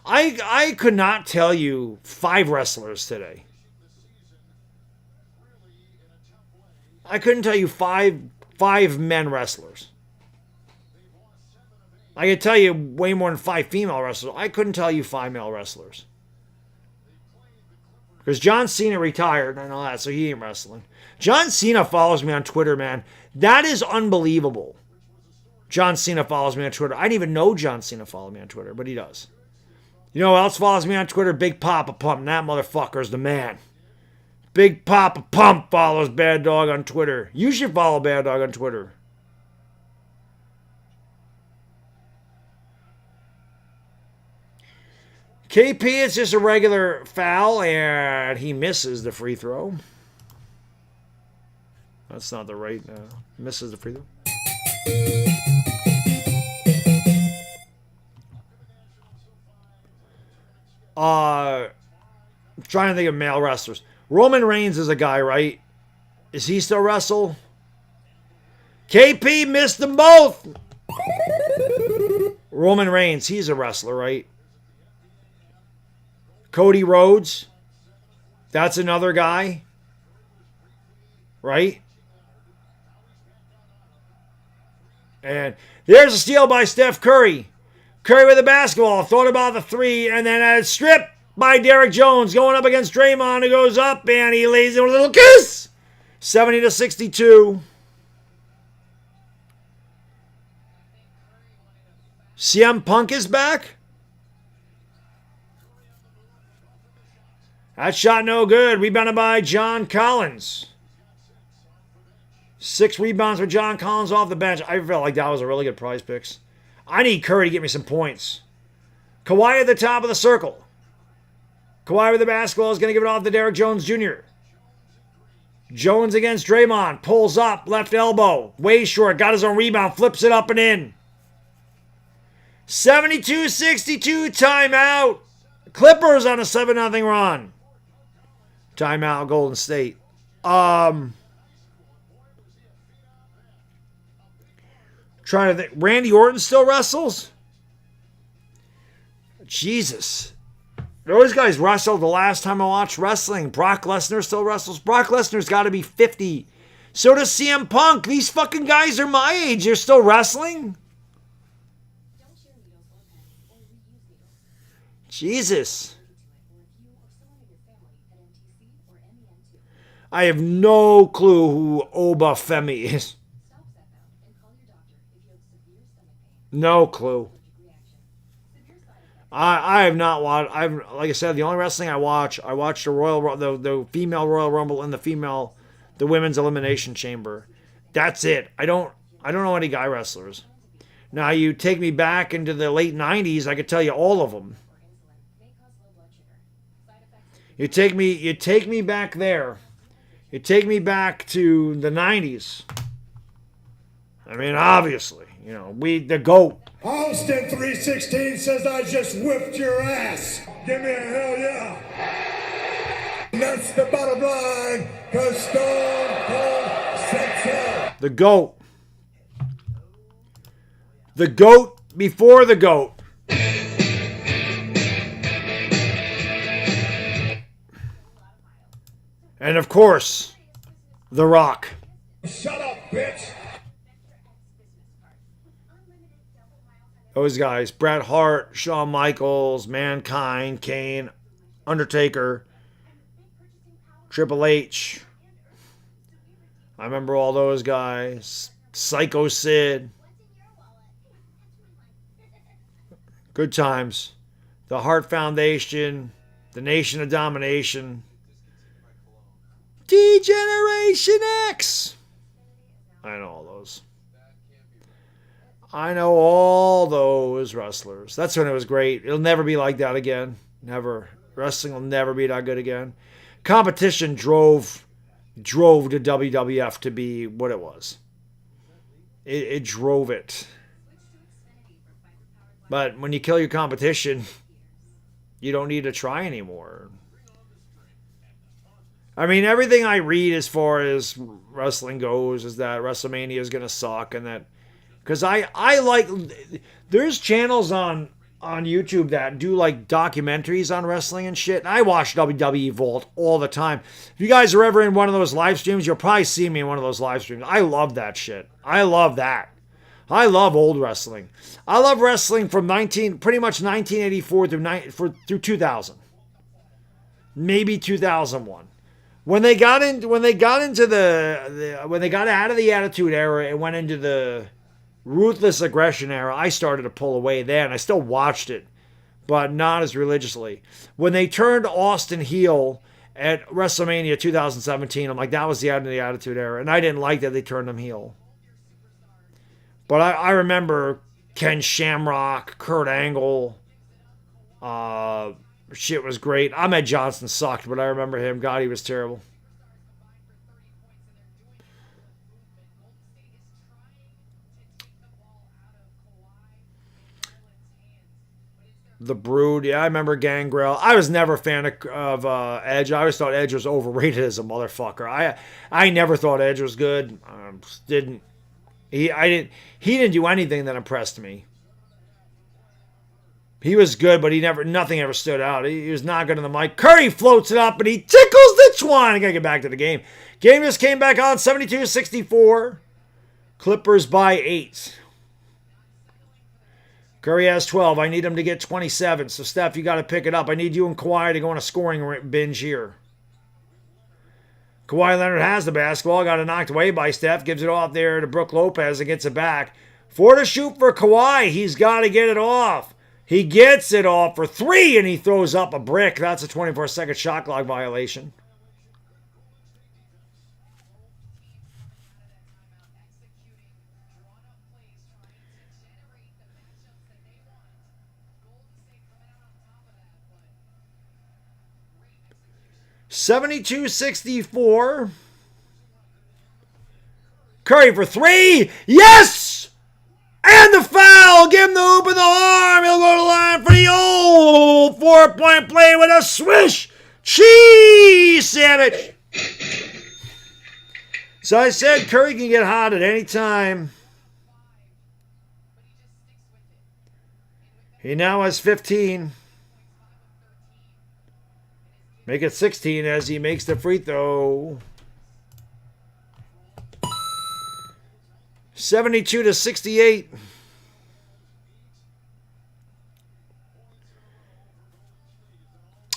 Speaker 3: I could not tell you 5 wrestlers today. I couldn't tell you five men wrestlers. I could tell you way more than 5 female wrestlers. I couldn't tell you 5 male wrestlers. Because John Cena retired and all that, so he ain't wrestling. John Cena follows me on Twitter, man. That is unbelievable. John Cena follows me on Twitter. I didn't even know John Cena followed me on Twitter, but he does. You know who else follows me on Twitter? Big Papa Pump. And that motherfucker's the man. Big Papa Pump follows Baddog on Twitter. You should follow Baddog on Twitter. KP is just a regular foul, and he misses the free throw. That's not the right. Misses the free throw. I'm trying to think of male wrestlers. Roman Reigns is a guy, right? Is he still wrestle? KP missed them both. Roman Reigns, he's a wrestler, right? Cody Rhodes, that's another guy, right? And there's a steal by Steph Curry. Curry with the basketball, thought about the three, and then a strip by Derrick Jones going up against Draymond, who goes up, and he lays in with a little kiss. 70-62. CM Punk is back. That shot no good. Rebounded by John Collins. 6 rebounds for John Collins off the bench. I felt like that was a really good prize picks. I need Curry to get me some points. Kawhi at the top of the circle. Kawhi with the basketball is going to give it off to Derrick Jones Jr. Jones against Draymond. Pulls up. Left elbow. Way short. Got his own rebound. Flips it up and in. 72-62. Timeout. Clippers on a 7-0 run. Timeout, Golden State. Trying to think. Randy Orton still wrestles? Jesus. Those guys wrestled the last time I watched wrestling. Brock Lesnar still wrestles. Brock Lesnar's got to be 50. So does CM Punk. These fucking guys are my age. They're still wrestling? Jesus. I have no clue who Oba Femi is. No clue. I have not watched. Like I said, the only wrestling I watched the female Royal Rumble and the women's Elimination Chamber. That's it. I don't know any guy wrestlers. Now you take me back into the late '90s, I could tell you all of them. You take me back there. You take me back to the '90s. I mean, obviously, the GOAT.
Speaker 2: Austin 316 says I just whipped your ass. Give me a hell yeah. And that's the bottom line, because Stone Cold said so.
Speaker 3: The GOAT. The GOAT before the GOAT. And of course, The Rock.
Speaker 2: Shut up, bitch.
Speaker 3: Those guys, Bret Hart, Shawn Michaels, Mankind, Kane, Undertaker, Triple H. I remember all those guys. Psycho Sid. Good times. The Hart Foundation, the Nation of Domination, D-Generation X. I know all those. I know all those wrestlers. That's when it was great. It'll never be like that again. Never. Wrestling will never be that good again. Competition drove the WWF to be what it was. It drove it. But when you kill your competition, you don't need to try anymore. I mean, everything I read as far as wrestling goes is that WrestleMania is going to suck, and that because I like, there's channels on YouTube that do like documentaries on wrestling and shit. And I watch WWE Vault all the time. If you guys are ever in one of those live streams, you'll probably see me in one of those live streams. I love that shit. I love that. I love old wrestling. I love wrestling from pretty much 1984 through 2000, maybe 2001. When they got out of the Attitude Era and went into the Ruthless Aggression Era, I started to pull away there, and I still watched it, but not as religiously. When they turned Austin heel at WrestleMania 2017, I'm like, that was the end of the Attitude Era, and I didn't like that they turned him heel. But I remember Ken Shamrock, Kurt Angle. Shit was great. Ahmed Johnson sucked, but I remember him. God, he was terrible. The Brood, yeah, I remember Gangrel. I was never a fan of Edge. I always thought Edge was overrated as a motherfucker. I never thought Edge was good. He didn't do anything that impressed me. He was good, but nothing ever stood out. He was not good on the mic. Curry floats it up, and he tickles the twine. I got to get back to the game. Game just came back on 72-64. Clippers by 8. Curry has 12. I need him to get 27. So, Steph, you got to pick it up. I need you and Kawhi to go on a scoring binge here. Kawhi Leonard has the basketball. Got it knocked away by Steph. Gives it off there to Brook Lopez and gets it back. 4 to shoot for Kawhi. He's got to get it off. He gets it off for 3, and he throws up a brick. That's a 24-second shot clock violation. $72-64. Curry for 3. Yes! And the foul. Give him the hoop and the arm. He'll go to the line for the old 4-point play with a swish. Cheese sandwich. So I said Curry can get hot at any time. He now has 15. Make it 16 as he makes the free throw. 72-68.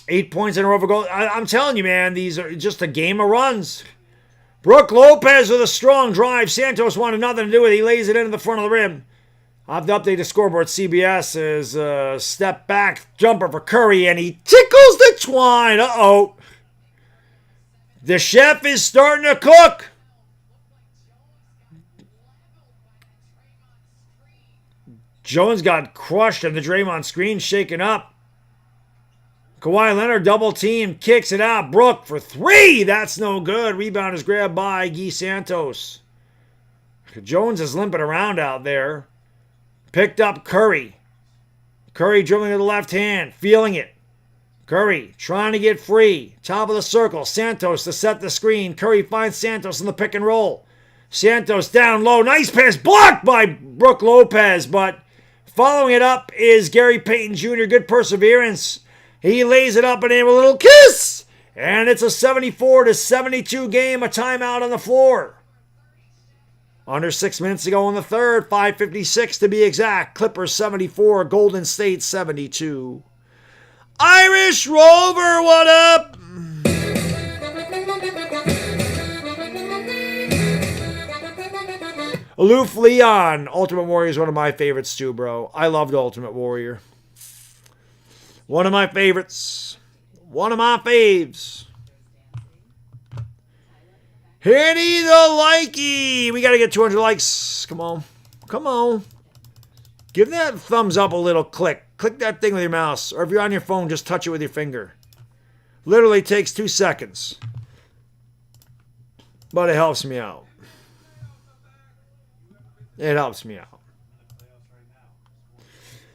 Speaker 3: Eight points in a row for goal. I'm telling you, man, these are just a game of runs. Brook Lopez with a strong drive. Santos wanted nothing to do with it. He lays it into the front of the rim. I'll have to update the scoreboard. CBS is a step back jumper for Curry, and he tickles the twine. Uh-oh. The chef is starting to cook. Jones got crushed and the Draymond screen shaken up. Kawhi Leonard double team, kicks it out. Brook for 3. That's no good. Rebound is grabbed by Guy Santos. Jones is limping around out there. Picked up Curry. Curry dribbling to the left hand, feeling it. Curry trying to get free. Top of the circle. Santos to set the screen. Curry finds Santos in the pick and roll. Santos down low. Nice pass. Blocked by Brook Lopez. But following it up is Gary Payton Jr. Good perseverance. He lays it up and in with a little kiss. And it's a 74-72 game. A timeout on the floor. Under 6 minutes to go in the third. 5:56 to be exact. Clippers 74. Golden State 72. Irish Rover, what up? Aloof Leon. Ultimate Warrior is one of my favorites too, bro. I loved Ultimate Warrior. One of my favorites. One of my faves. Hitty the likey. We got to get 200 likes. Come on. Come on. Give that thumbs up a little click. Click that thing with your mouse. Or if you're on your phone, just touch it with your finger. Literally takes 2 seconds. But it helps me out. It helps me out.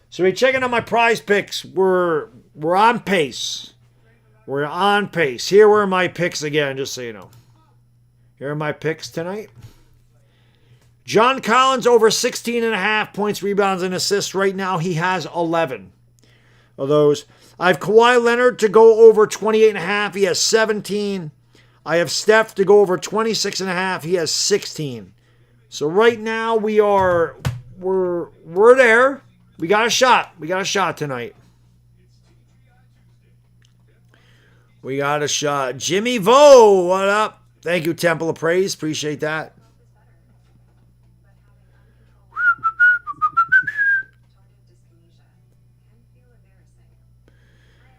Speaker 3: So we're checking out my prize picks. We're on pace. We're on pace. Here were my picks again, just so you know. Here are my picks tonight. John Collins over 16.5 points, rebounds, and assists. Right now he has 11 of those. I have Kawhi Leonard to go over 28.5. He has 17. I have Steph to go over 26.5. He has 16. So right now we're there. We got a shot. We got a shot tonight. We got a shot. Jimmy Vo, what up? Thank you, Temple of Praise. Appreciate that.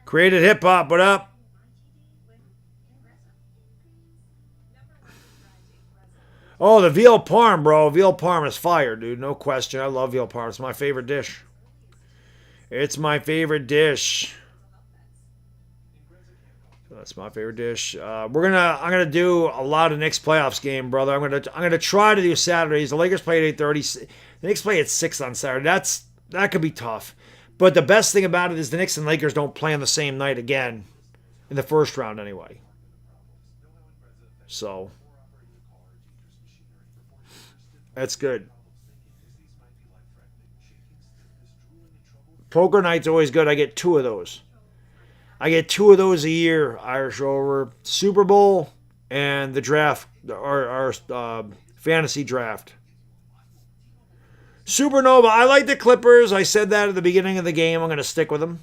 Speaker 3: Created Hip Hop, what up? Oh, the veal parm, bro. Veal parm is fire, dude. No question. I love veal parm. It's my favorite dish. It's my favorite dish. That's my favorite dish. I'm gonna do a lot of Knicks playoffs game, brother. I'm gonna try to do Saturdays. The Lakers play at 8:30. The Knicks play at 6 on Saturday. That could be tough. But the best thing about it is the Knicks and Lakers don't play on the same night again in the first round anyway. So that's good. Poker night's always good. I get 2 of those. I get 2 of those a year, Irish Rover. Super Bowl and the draft, our fantasy draft. Supernova, I like the Clippers. I said that at the beginning of the game. I'm going to stick with them.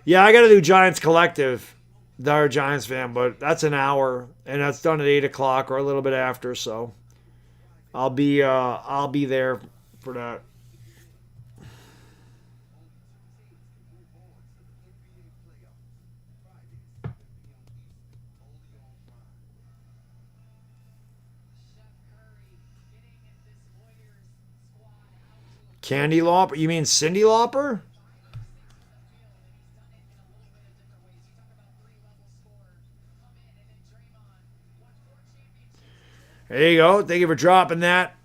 Speaker 3: Yeah, I got to do Giants Collective. They're a Giants fan, but that's an hour, and that's done at 8 o'clock or a little bit after, so I'll be there for that. Candy Lauper? You mean Cindy Lauper? There you go. Thank you for dropping that.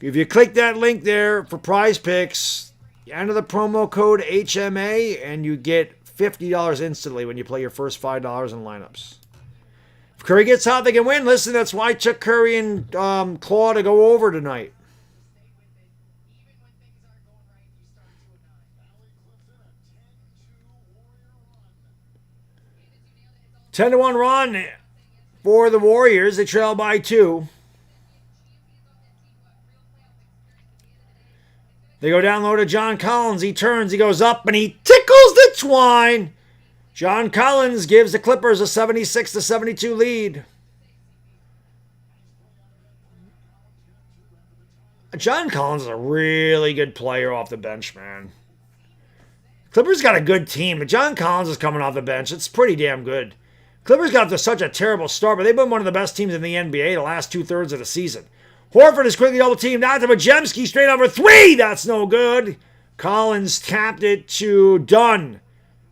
Speaker 3: If you click that link there for Prize Picks, you enter the promo code HMA and you get $50 instantly when you play your first $5 in lineups. If Curry gets hot, they can win. Listen, that's why I took Curry and Claw to go over tonight. $10-1 run for the Warriors. They trail by 2. They go down low to John Collins. He turns, he goes up, and he tickles the twine. John Collins gives the Clippers a 76-72 lead. John Collins is a really good player off the bench, man. Clippers got a good team, but John Collins is coming off the bench. It's pretty damn good. Clippers got to such a terrible start, but they've been one of the best teams in the NBA the last 2/3 of the season. Horford is quickly double teamed out to Majemski, straight over 3. That's no good. Collins tapped it to Dunn.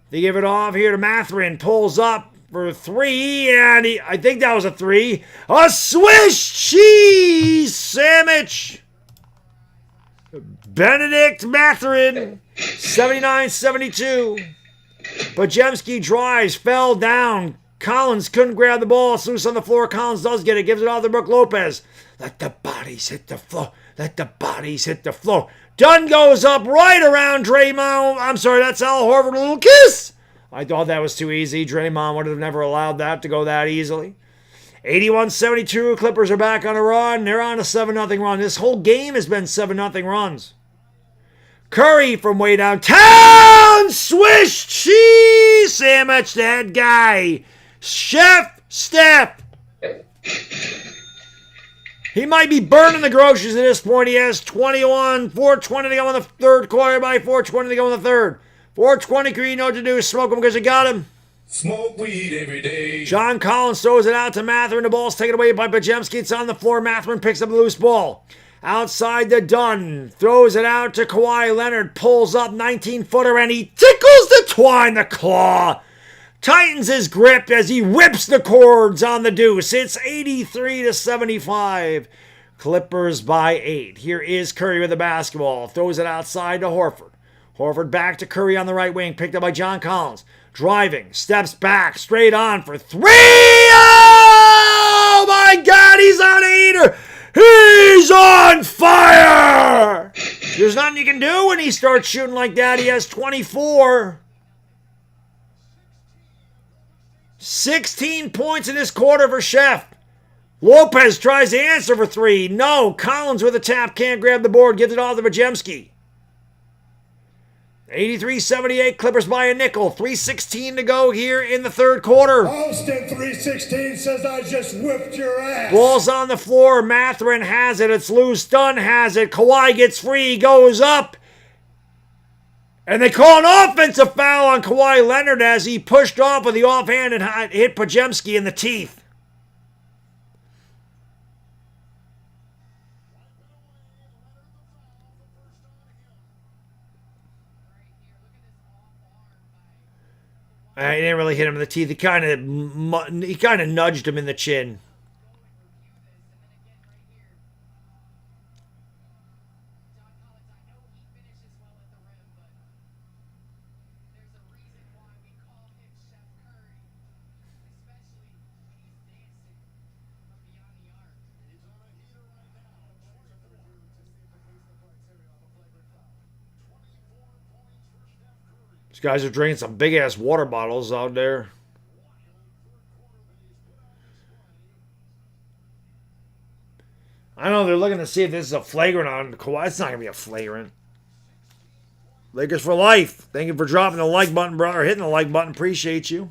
Speaker 3: They give it off here to Mathurin. Pulls up for 3, and I think that was a 3. A Swiss cheese sandwich. Benedict Mathurin, 79-72. Majemski drives, fell down. Collins couldn't grab the ball. It's loose on the floor. Collins does get it. Gives it off to Brook Lopez. Let the bodies hit the floor. Let the bodies hit the floor. Dunn goes up right around Draymond. I'm sorry, that's Al Horford. A little kiss. I thought that was too easy. Draymond would have never allowed that to go that easily. 81-72. Clippers are back on a run. They're on a 7-0 run. This whole game has been 7-0 runs. Curry from way downtown. Swiss cheese sandwich, that guy. Chef Steph. He might be burning the groceries at this point. He has 21, 4:20 to go in the third quarter. By 4:20 to go in the third. 4:20, you know what to do. Smoke him because you got him.
Speaker 2: Smoke weed every day.
Speaker 3: John Collins throws it out to Mathurin. The ball's taken away by Majemski. It's on the floor. Mathurin picks up the loose ball. Outside the Dunn. Throws it out to Kawhi Leonard. Pulls up 19-footer and he tickles the twine, the claw. Tightens his grip as he whips the cords on the deuce. It's 83-75. Clippers by 8. Here is Curry with the basketball. Throws it outside to Horford. Horford back to Curry on the right wing. Picked up by John Collins. Driving. Steps back. Straight on for 3. Oh my God. He's on a heater. He's on fire. There's nothing you can do when he starts shooting like that. He has 24. 16 points in this quarter for Chef. Lopez tries to answer for 3. No. Collins with a tap. Can't grab the board. Gives it off to Majemski. 83-78. Clippers by a nickel. 3:16 to go here in the third quarter.
Speaker 2: Austin 316 says I just whipped your ass.
Speaker 3: Ball's on the floor. Mathurin has it. It's loose. Dunn has it. Kawhi gets free. Goes up. And they call an offensive foul on Kawhi Leonard as he pushed off with the offhand and hit Majemski in the teeth. He didn't really hit him in the teeth. He kind of nudged him in the chin. These guys are drinking some big-ass water bottles out there. I know they're looking to see if this is a flagrant on Kawhi. It's not going to be a flagrant. Lakers for life. Thank you for dropping the like button, brother. Hitting the like button. Appreciate you.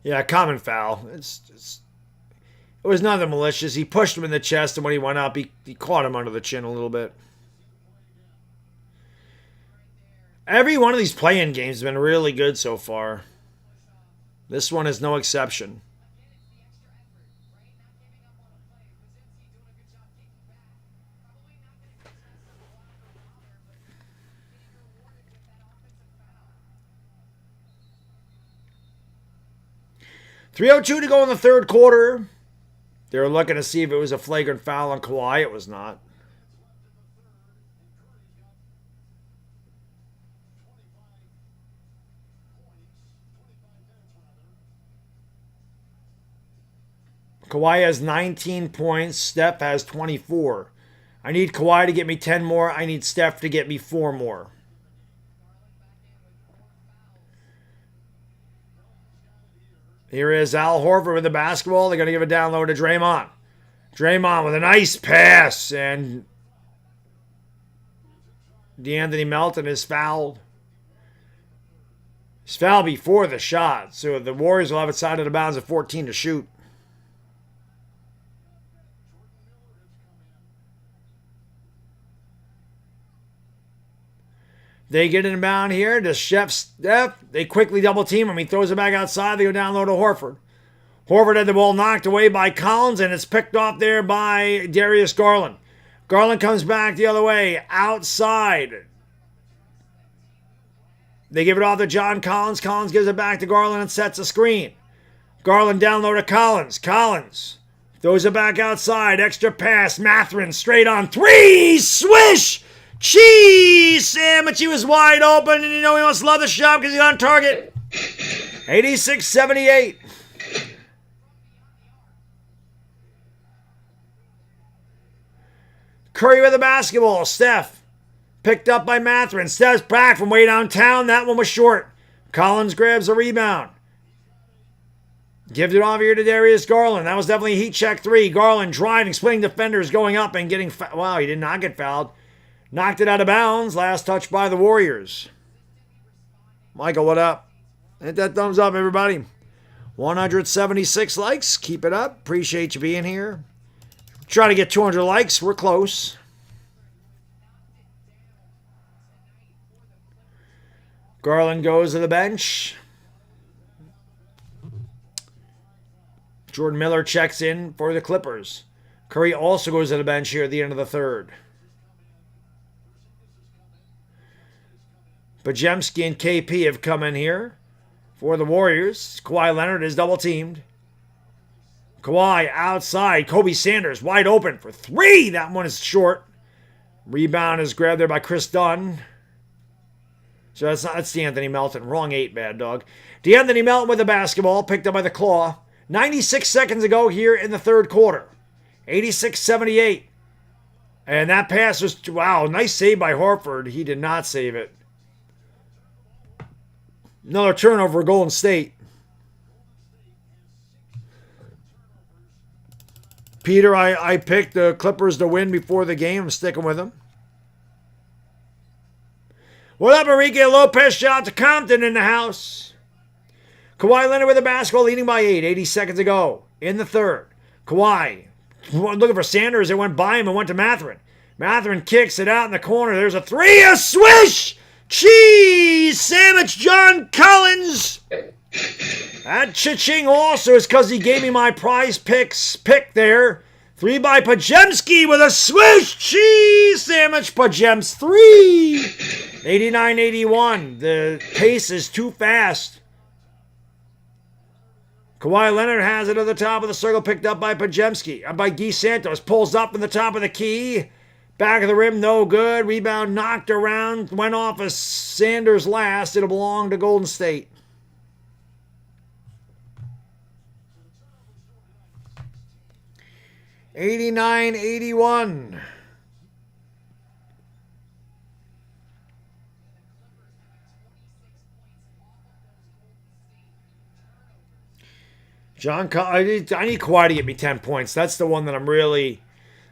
Speaker 3: Yeah, common foul. It was nothing malicious. He pushed him in the chest, and when he went up, he caught him under the chin a little bit. Every one of these play-in games has been really good so far. This one is no exception. .302 to go in the third quarter. They were looking to see if it was a flagrant foul on Kawhi. It was not. Kawhi has 19 points. Steph has 24. I need Kawhi to get me 10 more. I need Steph to get me 4 more. Here is Al Horford with the basketball. They're going to give a down low to Draymond. Draymond with a nice pass. And DeAnthony Melton is fouled. He's fouled before the shot. So the Warriors will have it side of the bounds at 14 to shoot. They get it inbound here to Steph. They quickly double team him. He throws it back outside. They go down low to Horford. Horford had the ball knocked away by Collins, and it's picked off there by Darius Garland. Garland comes back the other way, outside. They give it off to John Collins. Collins gives it back to Garland and sets a screen. Garland down low to Collins. Collins throws it back outside. Extra pass. Mathurin straight on three. Swish! Cheese sandwich. He was wide open, and you know he must love the shot because he's on target. 86-78. Curry with the basketball. Steph picked up by Mathurin. Steph's back from way downtown. That one was short. Collins grabs a rebound. Gives it off here to Darius Garland. That was definitely a heat check three. Garland driving, splitting defenders, going up and getting wow, he did not get fouled. Knocked it out of bounds. Last touch by the Warriors. Michael, what up? Hit that thumbs up, everybody. 176 likes. Keep it up. Appreciate you being here. Try to get 200 likes. We're close. Garland goes to the bench. Jordan Miller checks in for the Clippers. Curry also goes to the bench here at the end of the third. Podziemski and KP have come in here for the Warriors. Kawhi Leonard is double teamed. Kawhi outside. Kobe Sanders wide open for three. That one is short. Rebound is grabbed there by Chris Dunn. So that's DeAnthony Melton. Wrong 8, bad dog. DeAnthony Melton with the basketball. Picked up by the Claw. 96 seconds ago here in the third quarter. 86-78. And that pass was, wow, nice save by Horford. He did not save it. Another turnover for Golden State. Peter, I picked the Clippers to win before the game. I'm sticking with them. What up, Enrique Lopez? Shout out to Compton in the house. Kawhi Leonard with the basketball, leading by 8. 80 seconds ago in the third. Kawhi looking for Sanders. It went by him and went to Mathurin. Mathurin kicks it out in the corner. There's a three. A swish! Cheese sandwich, John Collins. That cha-ching also is because he gave me my prize picks pick there. 3 by Podziemski with a swish. Cheese sandwich, Podziemski 3. 89-81. The pace is too fast. Kawhi Leonard has it at the top of the circle, picked up by Podziemski. By Guy Santos. Pulls up in the top of the key. Back of the rim, no good. Rebound knocked around. Went off of Sanders last. It'll belong to Golden State. $89-81. I need Kawhi to get me 10 points. That's the one that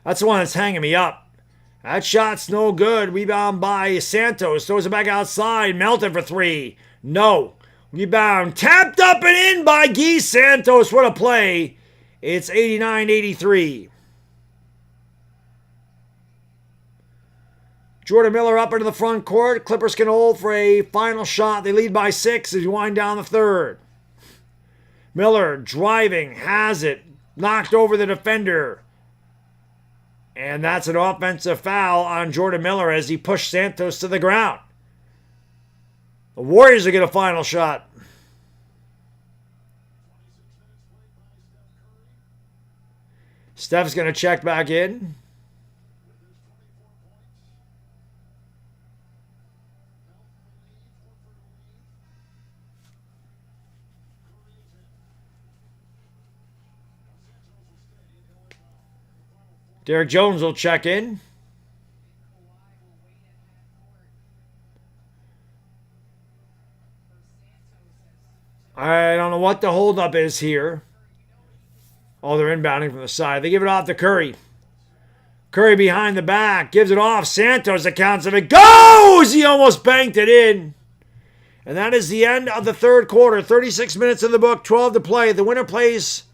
Speaker 3: that's the one that's hanging me up. That shot's no good. Rebound by Santos. Throws it back outside. Melted for 3. No. Rebound tapped up and in by Guy Santos. What a play. It's 89-83. Jordan Miller up into the front court. Clippers can hold for a final shot. They lead by 6 as you wind down the third. Miller driving, has it, knocked over the defender. And that's an offensive foul on Jordan Miller as he pushed Santos to the ground. The Warriors will get a final shot. Steph's going to check back in. Derek Jones will check in. I don't know what the holdup is here. Oh, they're inbounding from the side. They give it off to Curry. Curry behind the back. Gives it off. Santos accounts of it. Goes! He almost banked it in. And that is the end of the third quarter. 36 minutes in the book. 12 to play. The winner plays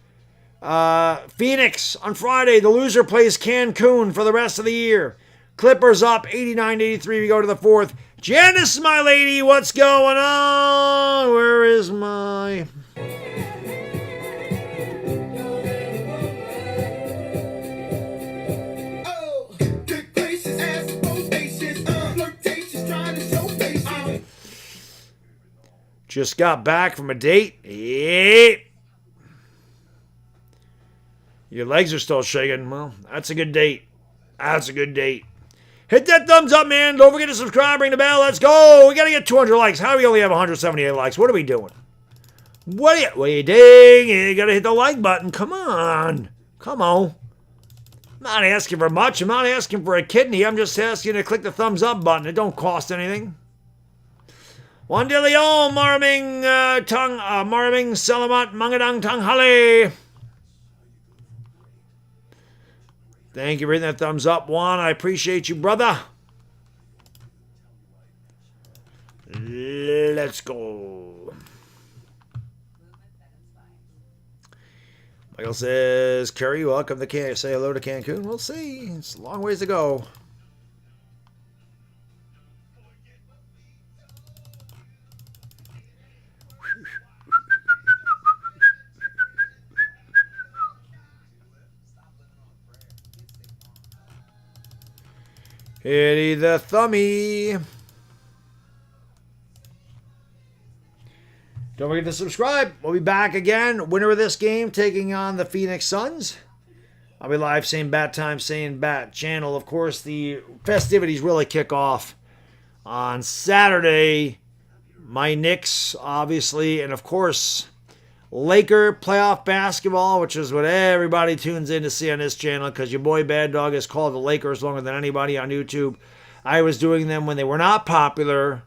Speaker 3: Phoenix on Friday. The loser plays Cancun for the rest of the year. Clippers up 89-83. We go to the fourth. Janice, my lady, what's going on? Where is my... Just got back from a date. Yeah. Your legs are still shaking. Well, that's a good date. That's a good date. Hit that thumbs up, man. Don't forget to subscribe. Ring the bell. Let's go. We got to get 200 likes. How do we only have 178 likes? What are we doing? What are you doing? You got to hit the like button. Come on. Come on. I'm not asking for much. I'm not asking for a kidney. I'm just asking you to click the thumbs up button. It don't cost anything. One de Leon, Marming, Marming, Salamat, Mangadang, Tanghali. Thank you for hitting that thumbs up, Juan. I appreciate you, brother. Let's go. Michael says, Curry, welcome to Cancun. Say hello to Cancun. We'll see. It's a long ways to go. Hitty the thummy. Don't forget to subscribe. We'll be back again. Winner of this game taking on the Phoenix Suns. I'll be live, same bat time, same bat channel. Of course, the festivities really kick off on Saturday. My Knicks, obviously, and of course, Laker playoff basketball, which is what everybody tunes in to see on this channel because your boy Baddog has called the Lakers longer than anybody on YouTube. I was doing them when they were not popular.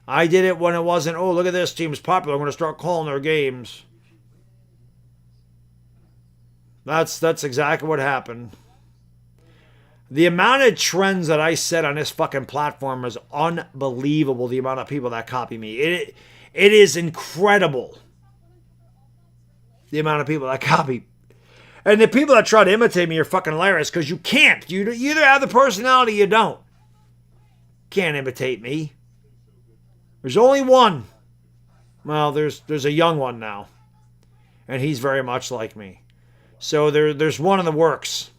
Speaker 3: I did it when it wasn't, oh, look at this team's popular. I'm going to start calling their games. That's exactly what happened. The amount of trends that I set on this fucking platform is unbelievable, the amount of people that copy me. It is incredible. The amount of people that copy. And the people that try to imitate me are fucking hilarious because you can't. You either have the personality or you don't. Can't imitate me. There's only one. Well, there's a young one now. And he's very much like me. So there's one in the works.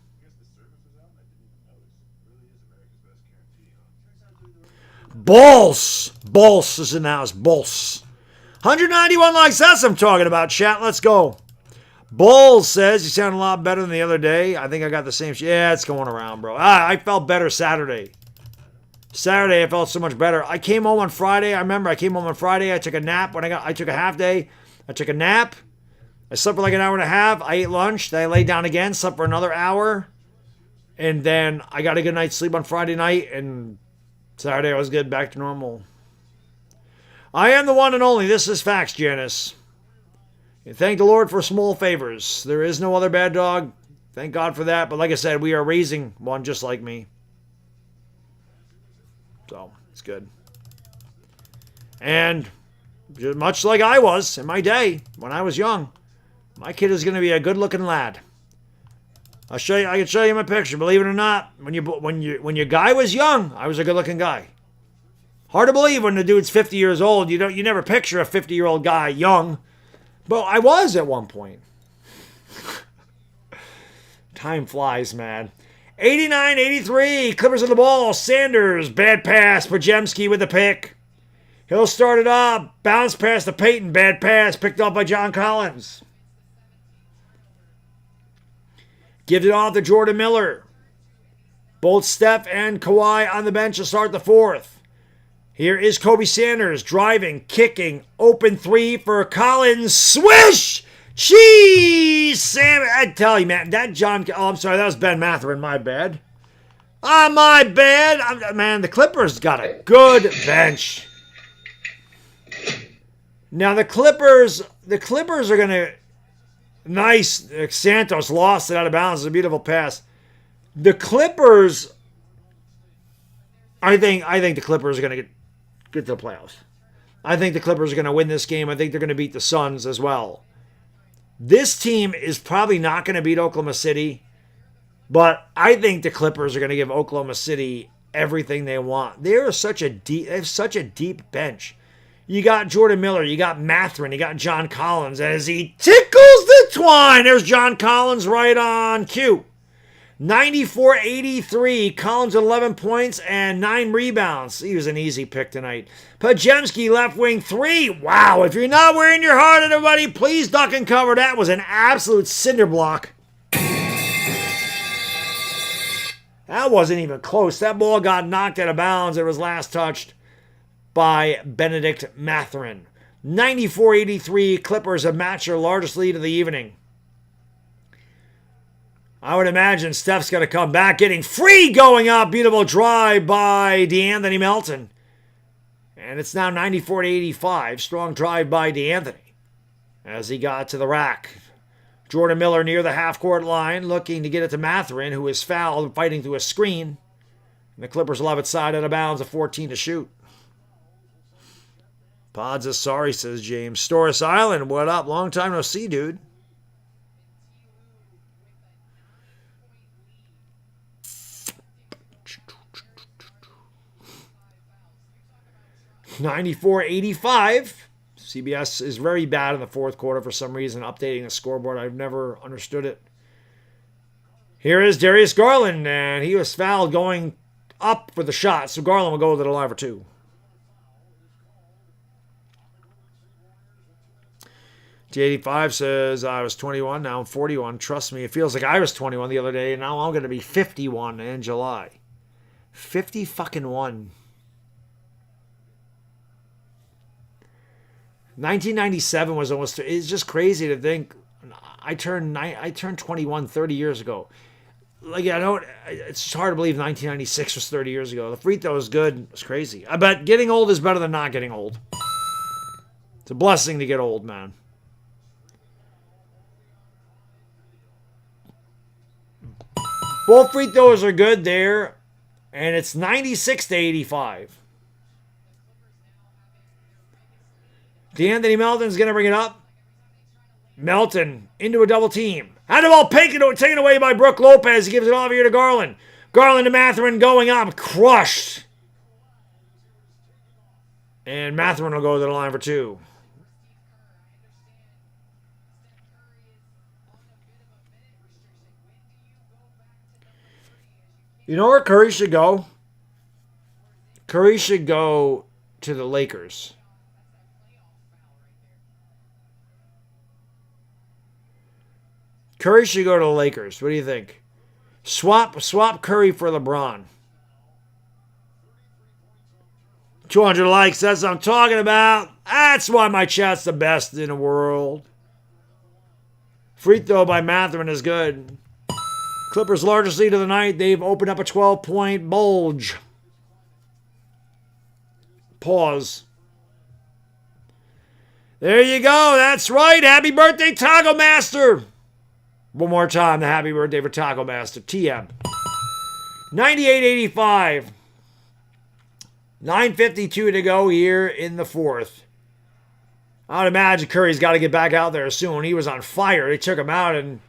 Speaker 3: Balls is in the house. Balls. 191 likes. That's what I'm talking about, chat. Let's go. Bulls says, you sound a lot better than the other day. I think I got the same shit. Yeah, it's going around, bro. I felt better Saturday. Saturday, I felt so much better. I came home on Friday. I remember I came home on Friday. I took a nap I took a half day. I took a nap. I slept for like an hour and a half. I ate lunch. Then I laid down again, slept for another hour. And then I got a good night's sleep on Friday night. And Saturday, I was good, back to normal. I am the one and only. This is facts, Janice. And thank the Lord for small favors. There is no other bad dog. Thank God for that. But like I said, we are raising one just like me. So, it's good. And much like I was in my day, when I was young, my kid is going to be a good-looking lad. I'll show you. I can show you my picture. Believe it or not, when your guy was young, I was a good-looking guy. Hard to believe when the dude's 50 years old. You never picture a 50-year-old guy young. But I was at one point. Time flies, man. 89-83. Clippers on the ball. Sanders. Bad pass. Pajemski with the pick. He'll start it up. Bounce pass to Peyton. Bad pass. Picked up by John Collins. Gives it off to Jordan Miller. Both Steph and Kawhi on the bench to start the fourth. Here is Kobe Sanders driving, kicking, open three for Collins. Swish! Cheese! Sam, I tell you, man, that I'm sorry, that was Ben Mathurin, my bad. My bad. Man, the Clippers got a good bench. Now, the Clippers are going to, nice, Santos lost it out of bounds. It's a beautiful pass. The Clippers, I think the Clippers are going to get to the playoffs. I think the Clippers are going to win this game. I think they're going to beat the Suns as well. This team is probably not going to beat Oklahoma City, but I think the Clippers are going to give Oklahoma City everything they want. They have such a deep bench. You got Jordan Miller, you got Mathurin, you got John Collins as he tickles the twine. There's John Collins right on cue. 94-83. Collins with 11 points and 9 rebounds. He was an easy pick tonight. Pajemski left wing 3. Wow, if you're not wearing your heart, everybody, please duck and cover. That was an absolute cinder block. That wasn't even close. That ball got knocked out of bounds. It was last touched by Benedict Mathurin. 94-83. Clippers have matched their largest lead of the evening. I would imagine Steph's going to come back, getting free going up. Beautiful drive by DeAnthony Melton. And it's now 94-85. Strong drive by DeAnthony as he got to the rack. Jordan Miller near the half-court line, looking to get it to Mathurin, who is fouled, fighting through a screen. And the Clippers will have it side out of bounds, a 14 to shoot. Pods is sorry, says James. Storis Island, what up? Long time no see, dude. 94-85. CBS is very bad in the fourth quarter for some reason, updating the scoreboard. I've never understood it. Here is Darius Garland, and he was fouled going up for the shot, so Garland will go to the line for 2. T85 says, I was 21, now I'm 41. Trust me, it feels like I was 21 the other day, and now I'm going to be 51 in July. 50 fucking 1. 1997 was almost, it's just crazy to think I turned 21 30 years ago. Like, it's just hard to believe 1996 was 30 years ago. The free throw is good. It's crazy. I bet getting old is better than not getting old. It's a blessing to get old, man. Both free throws are good there, and it's 96-85. DeAnthony Melton's going to bring it up. Melton into a double team. Had the ball taken away by Brook Lopez. He gives it off here to Garland. Garland to Mathurin going up. Crushed. And Mathurin will go to the line for 2. You know where Curry should go? Curry should go to the Lakers. Curry should go to the Lakers. What do you think? Swap Curry for LeBron. 200 likes. That's what I'm talking about. That's why my chat's the best in the world. Free throw by Mathurin is good. Clippers' largest lead of the night. They've opened up a 12-point bulge. Pause. There you go. That's right. Happy birthday, Taco Master. One more time, the happy birthday for Taco Master. TM. 98-85. 9:52 to go here in the fourth. I would imagine Curry's got to get back out there soon. He was on fire. They took him out, and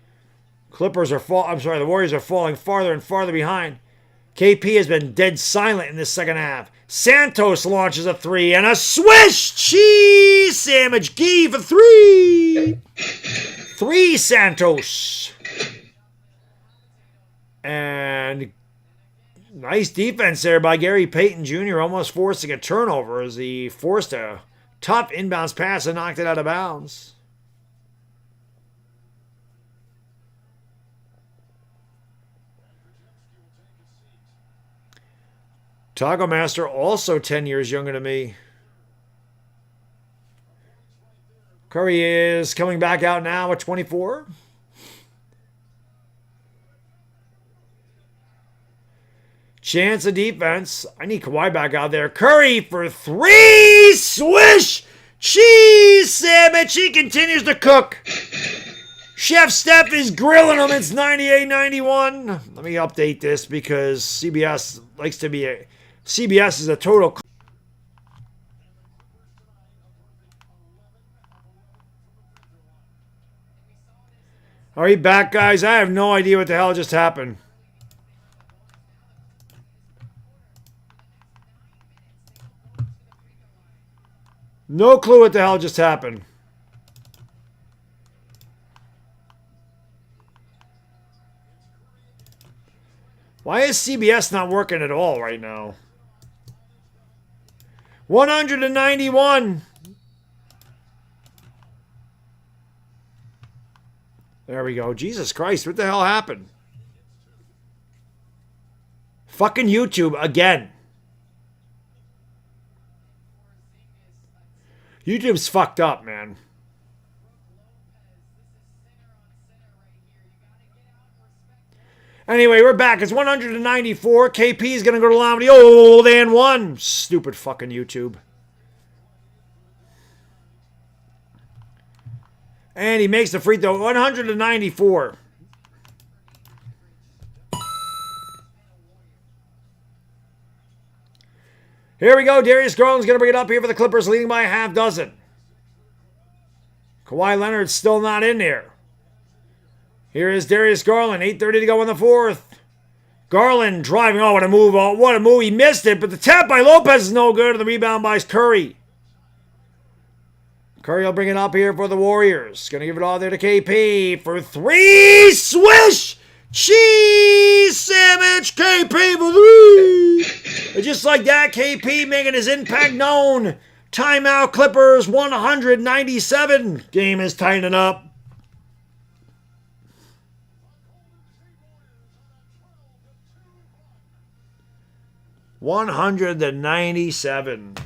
Speaker 3: the Warriors are falling farther and farther behind. KP has been dead silent in this second half. Santos launches a three and a swish cheese sandwich. Gee for three. Three Santos. And nice defense there by Gary Payton Jr. Almost forcing a turnover as he forced a tough inbounds pass and knocked it out of bounds. Taco Master also 10 years younger than me. Curry is coming back out now at 24. Chance of defense. I need Kawhi back out there. Curry for three. Swish. Cheese sandwich. He continues to cook. Chef Steph is grilling him. It's 98-91. Let me update this because CBS likes to be a... CBS is a total... Are you back, guys? I have no idea what the hell just happened. No clue what the hell just happened. Why is CBS not working at all right now? 191. There we go. Jesus Christ, what the hell happened? Fucking YouTube again. YouTube's fucked up, man. Anyway, we're back. It's 194. KP's going to go to Lombardi. Oh, and one. Stupid fucking YouTube. And he makes the free throw. 194. Here we go. Darius Garland's going to bring it up here for the Clippers, leading by a half dozen. Kawhi Leonard's still not in there. Here is Darius Garland. 8:30 to go in the fourth. Garland driving. Oh, what a move. Oh, what a move. He missed it, but the tap by Lopez is no good, and the rebound by Curry. Curry will bring it up here for the Warriors. Going to give it all there to KP for three. Swish! Cheese sandwich. KP for three. And just like that, KP making his impact known. Timeout Clippers 197. Game is tightening up. $197.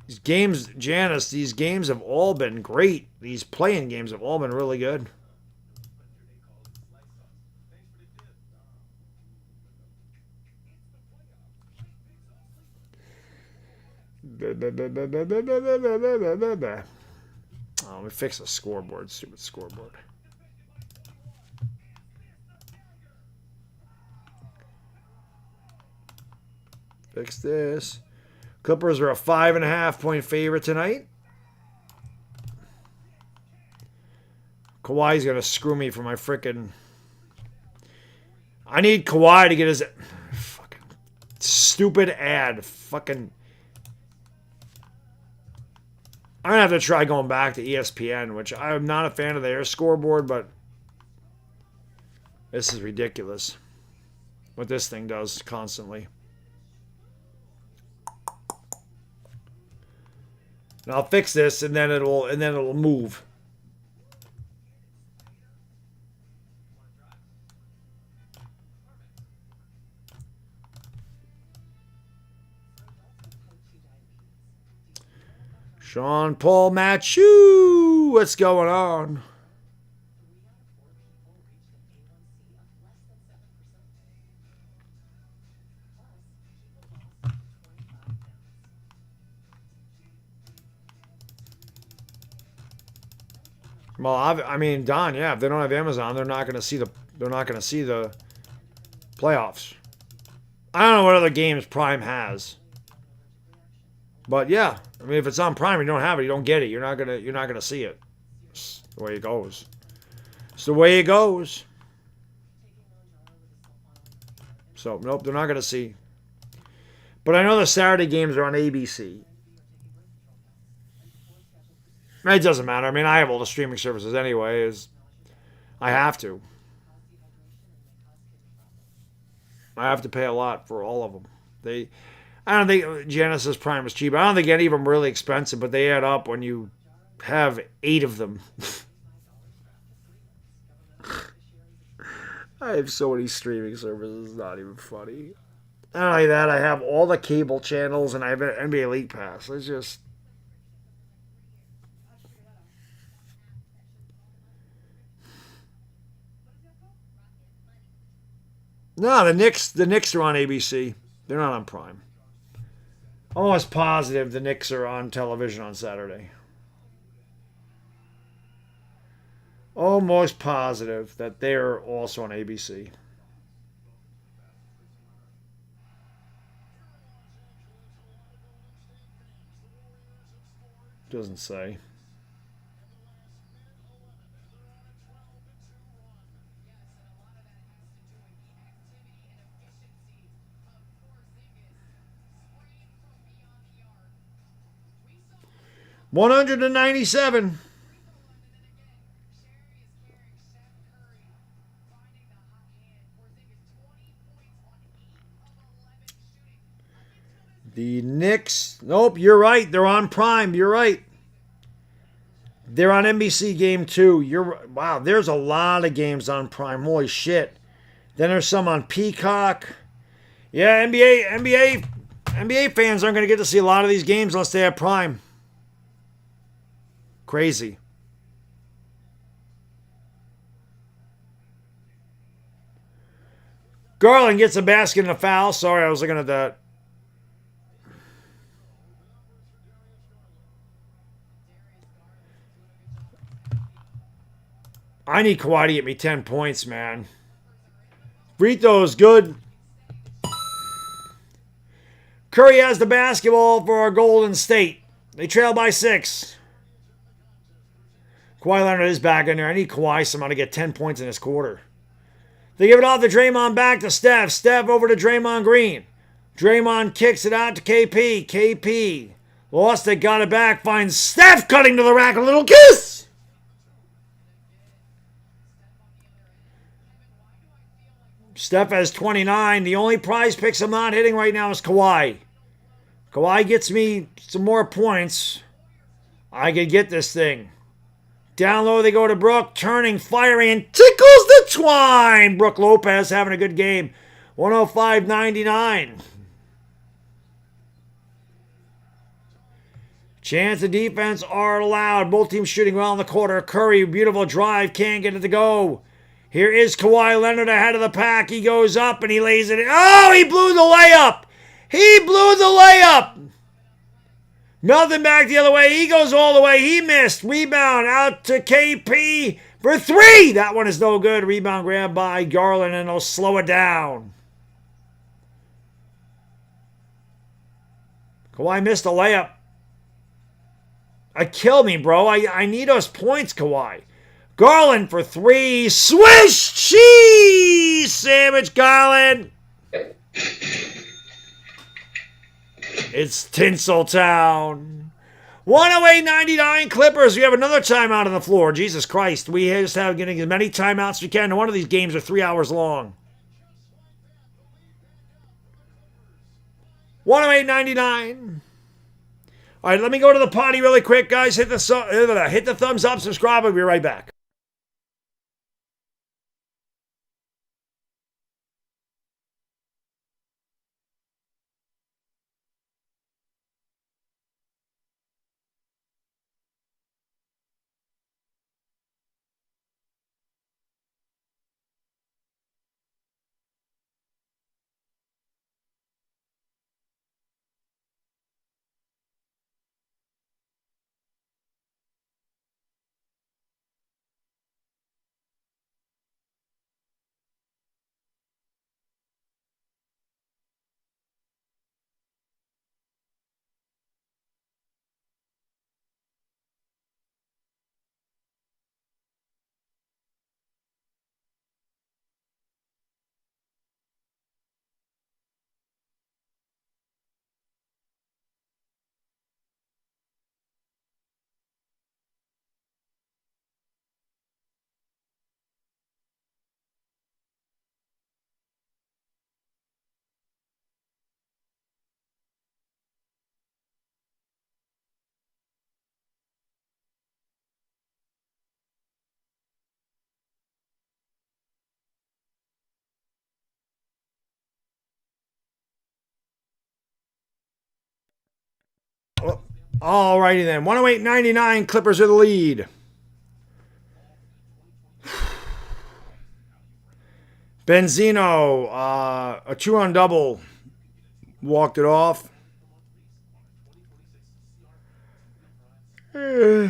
Speaker 3: These games, Janice, these games have all been great. These playing games have all been really good. Oh, let me fix the scoreboard. Stupid scoreboard. Fix this. Clippers are a 5.5-point favorite tonight. Kawhi's going to screw me for my frickin'... I need Kawhi to get his... Fucking stupid ad. Fucking... I'm going to have to try going back to ESPN, which I'm not a fan of their scoreboard, but this is ridiculous what this thing does constantly. And I'll fix this, and then it'll move. Sean Paul Matthew, what's going on? Well, I mean, Don, yeah, if they don't have Amazon, they're not going to see the playoffs. I don't know what other games Prime has. But yeah, I mean, if it's on Prime, you don't have it, you don't get it. You're not gonna see it. It's the way it goes. It's the way it goes. So nope, they're not gonna see. But I know the Saturday games are on ABC. It doesn't matter. I mean, I have all the streaming services anyway. I have to. I have to pay a lot for all of them. I don't think Genesis Prime is cheap. I don't think any of them are really expensive, but they add up when you have 8 of them. I have so many streaming services. It's not even funny. Not only that, I have all the cable channels and I have an NBA League Pass. It's just... No, the Knicks are on ABC. They're not on Prime. Almost positive the Knicks are on television on Saturday. Almost positive that they're also on ABC. Doesn't say. $197. The Knicks. Nope, you're right. They're on Prime. You're right. They're on NBC Game 2. Wow, there's a lot of games on Prime. Holy shit. Then there's some on Peacock. Yeah, NBA fans aren't going to get to see a lot of these games unless they have Prime. Crazy. Garland gets a basket and a foul. Sorry, I was looking at that. I need Kawhi to get me 10 points, man. Free throw is good. Curry has the basketball for Golden State. They trail by 6. Kawhi Leonard is back in there. I need Kawhi somehow to get 10 points in this quarter. They give it off to Draymond, back to Steph. Steph over to Draymond Green. Draymond kicks it out to KP. KP lost it, got it back. Finds Steph cutting to the rack. A little kiss. Steph has 29. The only prize picks I'm not hitting right now is Kawhi. Kawhi gets me some more points. I can get this thing. Down low they go to Brook, turning, firing, and tickles the twine. Brook Lopez having a good game. 105-99. Chance of defense are allowed. Both teams shooting well in the quarter. Curry, beautiful drive, can't get it to go. Here is Kawhi Leonard ahead of the pack. He goes up and he lays it in. Oh, he blew the layup. He blew the layup. Nothing back the other way. He goes all the way. He missed. Rebound out to KP for 3. That one is no good. Rebound grab by Garland and he'll slow it down. Kawhi missed a layup. Kill me, bro. I need those points, Kawhi. Garland for 3. Swish cheese sandwich, Garland. It's Tinseltown. 108-99 Clippers. We have another timeout on the floor. Jesus Christ. We just have getting as many timeouts as we can. One of these games are 3 hours long. 108-99. All right, let me go to the potty really quick, guys. Hit the thumbs up, subscribe. I'll be right back. All righty then. 108.99. Clippers are the lead. Benzino, a 2-run double. Walked it off. Yeah,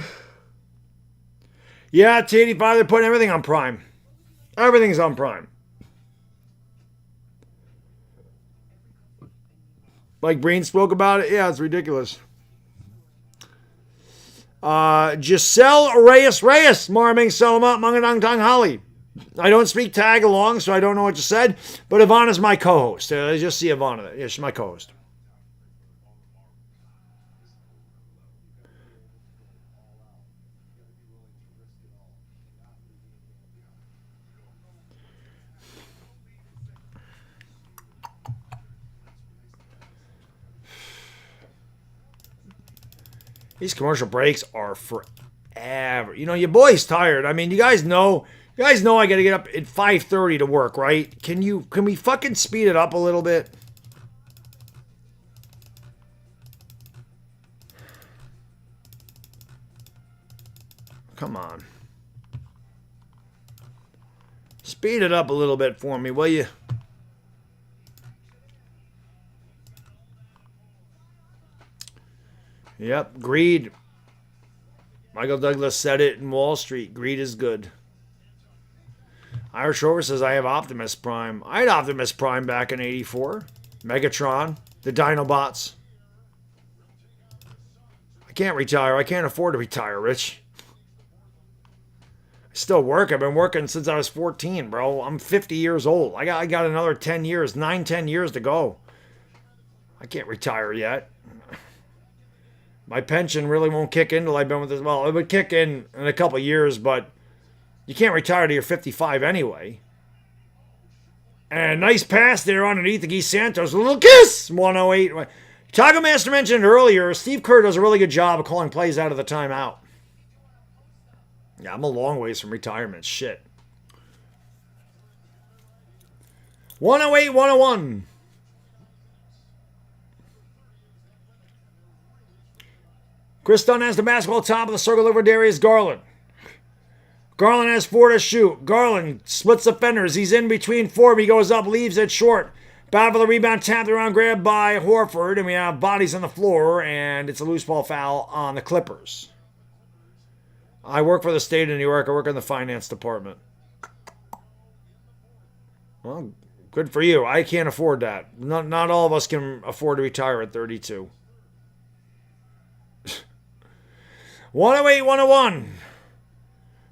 Speaker 3: T85, they're putting everything on Prime. Everything's on Prime. Like Breen spoke about it. Yeah, it's ridiculous. Giselle Reyes, Marming Selma, Mungadang Tang Holly. I don't speak tag along, so I don't know what you said. But Ivana's my co-host. I just see Ivana there. Yeah, she's my co-host. These commercial breaks are forever. You know, your boy's tired. I mean, you guys know I got to get up at 5:30 to work, right? Can we fucking speed it up a little bit? Come on. Speed it up a little bit for me, will you? Yep, greed. Michael Douglas said it in Wall Street. Greed is good. Irish Rover says, I have Optimus Prime. I had Optimus Prime back in 84. Megatron. The Dinobots. I can't retire. I can't afford to retire, Rich. I still work. I've been working since I was 14, bro. I'm 50 years old. I got another 10 years, 10 years to go. I can't retire yet. My pension really won't kick in until I've been with this. Well, it would kick in a couple of years, but you can't retire till you're 55 anyway. And nice pass there underneath the Guy Santos. A little kiss! 108. Taco Master mentioned earlier, Steve Kerr does a really good job of calling plays out of the timeout. Yeah, I'm a long ways from retirement. Shit. 108, 101. Chris Dunn has the basketball top of the circle over Darius Garland. Garland has 4 to shoot. Garland splits the fenders. He's in between 4. He goes up, leaves it short. Battle for the rebound, tapped around, grabbed by Horford. And we have bodies on the floor, and it's a loose ball foul on the Clippers. I work for the state of New York. I work in the finance department. Well, good for you. I can't afford that. Not all of us can afford to retire at 32. 108, 101.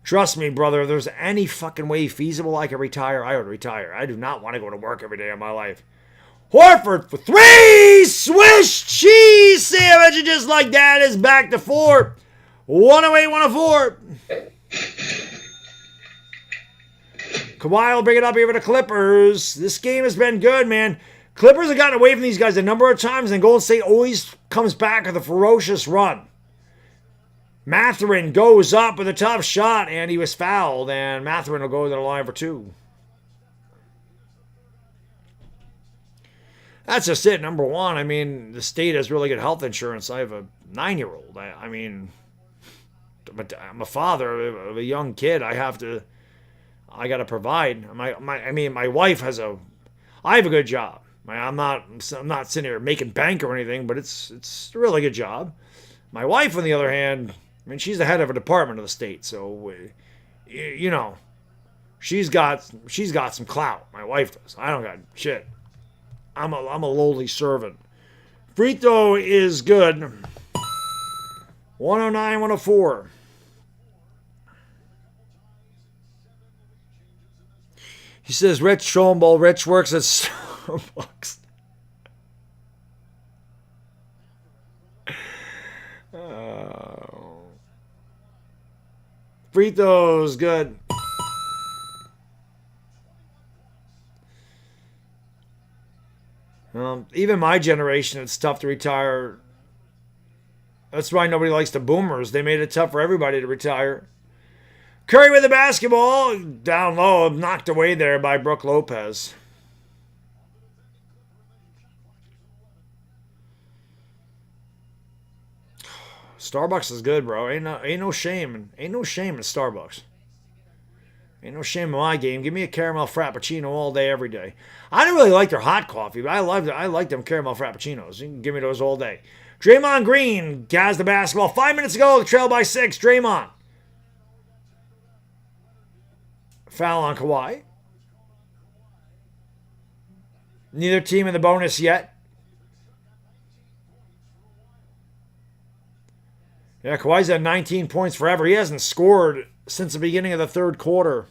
Speaker 3: Trust me, brother, if there's any fucking way feasible I could retire, I would retire. I do not want to go to work every day of my life. Horford for 3! Swish cheese sandwich, and just like that is back to 4. 108, 104. Kawhi will bring it up here for the Clippers. This game has been good, man. Clippers have gotten away from these guys a number of times, and Golden State always comes back with a ferocious run. Mathurin goes up with a tough shot, and he was fouled, and Mathurin will go to the line for 2. That's just it, number one. I mean, the state has really good health insurance. I have a 9-year-old. I mean, I'm a father of a young kid. I got to provide. My wife I have a good job. I'm not sitting here making bank or anything, but it's a really good job. My wife, on the other hand, I mean, she's the head of a department of the state, so you know, she's got some clout. My wife does. I don't got shit. I'm a lowly servant. Free throw is good. 109, 104. He says, Rich Schoenball, Rich works at Starbucks. Free throws, good. Even my generation, it's tough to retire. That's why nobody likes the boomers. They made it tough for everybody to retire. Curry with the basketball. Down low, knocked away there by Brook Lopez. Starbucks is good, bro. Ain't no shame. Ain't no shame in Starbucks. Ain't no shame in my game. Give me a caramel frappuccino all day, every day. I don't really like their hot coffee, but I like them caramel frappuccinos. You can give me those all day. Draymond Green has the basketball. 5 minutes ago, trail by 6. Draymond. Foul on Kawhi. Neither team in the bonus yet. Yeah, Kawhi's had 19 points forever. He hasn't scored since the beginning of the third quarter.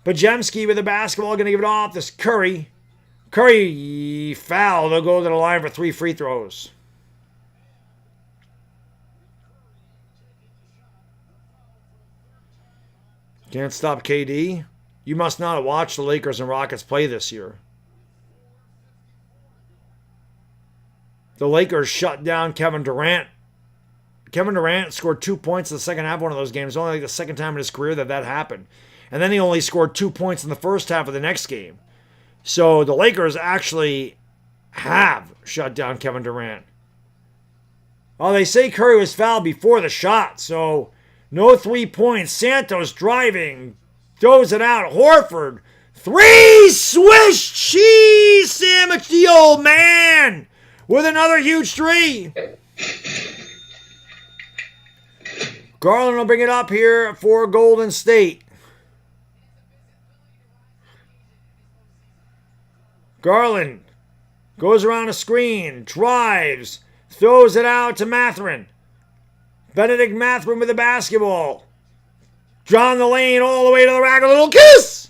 Speaker 3: Pajemski with the basketball, going to give it off. This Curry. Curry foul. They'll go to the line for 3 free throws. Can't stop KD. You must not have watched the Lakers and Rockets play this year. The Lakers shut down Kevin Durant. Kevin Durant scored 2 points in the second half of one of those games. Only like the second time in his career that happened. And then he only scored 2 points in the first half of the next game. So the Lakers actually have shut down Kevin Durant. Well, they say Curry was fouled before the shot, so no 3 points. Santos driving, throws it out. Horford, 3, swish cheese sandwich, the old man, with another huge 3. Garland will bring it up here for Golden State. Garland goes around a screen, drives, throws it out to Mathurin. Benedict Mathurin with the basketball. Down the lane all the way to the rack. A little kiss.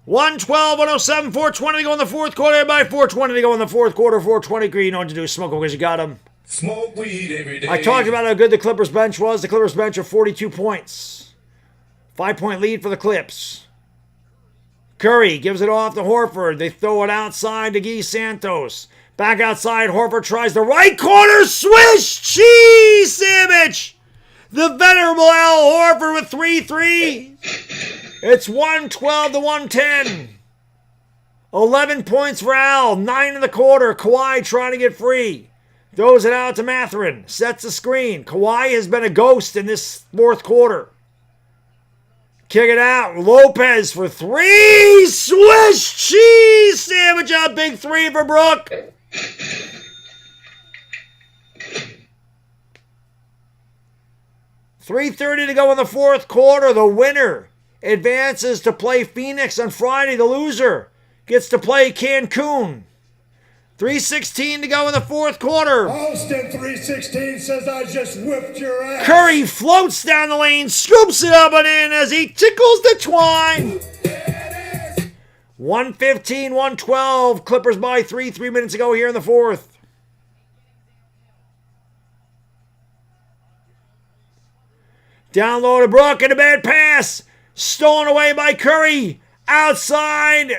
Speaker 3: 112, 107, 420 to go in the fourth quarter. Everybody, 420 to go in the fourth quarter. 420 green. You know what to do. Smoke them because you got them.
Speaker 2: Smoke weed every day.
Speaker 3: I talked about how good the Clippers bench was. The Clippers bench of 42 points. 5-point lead for the Clips. Curry gives it off to Horford. They throw it outside to Guy Santos. Back outside, Horford tries the right corner. Swish cheese sandwich. The venerable Al Horford with 3 threes. It's 112 to 110. 11 points for Al. 9 in the quarter. Kawhi trying to get free. Throws it out to Mathurin. Sets the screen. Kawhi has been a ghost in this fourth quarter. Kick it out. Lopez for 3. Swish cheese sandwich out. Big 3 for Brook. $3:30 to go in the fourth quarter. The winner advances to play Phoenix on Friday. The loser gets to play Cancun. 3:16 to go in the fourth quarter.
Speaker 2: Austin 316 says I just whipped your ass.
Speaker 3: Curry floats down the lane, scoops it up and in as he tickles the twine. 115, 112. Clippers by 3 minutes ago here in the fourth. Down low to Brook, and a bad pass. Stolen away by Curry. Outside.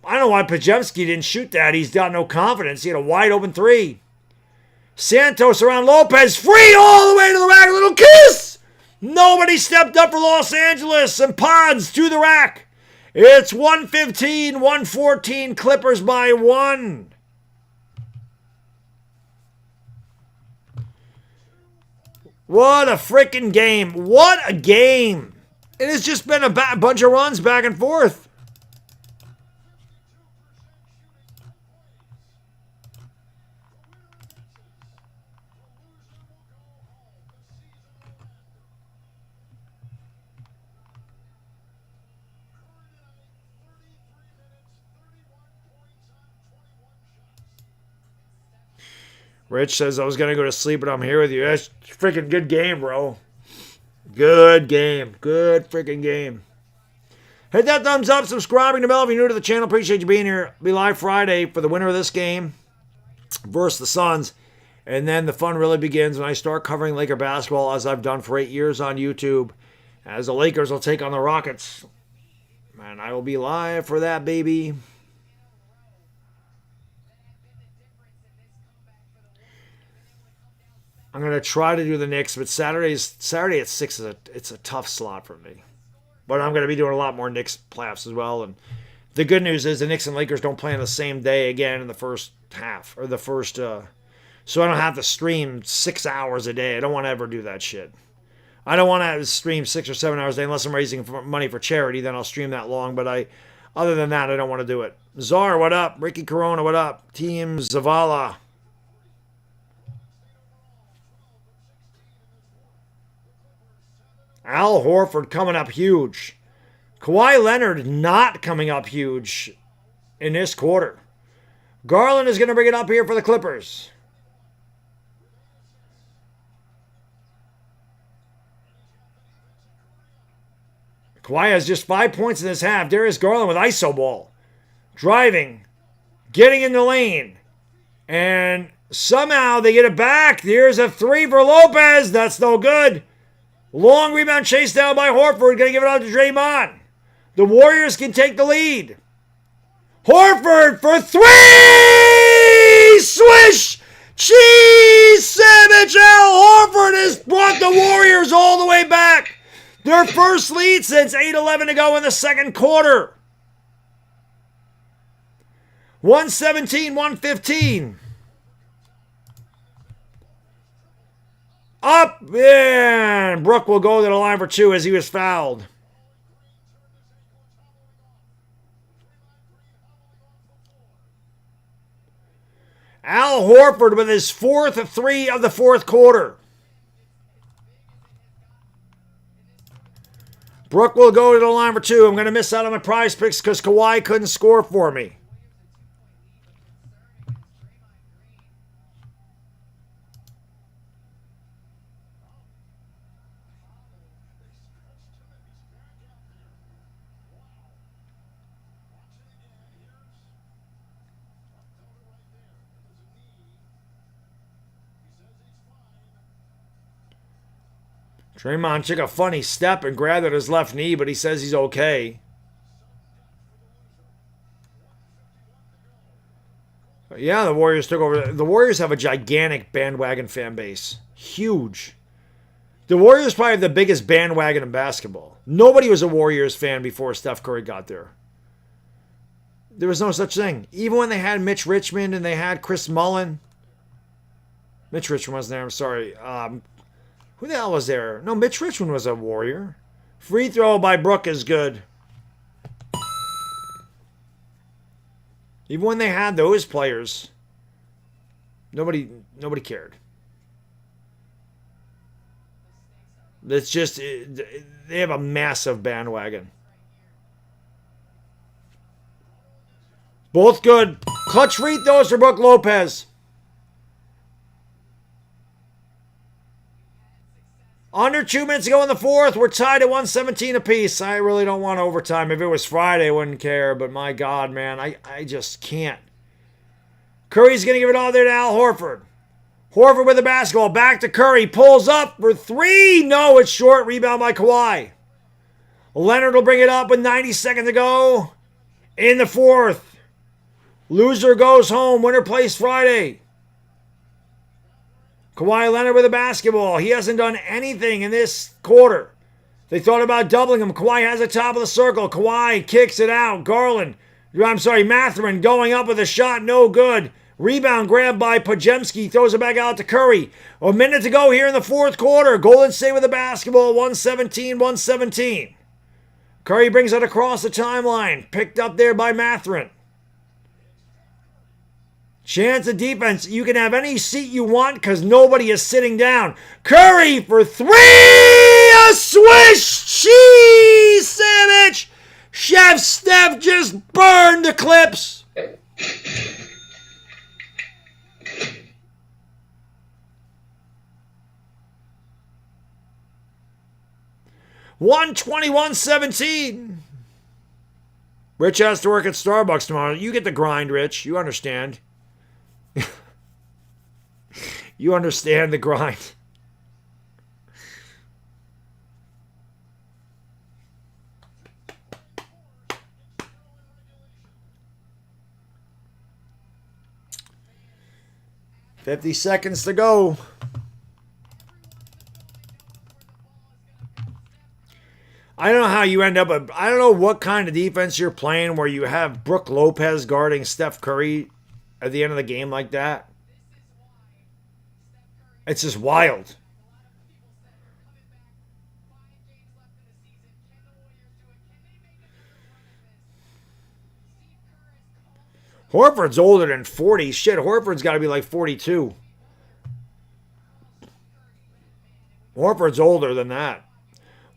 Speaker 3: I don't know why Pajemski didn't shoot that. He's got no confidence. He had a wide open three. Santos around Lopez. Free all the way to the rack. A little kiss. Nobody stepped up for Los Angeles. And Pods to the rack. It's 115, 114. Clippers by 1. What a freaking game. What a game. It has just been a bunch of runs back and forth. Rich says, I was going to go to sleep, but I'm here with you. That's a freaking good game, bro. Good game. Good freaking game. Hit that thumbs up, subscribing to bell if you're new to the channel. Appreciate you being here. Be live Friday for the winner of this game versus the Suns. And then the fun really begins when I start covering Laker basketball, as I've done for 8 years on YouTube, as the Lakers will take on the Rockets. And I will be live for that, baby. I'm going to try to do the Knicks, but Saturday at 6 it's a tough slot for me. But I'm going to be doing a lot more Knicks playoffs as well. And the good news is the Knicks and Lakers don't play on the same day again in the first half, or the first, so I don't have to stream 6 hours a day. I don't want to ever do that shit. I don't want to stream 6 or 7 hours a day unless I'm raising money for charity. Then I'll stream that long. But other than that, I don't want to do it. Czar, what up? Ricky Corona, what up? Team Zavala. Al Horford coming up huge. Kawhi Leonard not coming up huge in this quarter. Garland is going to bring it up here for the Clippers. Kawhi has just 5 points in this half. Darius Garland with iso ball. Driving. Getting in the lane. And somehow they get it back. Here's a three for Lopez. That's no good. Long rebound chased down by Horford. Going to give it out to Draymond. The Warriors can take the lead. Horford for three! Swish! Cheese sandwich! Al Horford has brought the Warriors all the way back. Their first lead since 8:11 to go in the second quarter. 117-115. Up, and Brook will go to the line for two as he was fouled. Al Horford with his fourth three of the fourth quarter. Brook will go to the line for two. I'm going to miss out on my prize picks because Kawhi couldn't score for me. Draymond took a funny step and grabbed at his left knee, but he says he's okay. Yeah, the Warriors took over. The Warriors have a gigantic bandwagon fan base. Huge. The Warriors probably have the biggest bandwagon in basketball. Nobody was a Warriors fan before Steph Curry got there. There was no such thing. Even when they had Mitch Richmond and they had Chris Mullin. Mitch Richmond wasn't there, I'm sorry. Who the hell was there? No, Mitch Richmond was a Warrior. Free throw by Brook is good. Even when they had those players, nobody cared. It's just, they have a massive bandwagon. Both good. Clutch free throws for Brook Lopez. Under 2 minutes to go in the fourth. We're tied at 117 apiece. I really don't want overtime. If it was Friday, I wouldn't care. But my God, man, I just can't. Curry's going to give it all there to Al Horford. Horford with the basketball. Back to Curry. Pulls up for three. No, it's short. Rebound by Kawhi. Leonard will bring it up with 90 seconds to go in the fourth. Loser goes home. Winner plays Friday. Kawhi Leonard with the basketball. He hasn't done anything in this quarter. They thought about doubling him. Kawhi has the top of the circle. Kawhi kicks it out. Mathurin going up with a shot. No good. Rebound grabbed by Podziemski. Throws it back out to Curry. A minute to go here in the fourth quarter. Golden State with the basketball. 117-117. Curry brings it across the timeline. Picked up there by Mathurin. Chance of defense. You can have any seat you want because nobody is sitting down. Curry for three. A swish cheese sandwich. Chef Steph just burned the Clips. $121-17. Rich has to work at Starbucks tomorrow. You get the grind, Rich. You understand. You understand the grind. $50 seconds to go. I don't know how you end up. I don't know what kind of defense you're playing where you have Brook Lopez guarding Steph Curry at the end of the game like that. It's just wild. Horford's older than 40. Shit, Horford's got to be like 42. Horford's older than that.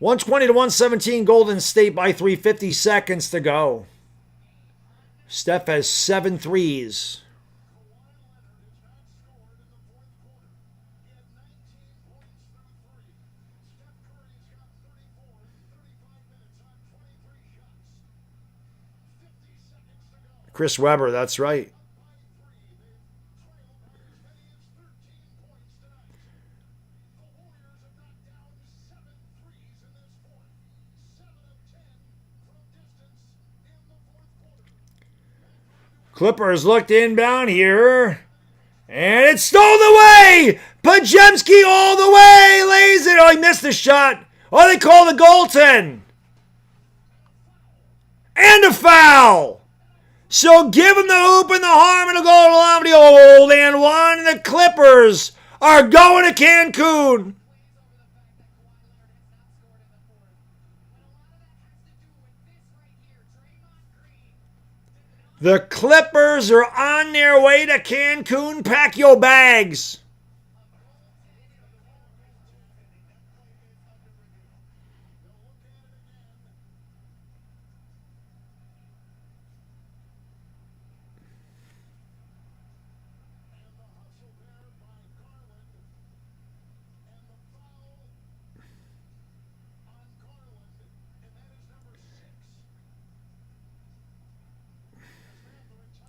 Speaker 3: 120-117, Golden State by 3, 50 seconds to go. Steph has 7 threes. Chris Webber, that's right. Clippers looked inbound here. And it's stolen away! Podziemski all the way! Lays it. Oh, he missed the shot. Oh, they call the goaltend. And a foul! So give him the hoop and the harm and a goal along the old and one. The Clippers are going to Cancun. The Clippers are on their way to Cancun. Pack your bags.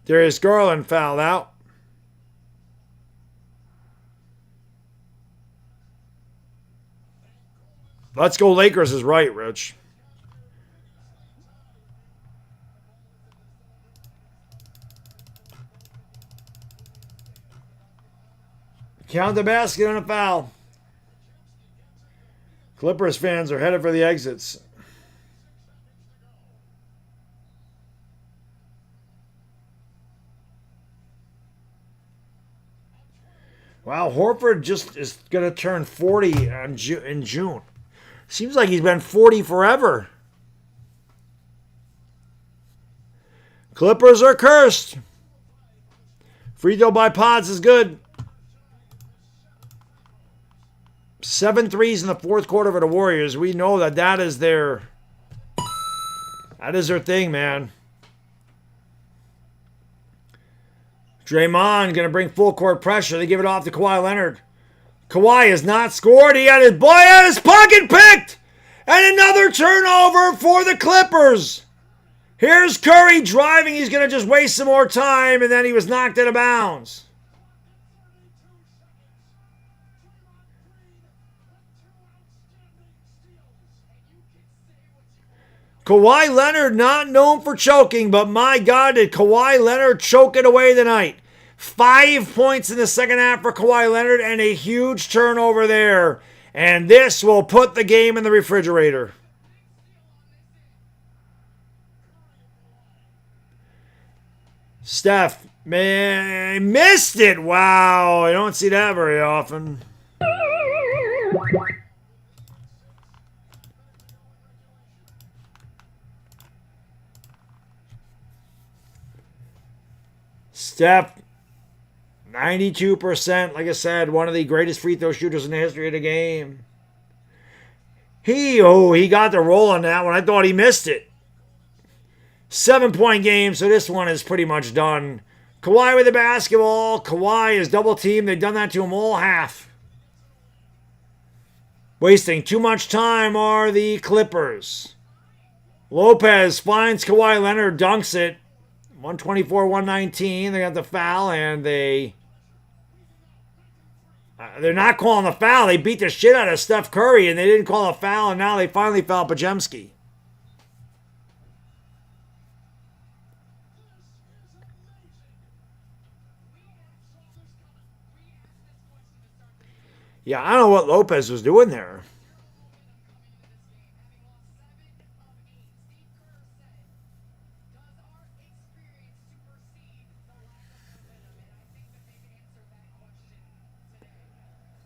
Speaker 3: Darius Garland fouled out. Let's go Lakers is right, Rich. Count the basket on a foul. Clippers fans are headed for the exits. Wow, Horford just is going to turn 40 in June. Seems like he's been 40 forever. Clippers are cursed. Free throw by Pods is good. 7 threes in the fourth quarter for the Warriors. We know that is their thing, man. Draymond going to bring full court pressure. They give it off to Kawhi Leonard. Kawhi has not scored. He had his pocket picked. And another turnover for the Clippers. Here's Curry driving. He's going to just waste some more time. And then he was knocked out of bounds. Kawhi Leonard, not known for choking, but my God, did Kawhi Leonard choke it away tonight. 5 points in the second half for Kawhi Leonard and a huge turnover there. And this will put the game in the refrigerator. Steph, man, missed it. Wow, I don't see that very often. Steph, 92%. Like I said, one of the greatest free throw shooters in the history of the game. He got the roll on that one. I thought he missed it. 7-point game, so this one is pretty much done. Kawhi with the basketball. Kawhi is double teamed. They've done that to him all half. Wasting too much time are the Clippers. Lopez finds Kawhi Leonard, dunks it. 124-119. They got the foul, and they're not calling the foul. They beat the shit out of Steph Curry, and they didn't call a foul, and now they finally foul Pajemski. Yeah, I don't know what Lopez was doing there.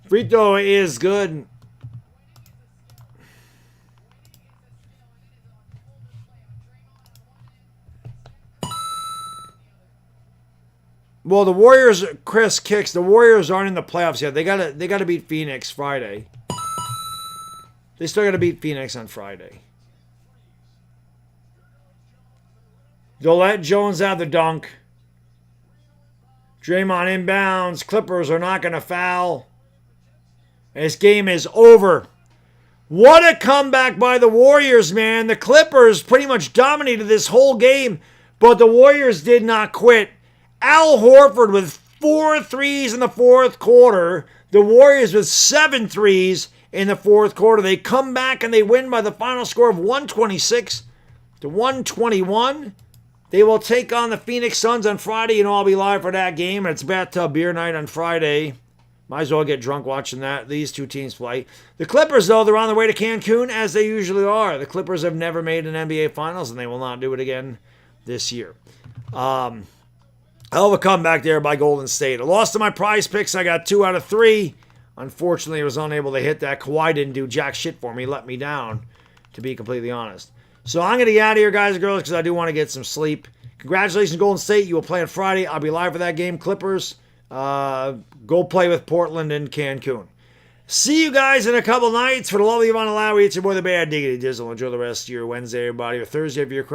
Speaker 3: Free throw is good. Well, the Warriors, Chris kicks. The Warriors aren't in the playoffs yet. They gotta beat Phoenix Friday. They still gotta beat Phoenix on Friday. They'll let Jones have the dunk. Draymond inbounds. Clippers are not gonna foul. This game is over. What a comeback by the Warriors, man. The Clippers pretty much dominated this whole game, but the Warriors did not quit. Al Horford with 4 threes in the fourth quarter. The Warriors with 7 threes in the fourth quarter. They come back and they win by the final score of 126-121. They will take on the Phoenix Suns on Friday, and I'll be live for that game. It's bathtub beer night on Friday. Might as well get drunk watching these two teams play. The Clippers, though, they're on their way to Cancun, as they usually are. The Clippers have never made an NBA Finals, and they will not do it again this year. Hell of a comeback there by Golden State. I lost to my prize picks. I got 2 out of 3. Unfortunately, I was unable to hit that. Kawhi didn't do jack shit for me. He let me down, to be completely honest. So I'm going to get out of here, guys and girls, because I do want to get some sleep. Congratulations, Golden State. You will play on Friday. I'll be live for that game. Clippers, go play with Portland and Cancun. See you guys in a couple nights. For the love of Yvonne Lowry, it's your boy, the Bad Diggity Dizzle. Enjoy the rest of your Wednesday, everybody, or Thursday if you're